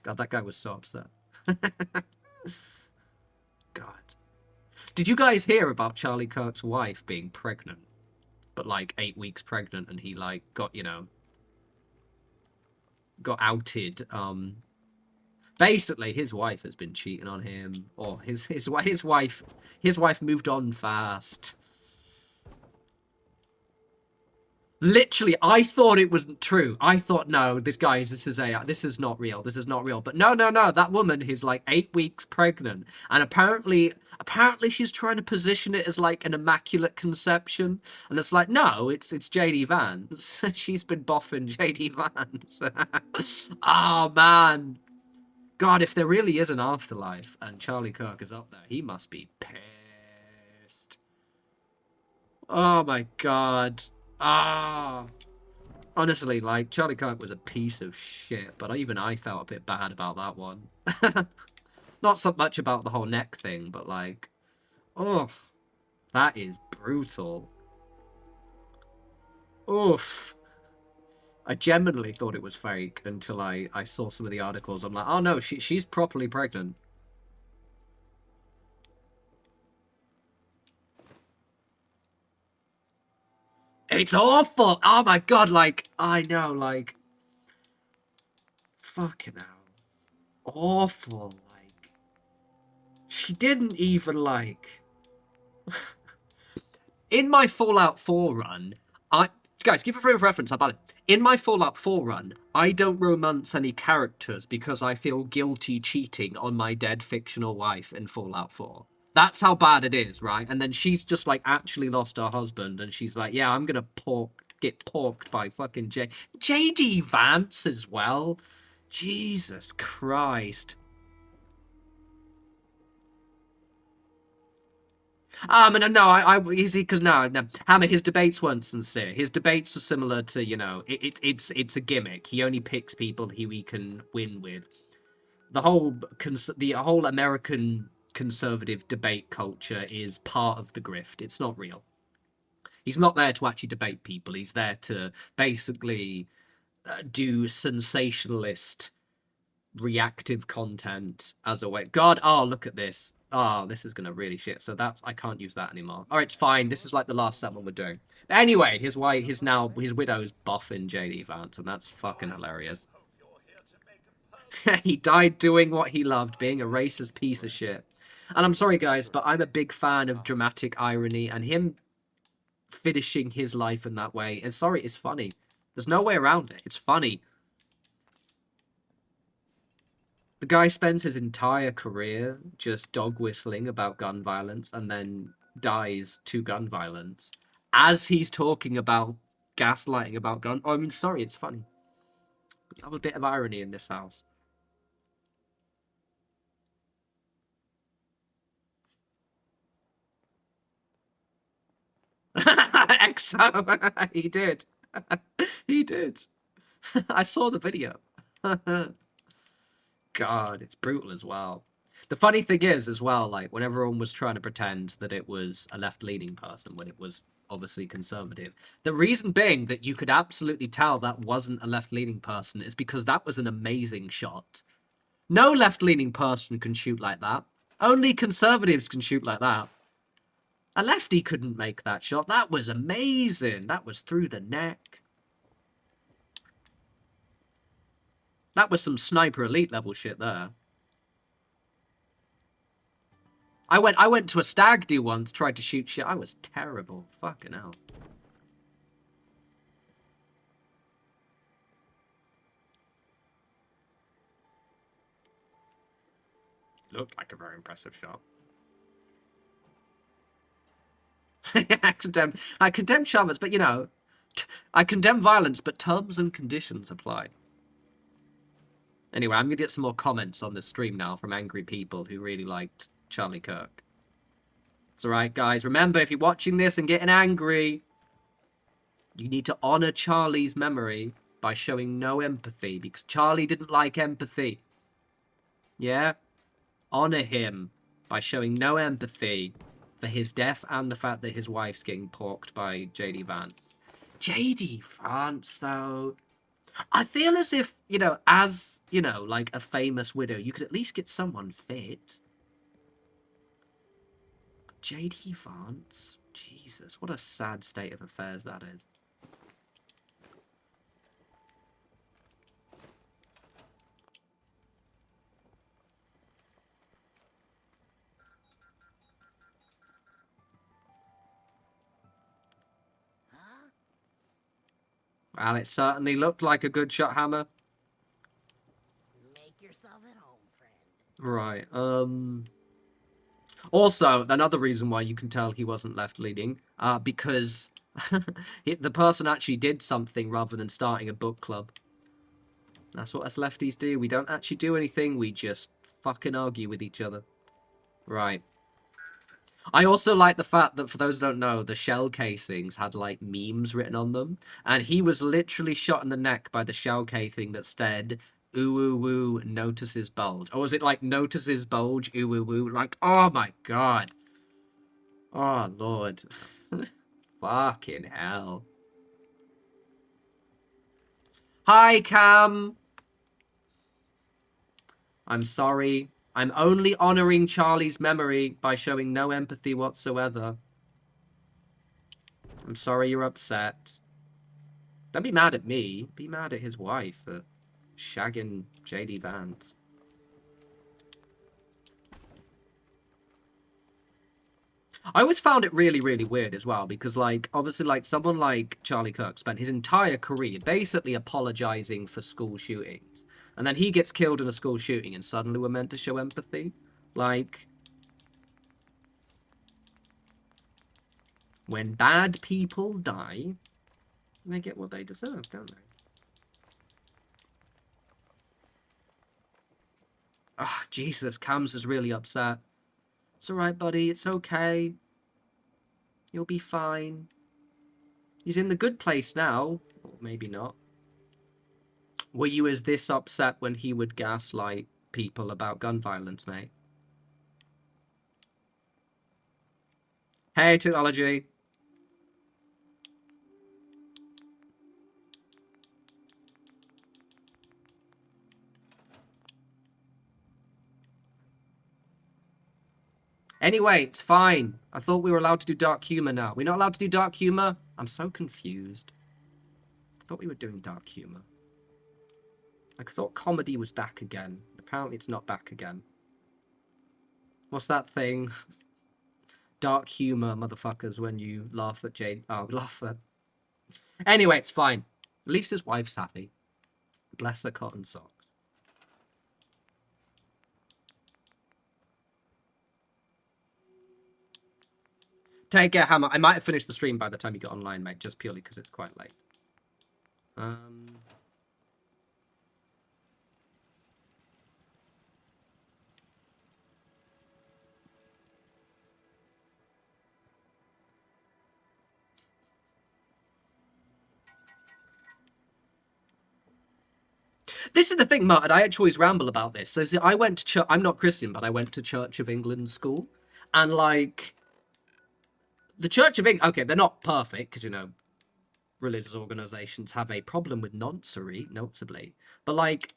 God, that guy was so upset. God. Did you guys hear about Charlie Kirk's wife being pregnant? But, like, 8 weeks pregnant, and he, like, got, you know, got outed. Basically, his wife has been cheating on him, or his wife moved on fast. Literally, I thought it wasn't true. I thought, no, this is not real. This is not real. But no, that woman is like 8 weeks pregnant, and apparently she's trying to position it as like an immaculate conception, and it's like, no, it's JD Vance. She's been boffing JD Vance. Oh man, God, if there really is an afterlife and Charlie Kirk is up there, he must be pissed. Oh my God. Ah, honestly, like, Charlie Kirk was a piece of shit, but even I felt a bit bad about that one. Not so much about the whole neck thing, but like, oh, that is brutal. Oof. I genuinely thought it was fake until I saw some of the articles. I'm like, oh no, she's properly pregnant. It's awful. Oh my God, like, I know, like, fucking hell. Awful, like, she didn't even, like, in my Fallout 4 run, guys, give a frame of reference about it. In my Fallout 4 run, I don't romance any characters because I feel guilty cheating on my dead fictional wife in Fallout 4. That's how bad it is, right? And then she's just, like, actually lost her husband, and she's like, yeah, I'm gonna get porked by fucking JD Vance as well. Jesus Christ. Because no, Hammer, his debates weren't sincere. His debates were similar to, you know, it's a gimmick. He only picks people who he can win with. The whole American conservative debate culture is part of the grift. It's not real. He's not there to actually debate people. He's there to basically do sensationalist reactive content as a way. God, oh, look at this. Oh, this is gonna really shit. So I can't use that anymore. All right, it's fine. This is like the last settlement we're doing. But anyway, his widow's buffing JD Vance, and that's fucking hilarious. He died doing what he loved, being a racist piece of shit. And I'm sorry, guys, but I'm a big fan of dramatic irony, and him finishing his life in that way. And sorry, it's funny. There's no way around it. It's funny. The guy spends his entire career just dog whistling about gun violence and then dies to gun violence as he's talking about gaslighting about gun. Oh, I mean, sorry, it's funny. We have a bit of irony in this house. EXO, he did. He did. I saw the video. God, it's brutal as well. The funny thing is, as well, like, when everyone was trying to pretend that it was a left-leaning person, when it was obviously conservative, the reason being that you could absolutely tell that wasn't a left-leaning person is because that was an amazing shot. No left-leaning person can shoot like that. Only conservatives can shoot like that. A lefty couldn't make that shot. That was amazing. That was through the neck. That was some Sniper Elite level shit there. I went to a stag do once, tried to shoot shit. I was terrible. Fucking hell. Looked like a very impressive shot. I condemn shamans, but you know, I condemn violence, but terms and conditions apply. Anyway, I'm gonna get some more comments on the stream now from angry people who really liked Charlie Kirk. It's alright, guys. Remember, if you're watching this and getting angry, you need to honor Charlie's memory by showing no empathy, because Charlie didn't like empathy. Yeah? Honor him by showing no empathy for his death and the fact that his wife's getting porked by J.D. Vance. J.D. Vance, though. I feel as if, you know, as, you know, like a famous widow, you could at least get someone fit. J.D. Vance? Jesus, what a sad state of affairs that is. Well, it certainly looked like a good shot, Hammer. Make yourself at home, friend. Right, Also, another reason why you can tell he wasn't left-leaning, because the person actually did something rather than starting a book club. That's what us lefties do. We don't actually do anything, we just fucking argue with each other. Right. I also like the fact that, for those who don't know, the shell casings had, like, memes written on them. And he was literally shot in the neck by the shell casing that said, ooh, ooh, ooh, notices bulge. Or was it, like, notices bulge, ooh, ooh, ooh? Like, oh, my God. Oh, Lord. Fucking hell. Hi, Cam. I'm sorry. I'm only honouring Charlie's memory by showing no empathy whatsoever. I'm sorry you're upset. Don't be mad at me. Be mad at his wife for shagging J.D. Vance. I always found it really, really weird as well, because, like, obviously, like, someone like Charlie Kirk spent his entire career basically apologising for school shootings. And then he gets killed in a school shooting and suddenly we're meant to show empathy? Like, when bad people die, they get what they deserve, don't they? Ah, oh, Jesus, Cams is really upset. It's alright, buddy, it's okay. You'll be fine. He's in the good place now. Or maybe not. Were you as this upset when he would gaslight people about gun violence, mate? Hey, technology. Anyway, it's fine. I thought we were allowed to do dark humor now. We're not allowed to do dark humor? I'm so confused. I thought we were doing dark humor. I thought comedy was back again. Apparently it's not back again. What's that thing? Dark humor, motherfuckers, when you laugh at Jade. Oh, laugh at... Anyway, it's fine. At least his wife's happy. Bless her cotton socks. Take care, Hammer. I might have finished the stream by the time you get online, mate, just purely because it's quite late. This is the thing, Martin. I actually always ramble about this. So see, I went to church. I'm not Christian, but I went to Church of England school. And, like, the Church of England... Okay, they're not perfect, because, you know, religious organizations have a problem with noncery, noticeably. But, like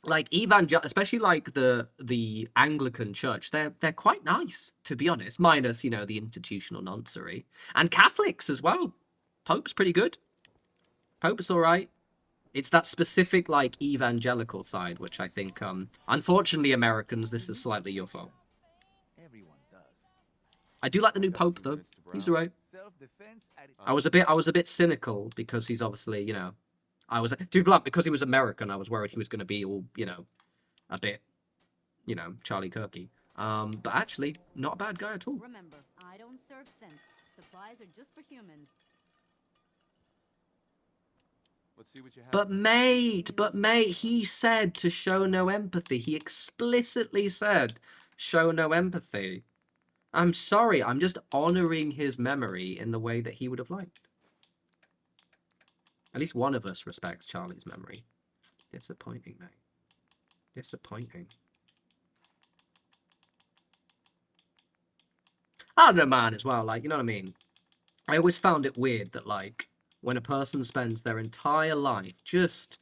especially, like, the Anglican Church, they're quite nice, to be honest. Minus, you know, the institutional noncery. And Catholics as well. Pope's pretty good. Pope's all right. It's that specific, like, evangelical side, which I think, unfortunately, Americans, this is slightly your fault. Everyone does. I do like the new Got a Pope few though. minutes to He's browse. alright. Self-defense at its I was a bit cynical because he's obviously, you know, to be blunt, because he was American, I was worried he was going to be all, you know, a bit, you know, Charlie Kirky. But actually, not a bad guy at all. Remember, I don't serve sense. Supplies are just for humans. Let's see what you have. But mate, he said to show no empathy. He explicitly said, show no empathy. I'm sorry, I'm just honoring his memory in the way that he would have liked. At least one of us respects Charlie's memory. Disappointing, mate. Disappointing. I don't know, man, as well. Like, you know what I mean? I always found it weird that, like, when a person spends their entire life just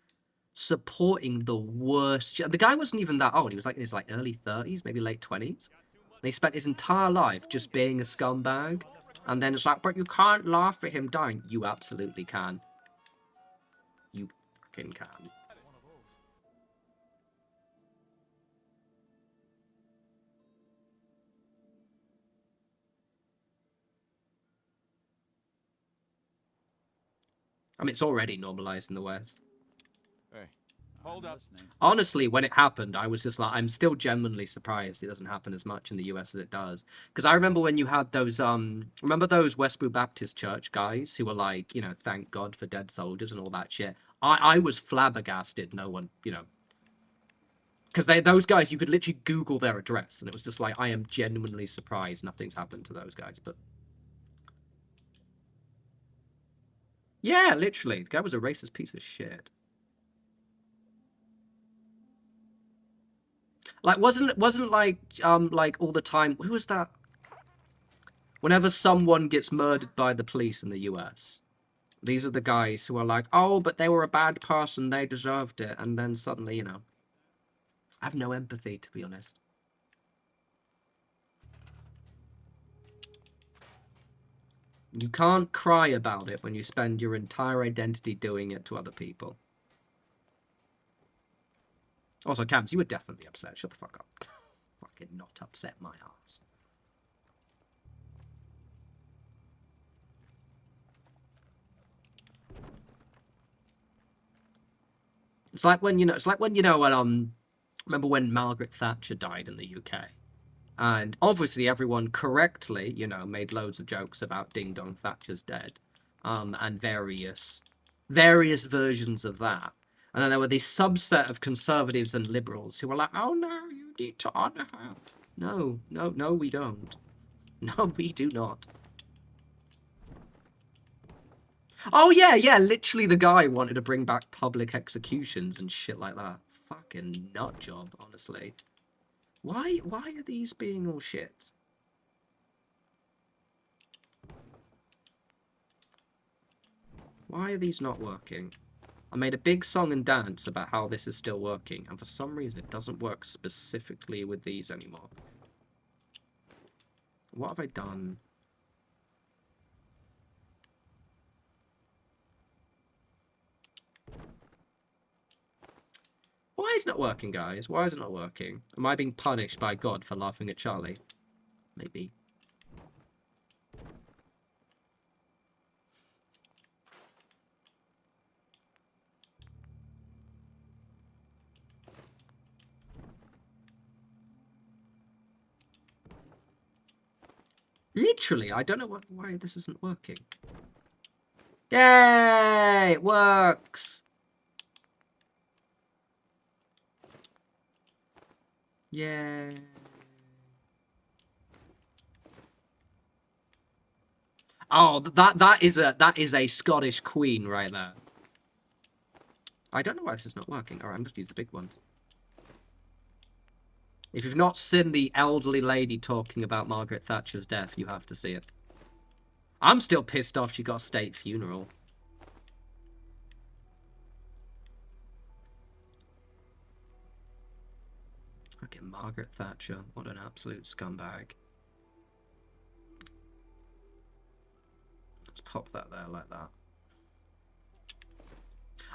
supporting the worst... The guy wasn't even that old. He was, like, in his, like, early 30s, maybe late 20s. And he spent his entire life just being a scumbag. And then it's like, but you can't laugh at him dying. You absolutely can. You fucking can. I mean, it's already normalized in the West. Hey, hold up. Honestly, when it happened, I was just like, I'm still genuinely surprised it doesn't happen as much in the US as it does. Because I remember when you had those, remember those Westboro Baptist Church guys who were like, you know, thank God for dead soldiers and all that shit. I was flabbergasted. No one, you know, because those guys, you could literally Google their address, and it was just like, I am genuinely surprised nothing's happened to those guys. But yeah, literally, the guy was a racist piece of shit. Like, wasn't like all the time. Who was that? Whenever someone gets murdered by the police in the US, these are the guys who are like, oh, but they were a bad person, they deserved it, and then suddenly, you know, I have no empathy, to be honest. You can't cry about it when you spend your entire identity doing it to other people. Also, Cams, you were definitely upset. Shut the fuck up. Fucking not upset my ass. It's like when, you know, when, remember when Margaret Thatcher died in the UK? And obviously everyone correctly, you know, made loads of jokes about Ding Dong Thatcher's dead. And various versions of that. And then there were this subset of conservatives and liberals who were like, oh no, you need to honor her. No, we don't. No, we do not. Oh yeah, literally the guy wanted to bring back public executions and shit like that. Fucking nut job, honestly. Why are these being all shit? Why are these not working? I made a big song and dance about how this is still working, and for some reason it doesn't work specifically with these anymore. What have I done? Why is it not working, guys? Why is it not working? Am I being punished by God for laughing at Charlie? Maybe. Literally, I don't know why this isn't working. Yay! It works! Yay! Oh, that is a Scottish queen right there. I don't know why this is not working. Alright, I must use the big ones. If you've not seen the elderly lady talking about Margaret Thatcher's death, you have to see it. I'm still pissed off she got a state funeral. Okay, Margaret Thatcher. What an absolute scumbag. Let's pop that there like that.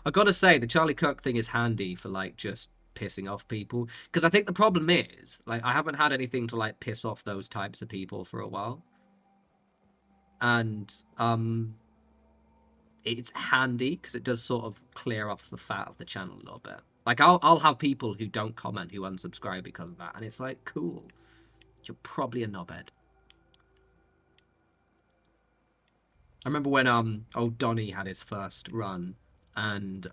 I gotta say, the Charlie Kirk thing is handy for, like, just pissing off people. Because I think the problem is, like, I haven't had anything to, like, piss off those types of people for a while. And, it's handy because it does sort of clear off the fat of the channel a little bit. Like, I'll have people who don't comment who unsubscribe because of that, and it's like, cool. You're probably a knobhead. I remember when old Donnie had his first run, and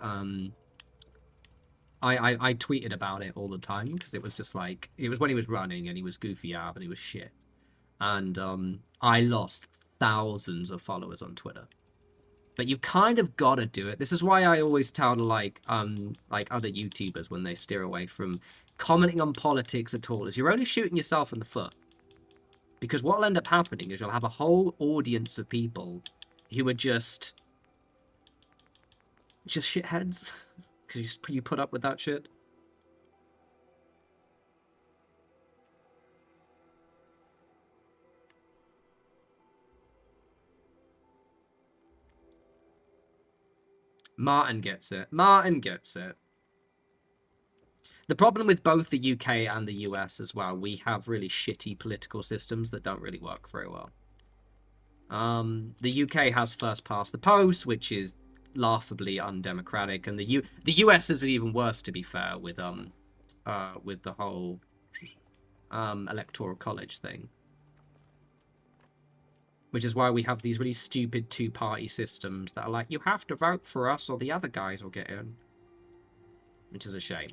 I tweeted about it all the time because it was just like, it was when he was running and he was goofy ab and he was shit, and I lost thousands of followers on Twitter. But you've kind of got to do it. This is why I always tell like other YouTubers when they steer away from commenting on politics at all, is you're only shooting yourself in the foot. Because what will end up happening is you'll have a whole audience of people who are just shitheads because you put up with that shit. Martin gets it. Martin gets it. The problem with both the UK and the US as well, we have really shitty political systems that don't really work very well. The UK has first past the post, which is laughably undemocratic, and the US is even worse, to be fair, with the whole electoral college thing. Which is why we have these really stupid two-party systems that are like, you have to vote for us or the other guys will get in. Which is a shame.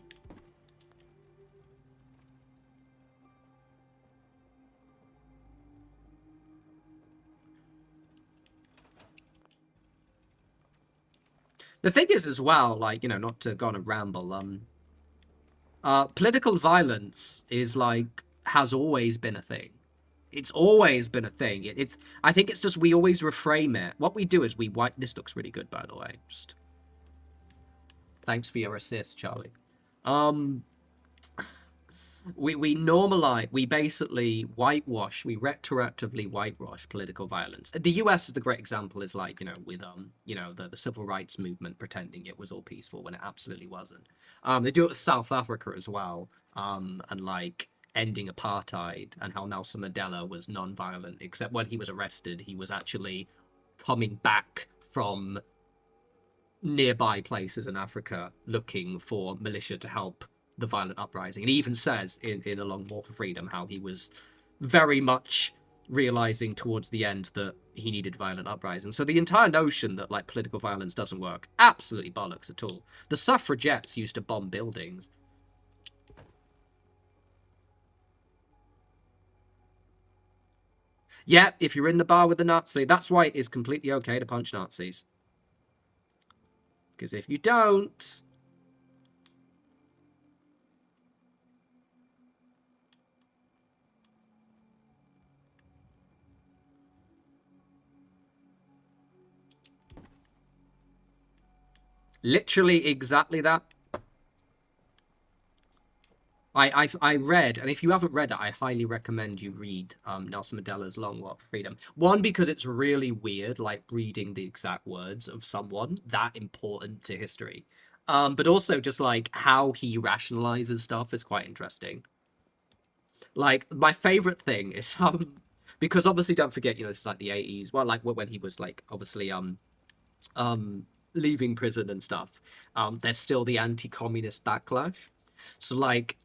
The thing is as well, like, you know, not to go on a ramble, political violence is like, has always been a thing. It's always been a thing. I think it's just we always reframe it. What we do is we white... This looks really good, by the way. Just... Thanks for your assist, Charlie. We normalize... We basically whitewash... We retroactively whitewash political violence. The US is the great example, is like, you know, with, you know, the civil rights movement pretending it was all peaceful when it absolutely wasn't. They do it with South Africa as well. And, like... ending apartheid, and how Nelson Mandela was non-violent, except when he was arrested, he was actually coming back from nearby places in Africa looking for militia to help the violent uprising. And he even says in A Long War for Freedom how he was very much realizing towards the end that he needed violent uprising. So the entire notion that like political violence doesn't work, absolutely bollocks at all. The suffragettes used to bomb buildings. Yeah, if you're in the bar with the Nazi, that's why it is completely okay to punch Nazis. Because if you don't... Literally exactly that. I read, and if you haven't read it, I highly recommend you read Nelson Mandela's Long War for Freedom. One, because it's really weird, like reading the exact words of someone that important to history. But also just like how he rationalizes stuff is quite interesting. Like my favorite thing is because obviously don't forget, you know, it's like the 80s. Well, like when he was like obviously leaving prison and stuff. There's still the anti-communist backlash. So like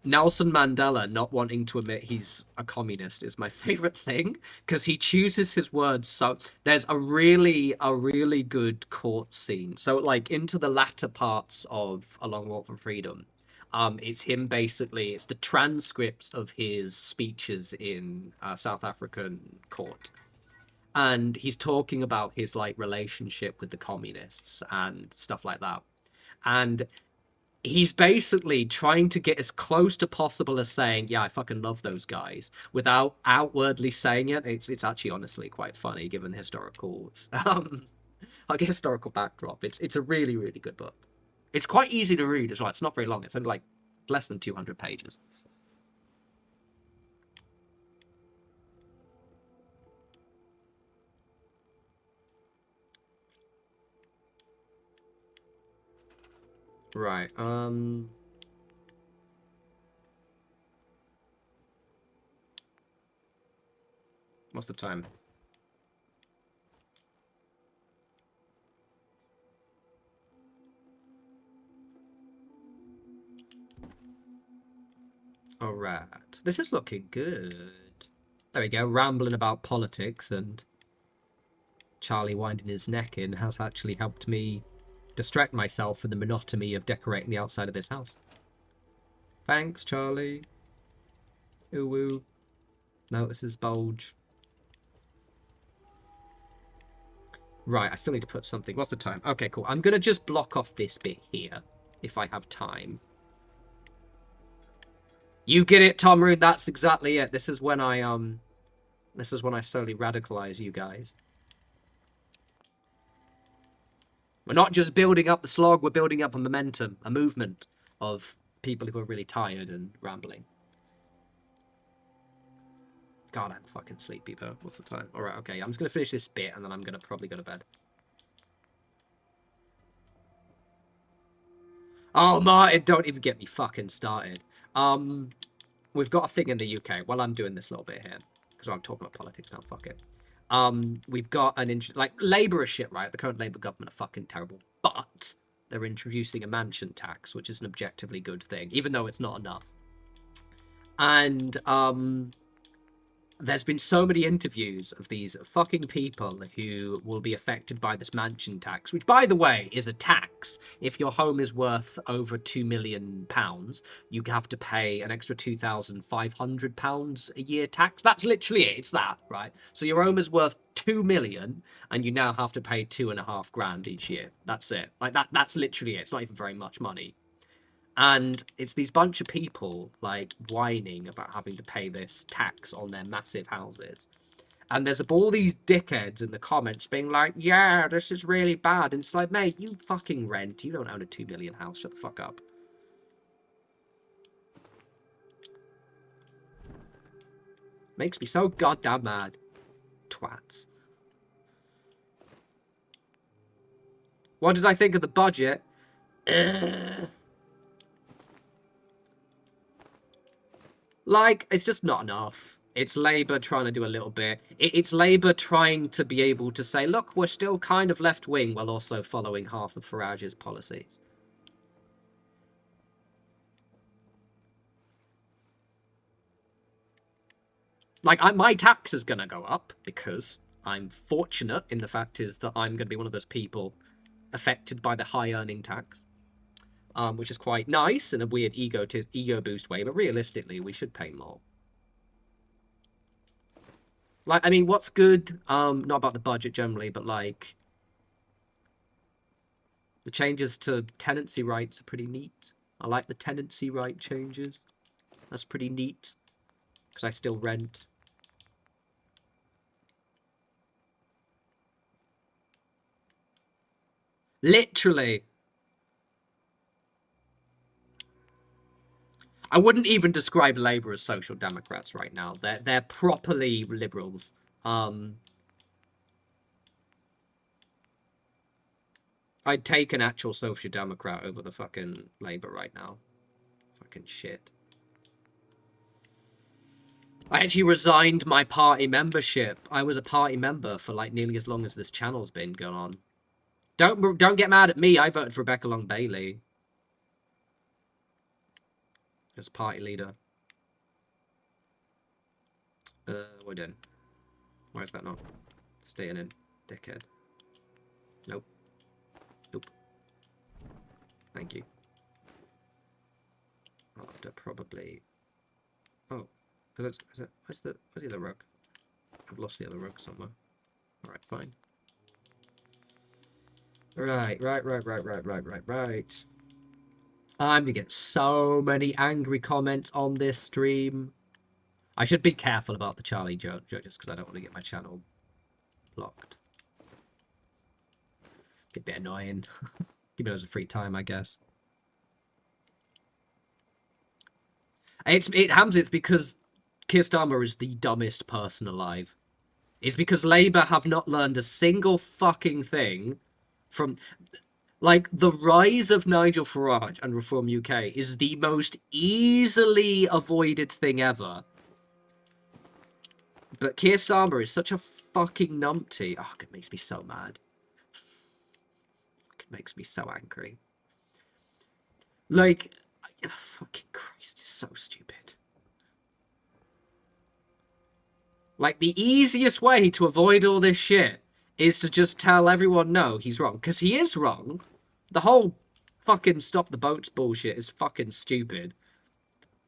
Nelson Mandela not wanting to admit he's a communist is my favorite thing, because he chooses his words. So there's a really good court scene. So like into the latter parts of A Long Walk for Freedom, it's him basically, it's the transcripts of his speeches in South African court. And he's talking about his like relationship with the communists and stuff like that. And he's basically trying to get as close to possible as saying, yeah, I fucking love those guys, without outwardly saying it. It's actually honestly quite funny given the historical like historical backdrop. It's a really good book. It's quite easy to read as well. It's not very long. It's only like less than 200 pages. Right, What's the time? All right. This is looking good. There we go. Rambling about politics and Charlie winding his neck in has actually helped me distract myself from the monotony of decorating the outside of this house. Thanks, Charlie. Ooh woo. Notices bulge. Right, I still need to put something. What's the time? Okay, cool. I'm gonna just block off this bit here if I have time. You get it, Tom Root. That's exactly it. This is when I slowly radicalize you guys. We're not just building up the slog, we're building up a momentum, a movement of people who are really tired and rambling. God, I'm fucking sleepy though. What's the time? Alright, okay. I'm just gonna finish this bit and then I'm gonna probably go to bed. Oh, Martin, don't even get me fucking started. We've got a thing in the UK. While I'm doing this little bit here, because I'm talking about politics now, fuck it. We've got an like Labour is shit, right? The current Labour government are fucking terrible, but they're introducing a mansion tax, which is an objectively good thing, even though it's not enough. And there's been so many interviews of these fucking people who will be affected by this mansion tax, which, by the way, is a tax. If your home is worth over £2 million, you have to pay an extra £2,500 a year tax. That's literally it. It's that, right? So your home is worth £2 million, and you now have to pay £2,500 each year. That's it. Like that's literally it. It's not even very much money. And it's these bunch of people, like, whining about having to pay this tax on their massive houses. And there's all these dickheads in the comments being like, yeah, this is really bad. And it's like, mate, you fucking rent. You don't own a $2 million house. Shut the fuck up. Makes me so goddamn mad. Twats. What did I think of the budget? Like, it's just not enough. It's Labour trying to do a little bit. It's Labour trying to be able to say, look, we're still kind of left-wing while also following half of Farage's policies. Like, my tax is going to go up because I'm fortunate in the fact is that I'm going to be one of those people affected by the high earning tax. Which is quite nice in a weird ego boost way, but realistically, we should pay more. Like, I mean, what's good, not about the budget generally, but like, the changes to tenancy rights are pretty neat. I like the tenancy right changes. That's pretty neat, because I still rent. Literally. I wouldn't even describe Labour as social democrats right now. They're properly liberals. I'd take an actual social democrat over the fucking Labour right now. Fucking shit. I actually resigned my party membership. I was a party member for like nearly as long as this channel's been going on. Don't get mad at me. I voted for Rebecca Long Bailey as party leader. We're done. Why is that not staying in, dickhead? Nope. Nope. Thank you. I'll have to probably. Oh, where's the other rug? I've lost the other rug somewhere. All right, fine. Right. I'm gonna get so many angry comments on this stream. I should be careful about the Charlie judges because I don't want to get my channel blocked. Be a bit annoying. Give it as a free time, I guess. It's because Keir Starmer is the dumbest person alive. It's because Labour have not learned a single fucking thing from... Like, the rise of Nigel Farage and Reform UK is the most easily avoided thing ever. But Keir Starmer is such a fucking numpty. Oh, it makes me so mad. It makes me so angry. Like, fucking Christ, it's so stupid. Like, the easiest way to avoid all this shit is to just tell everyone no, he's wrong. Because he is wrong. The whole fucking stop the boats bullshit is fucking stupid.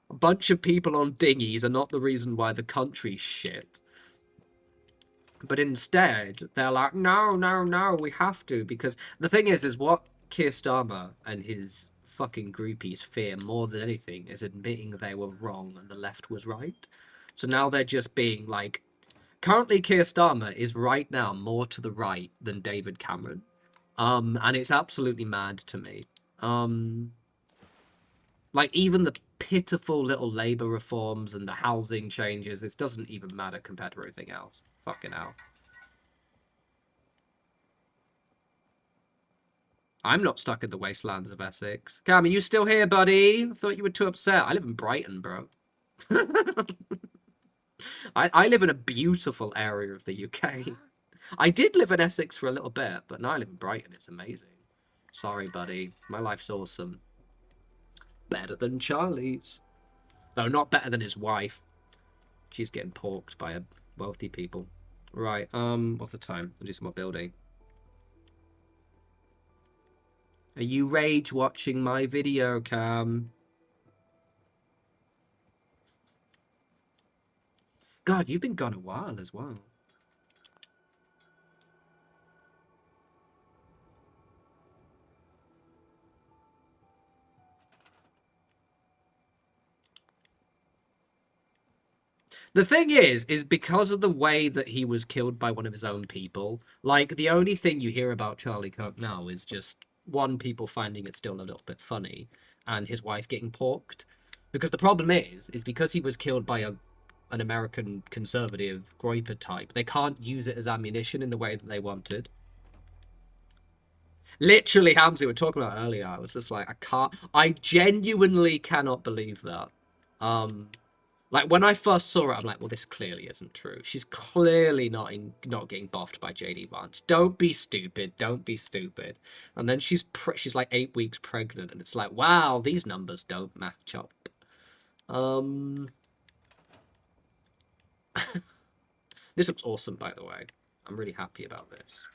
A bunch of people on dinghies are not the reason why the country's shit. But instead, they're like, no, no, no, we have to. Because the thing is what Keir Starmer and his fucking groupies fear more than anything is admitting they were wrong and the left was right. So now they're just being like... Currently, Keir Starmer is right now more to the right than David Cameron. And it's absolutely mad to me. Like, even the pitiful little Labour reforms and the housing changes, this doesn't even matter compared to everything else. Fucking hell. I'm not stuck in the wastelands of Essex. Cam, are you still here, buddy? I thought you were too upset. I live in Brighton, bro. I live in a beautiful area of the UK. I did live in Essex for a little bit, but now I live in Brighton. It's amazing. Sorry, buddy. My life's awesome. Better than Charlie's. Though not better than his wife. She's getting porked by a wealthy people. Right, what's the time? I'll do some more building. Are you rage watching my video, Cam? God, you've been gone a while as well. The thing is because of the way that he was killed by one of his own people, like, the only thing you hear about Charlie Kirk now is just, one, people finding it still a little bit funny, and his wife getting porked. Because the problem is because he was killed by an American conservative Groiper type, they can't use it as ammunition in the way that they wanted. Literally, Hamzy, we were talking about earlier, I was just like, I genuinely cannot believe that. Like, when I first saw it, I'm like, well, this clearly isn't true. She's clearly not getting boffed by JD Vance. Don't be stupid. Don't be stupid. And then she's like 8 weeks pregnant, and it's like, wow, these numbers don't match up. This looks awesome, by the way. I'm really happy about this.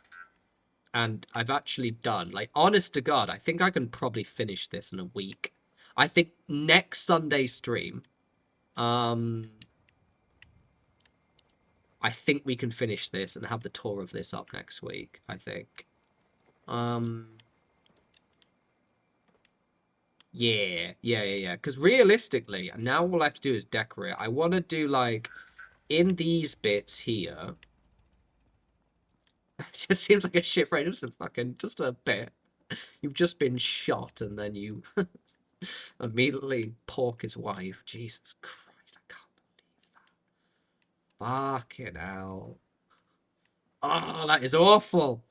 And I've actually done, like, honest to God, I think I can probably finish this in a week. I think next Sunday stream... I think we can finish this and have the tour of this up next week, I think. Yeah. Because realistically, now all I have to do is decorate. I want to do, like, in these bits here. It just seems like a shit frame. Just a bit. You've just been shot and then you immediately pork his wife. Jesus Christ. I can't believe that. Fucking hell. Oh, that is awful.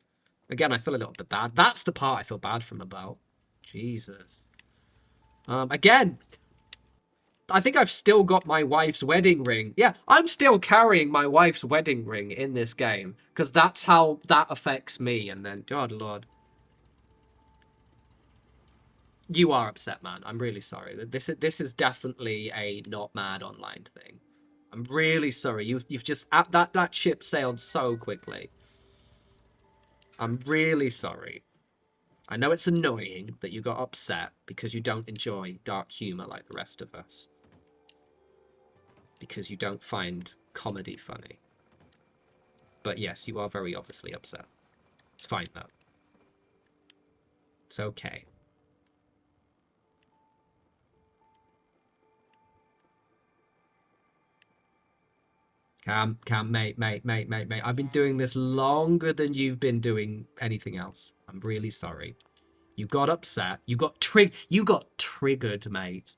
Again, I feel a little bit bad. That's the part I feel bad from about. Jesus. Again, I think I've still got my wife's wedding ring. Yeah, I'm still carrying my wife's wedding ring in this game. Because that's how that affects me. And then, God Lord. You are upset, man. I'm really sorry. This is definitely a not mad online thing. I'm really sorry. You've just that ship sailed so quickly. I'm really sorry. I know it's annoying that you got upset because you don't enjoy dark humor like the rest of us. Because you don't find comedy funny. But yes, you are very obviously upset. It's fine though. It's okay. Cam, mate. I've been doing this longer than you've been doing anything else. I'm really sorry. You got upset. You got triggered, mate.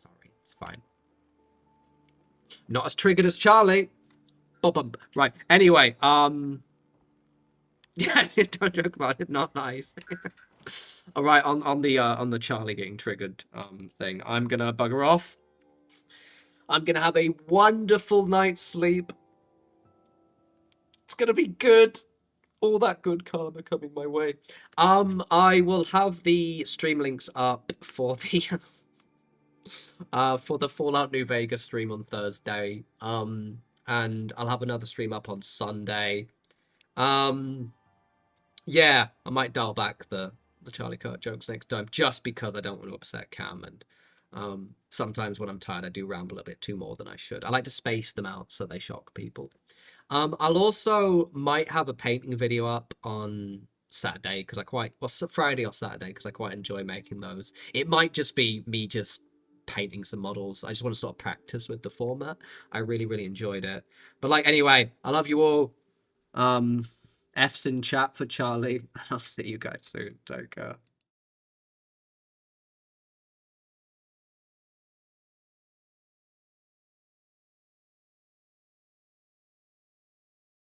Sorry, it's fine. Not as triggered as Charlie. Right. Anyway, yeah, don't joke about it. Not nice. All right, on the Charlie getting triggered thing, I'm gonna bugger off. I'm gonna have a wonderful night's sleep. It's gonna be good. All that good karma coming my way. I will have the stream links up for the Fallout New Vegas stream on Thursday. And I'll have another stream up on Sunday. Yeah, I might dial back the Charlie Kirk jokes next time, just because I don't want to upset Cam. And sometimes when I'm tired, I do ramble a bit too more than I should. I like to space them out so they shock people. I'll also might have a painting video up on Saturday because Friday or Saturday because I quite enjoy making those. It might just be me just painting some models. I just want to sort of practice with the format. I really, really enjoyed it. But like, anyway, I love you all. F's in chat for Charlie, and I'll see you guys soon. Take care.